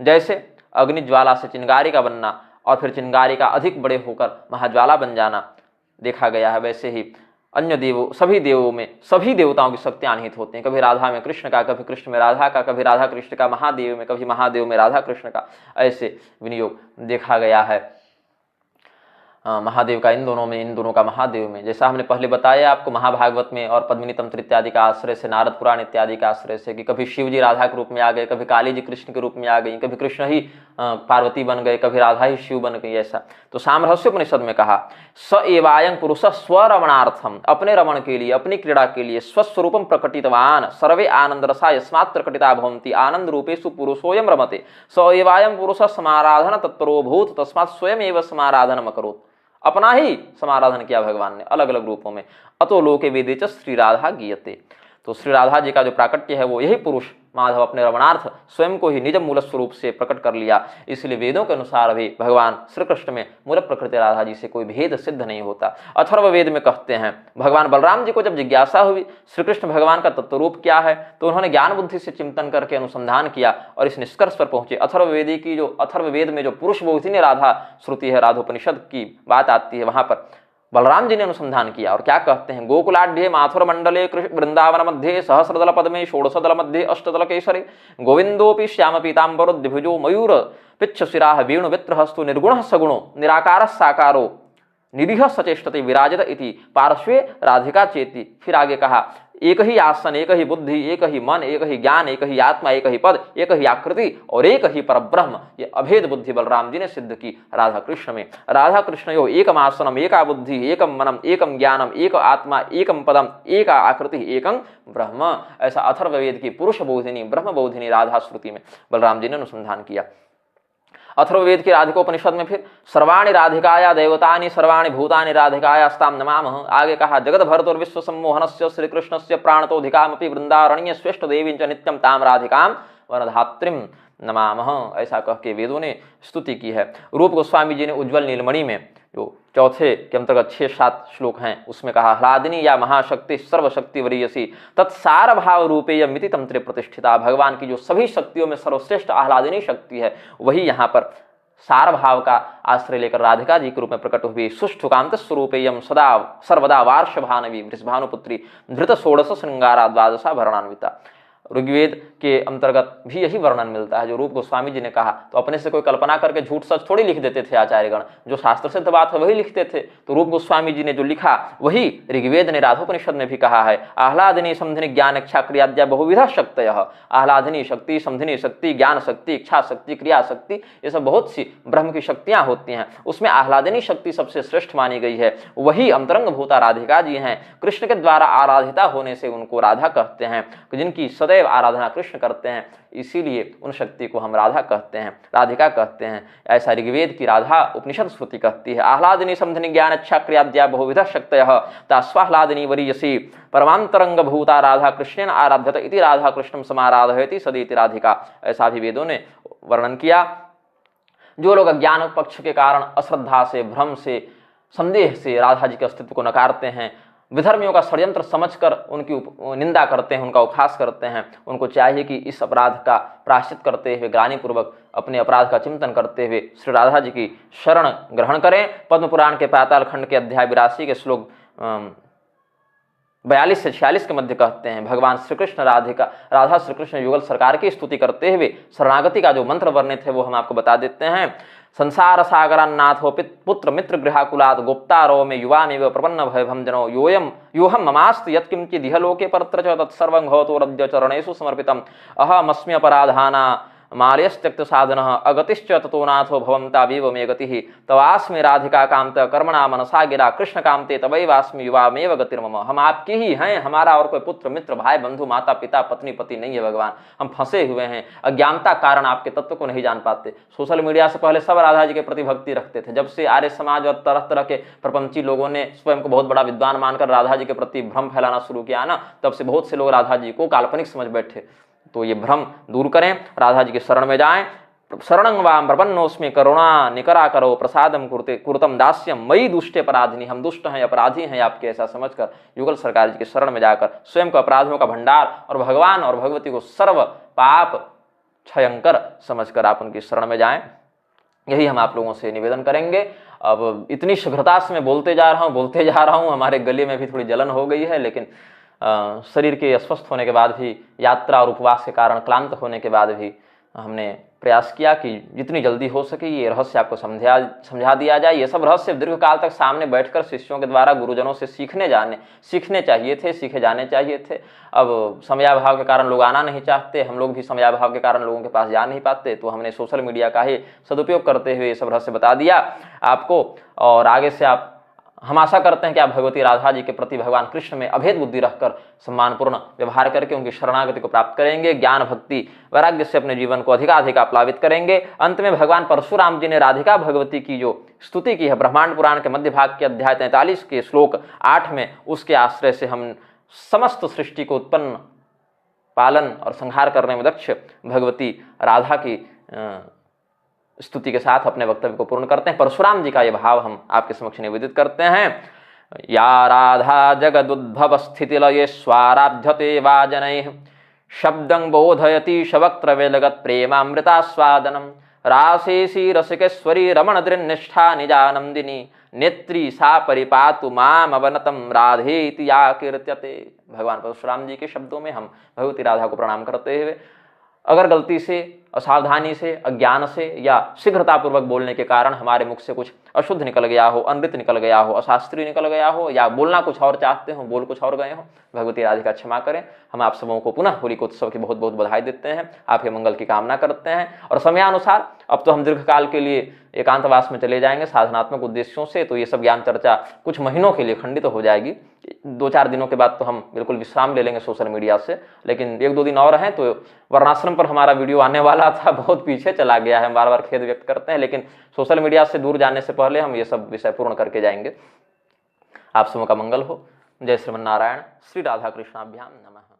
जैसे अग्नि ज्वाला से चिंगारी का बनना और फिर चिंगारी का अधिक बड़े होकर महाज्वाला बन जाना देखा गया है, वैसे ही अन्य देवों, सभी देवताओं की शक्तियां निहित होती हैं। कभी राधा में कृष्ण का, कभी कृष्ण में राधा का, कभी राधा कृष्ण का महादेव में, कभी महादेव में राधा कृष्ण का, ऐसे विनियोग देखा गया है। महादेव का इन दोनों में, इन दोनों का महादेव में। जैसा हमने पहले बताया आपको महाभागवत में और पद्मिनी तंत्र इत्यादि का आश्रय से, नारद पुराण इत्यादि का आश्रय से, कि कभी शिव जी राधा के रूप में आ गए, कभी काली जी कृष्ण के रूप में आ गई, कभी कृष्ण ही पार्वती बन गए, कभी राधा ही शिव बन गई, ऐसा। तो सामरहस्योपनिषद में कहा स एवायं पुरुष स्वरमणार्थम, अपने रमण के लिए, अपनी क्रीड़ा के लिए स्वस्वरूपम प्रकटितवान सर्वे आनंद रसा यस्मात् प्रकटिता भवन्ति आनंद रूपेषु पुरुषोयम रमते स एवायं पुरुष समाराधन तत्परो भूत तस्मात् स्वयं एव समाराधनम अकरोत्। अपना ही समाराधन किया भगवान ने अलग अलग रूपों में। अतो लोके वेदे च श्री राधा गीयते। तो श्री राधा जी का जो प्राकट्य है वो यही पुरुष माधव अपने रमणार्थ स्वयं को ही निज मूल स्वरूप से प्रकट कर लिया। इसलिए वेदों के अनुसार भी भगवान श्री कृष्ण में मूल प्रकृति राधा जी से कोई भेद सिद्ध नहीं होता। अथर्ववेद में कहते हैं भगवान बलराम जी को जब जिज्ञासा हुई श्री कृष्ण भगवान का तत्वरूप क्या है, तो उन्होंने ज्ञान बुद्धि से चिंतन करके अनुसंधान किया और इस निष्कर्ष पर पहुंचे। अथर्ववेद में जो पुरुष बोधिनी राधा श्रुति है, राधोपनिषद की बात आती है, वहां पर बलराम जी ने अनुसंधान किया और क्या कहते हैं, गोकुलाढ्ये माथुर मंडले वृंदावन मध्य सहस्रदल पद्मे षोडशदल मध्य अष्टदल केसरे गोविंदोपि श्याम पीतांबरो द्विभुजो मयूर पिच्छ शिराः वेणु वित्रहस्तु निर्गुणः सगुणो निराकारः साकारो निरीह सचेष्टते विराजित इति पार्श्वे राधिका चेति। फिर आगे कहा एक ही आसन, एक ही बुद्धि, एक ही मन, एक ही ज्ञान, एक ही आत्मा, एक ही पद, एक ही आकृति और एक ही परब्रह्म। ये अभेद बुद्धि बलराम जी ने सिद्ध की राधा कृष्ण में। राधा कृष्ण यो एकम आसनम, एका बुद्धि, एकम मनम, एकम ज्ञानम, एक आत्मा, एकम पदम, एक आकृति, एकम ब्रह्म। ऐसा अथर्ववेद की पुरुष बोधिनी, ब्रह्म बोधिनी राधा श्रुति में बलराम जी ने अनुसंधान किया। अथर्ववेद की राधिकोपनिषद में फिर सर्वाणि राधिकाया देवतानि सर्वाणि भूतानि राधिकायास्तां नमामः। आगे कहा जगत भरतुर विश्व सम्मोहनस्य श्री कृष्णस्य प्राणतोधिकामपि वृंदारण्य श्रेष्ठ देवी च नित्यं ताम राधिकां वरधात्रीं नमामः। ऐसा कह के वेदों ने स्तुति की है। रूप गोस्वामी जी ने उज्ज्वल नीलमणि में जो चौथे के अंतर्गत 6-7 श्लोक हैं उसमें कहा ह्लादिनी या महाशक्ति सर्वशक्ति वरीयसी तत्सार भाव रूपे मिति तंत्रे प्रतिष्ठिता। भगवान की जो सभी शक्तियों में सर्वश्रेष्ठ आह्लादिनी शक्ति है वही यहाँ पर सार भाव का आश्रय लेकर राधिका जी के रूप में प्रकट हुई। सुष्ठुकांत स्वरूपेयम सदा सर्वदा वार्ष भानवी वृषभानुपुत्री धृत षोडश श्रृंगारा द्वादशा भरणान्विता। ऋग्वेद के अंतर्गत भी यही वर्णन मिलता है जो रूप गोस्वामी जी ने कहा। तो अपने से कोई कल्पना करके झूठ सच थोड़ी लिख देते थे आचार्यगण, जो शास्त्र सिद्ध बात है वही लिखते थे। तो रूप गोस्वामी जी ने जो लिखा वही ऋग्वेद ने राधोपनिषद में भी कहा है। आह्लादिनी समधिनी ज्ञान इच्छा क्रियाद्या बहुविधा शक्तयः। आह्लादिनी शक्ति, समधिनी शक्ति, ज्ञान शक्ति, इच्छा शक्ति, क्रिया शक्ति, ये सब बहुत सी ब्रह्म की शक्तियां होती हैं। उसमें आह्लादिनी शक्ति सबसे श्रेष्ठ मानी गई है। वही अंतरंग भूता राधिका जी हैं। कृष्ण के द्वारा आराधिता होने से उनको राधा कहते हैं, जिनकी सदैव आराधना कृष्ण करते हैं, इसीलिए उन शक्ति को हम राधा कहते हैं, राधिका कहते हैं। ऐसा ऋग्वेद की राधा उपनिषद श्रुति कहती है। आह्लादिनी समधिनी ज्ञान इच्छा क्रियाद्या बहुविधा शक्तयः तास्वाह्लादिनी वरीयसी परमांतरंग भूता राधा कृष्णेन आराध्यत इति राधा कृष्णं समाराधयति सदेति राधिका। ऐसा भी वेदों ने वर्णन किया। जो लोग अज्ञान पक्ष के कारण अश्रद्धा से, भ्रम से, संदेह से राधा जी के अस्तित्व को नकारते हैं, विधर्मियों का षड्यंत्र समझकर उनकी निंदा करते हैं, उनका उपहास करते हैं, उनको चाहिए कि इस अपराध का प्रायश्चित करते हुए ग्लानिपूर्वक अपने अपराध का चिंतन करते हुए श्री राधा जी की शरण ग्रहण करें। पद्म पुराण के पाताल खंड के अध्याय 82 के श्लोक 42 से 46 के मध्य कहते हैं भगवान श्री कृष्ण राधा श्री कृष्ण युगल सरकार की स्तुति करते हुए शरणागति का जो मंत्र वर्णित है वो हम आपको बता देते हैं। संसार सागरान्नाथो पुत्र मित्र गृहाकुलात् गुप्तारो में युवामेव प्रपन्न भयभं जनो योहम ममास्ति यत्किंचि दिहलोके परत्र च तत्सर्वं भवतो रद्य चरणेषु समर्पितम् अहमस्म्यपराधाना मार्यस्त्यक्त साधनः अगतिश्च ततो नाथो भवन्तावेव मे गतिः तवास्मि राधिका कांत कर्मणा मनसा गिरा कृष्ण कामते तवैवास्मि युवामेव गतिर्मम। हम आपकी ही हैं, हमारा और कोई पुत्र मित्र भाई बंधु माता पिता पत्नी पति नहीं है भगवान। हम फंसे हुए हैं, अज्ञानता कारण आपके तत्व को नहीं जान पाते। सोशल मीडिया से पहले सब राधा जी के प्रति भक्ति रखते थे। जब से आर्य समाज और तरह तरह के प्रपंची लोगों ने स्वयं को बहुत बड़ा विद्वान मानकर राधा जी के प्रति भ्रम फैलाना शुरू किया ना, तब से बहुत से लोग राधा जी को काल्पनिक समझ बैठे। तो ये भ्रम दूर करें, राधा जी के शरण में जाएं। शरणं वाम प्रपन्नोस्मि करुणा निकरा करो प्रसादम कुरुतम दास्यम मयि दुष्टे अपराधिनी। हम दुष्ट हैं, अपराधी हैं आपके, ऐसा समझकर युगल सरकार जी के शरण में जाकर स्वयं को अपराधियों का भंडार और भगवान और भगवती को सर्व पाप क्षयंकर समझकर आप उनकी शरण में जाएं। यही हम आप लोगों से निवेदन करेंगे। अब इतनी शीघ्रता से मैं बोलते जा रहा हूँ, हमारे गले में भी थोड़ी जलन हो गई है, लेकिन शरीर के अस्वस्थ होने के बाद भी, यात्रा और उपवास के कारण क्लांत होने के बाद भी हमने प्रयास किया कि जितनी जल्दी हो सके ये रहस्य आपको समझा दिया जाए। ये सब रहस्य दीर्घकाल तक सामने बैठकर शिष्यों के द्वारा गुरुजनों से सीखने चाहिए थे, सीखे जाने चाहिए थे। अब समयाभाव के कारण लोग आना नहीं चाहते, हम लोग भी समयाभाव के कारण लोगों के पास जा नहीं पाते, तो हमने सोशल मीडिया का ही सदुपयोग करते हुए ये सब रहस्य बता दिया आपको। और आगे से हम आशा करते हैं कि आप भगवती राधा जी के प्रति भगवान कृष्ण में अभेद बुद्धि रखकर सम्मानपूर्ण व्यवहार करके उनकी शरणागति को प्राप्त करेंगे, ज्ञान भक्ति वैराग्य से अपने जीवन को अधिकाधिक प्लावित करेंगे। अंत में भगवान परशुराम जी ने राधिका भगवती की जो स्तुति की है ब्रह्मांड पुराण के मध्य भाग के अध्याय 43 के श्लोक 8 में, उसके आश्रय से हम समस्त सृष्टि को उत्पन्न, पालन और संहार करने में दक्ष भगवती राधा की स्तुति के साथ अपने वक्तव्य को पूर्ण करते हैं। परशुराम जी का ये भाव हम आपके समक्ष निवेदित करते हैं। या राधा जगदुद्भव स्थिति लये स्वाराध्यते वा जनैः शब्दं बोधयति शवक्त्रवे लगत प्रेमामृतास्वादनम रासेसी रसिकेश्वरी रमण दृन्निष्ठा निजानंदिनी नेत्री सा परिपातु माम अवनतम राधेति या कीर्त्यते। भगवान परशुराम जी के शब्दों में हम भगवती राधा को प्रणाम करते हुए, अगर गलती से, असावधानी से, अज्ञान से या शीघ्रतापूर्वक बोलने के कारण हमारे मुख से कुछ अशुद्ध निकल गया हो, अनृत निकल गया हो, अशास्त्रीय निकल गया हो, या बोलना कुछ और चाहते हो, बोल कुछ और गए हो, भगवती राधिका क्षमा करें। हम आप सबों को पुनः होली उत्सव की बहुत बहुत बधाई देते हैं, आपके मंगल की कामना करते हैं। और समयानुसार अब तो हम दीर्घकाल के लिए एकांतवास में चले जाएंगे साधनात्मक उद्देश्यों से, तो ये सब ज्ञान चर्चा कुछ महीनों के लिए खंडित हो जाएगी। 2-4 दिनों के बाद तो हम बिल्कुल विश्राम ले लेंगे सोशल मीडिया से, लेकिन 1-2 दिन और हैं तो वर्णाश्रम पर हमारा वीडियो आने वाला था, बहुत पीछे चला गया है, हम बार बार खेद व्यक्त करते हैं, लेकिन सोशल मीडिया से दूर जाने से पहले हम ये सब विषय पूर्ण करके जाएंगे। आप सबों का मंगल हो। जय श्रीमन नारायण। श्री राधा कृष्णाभ्याम नमः।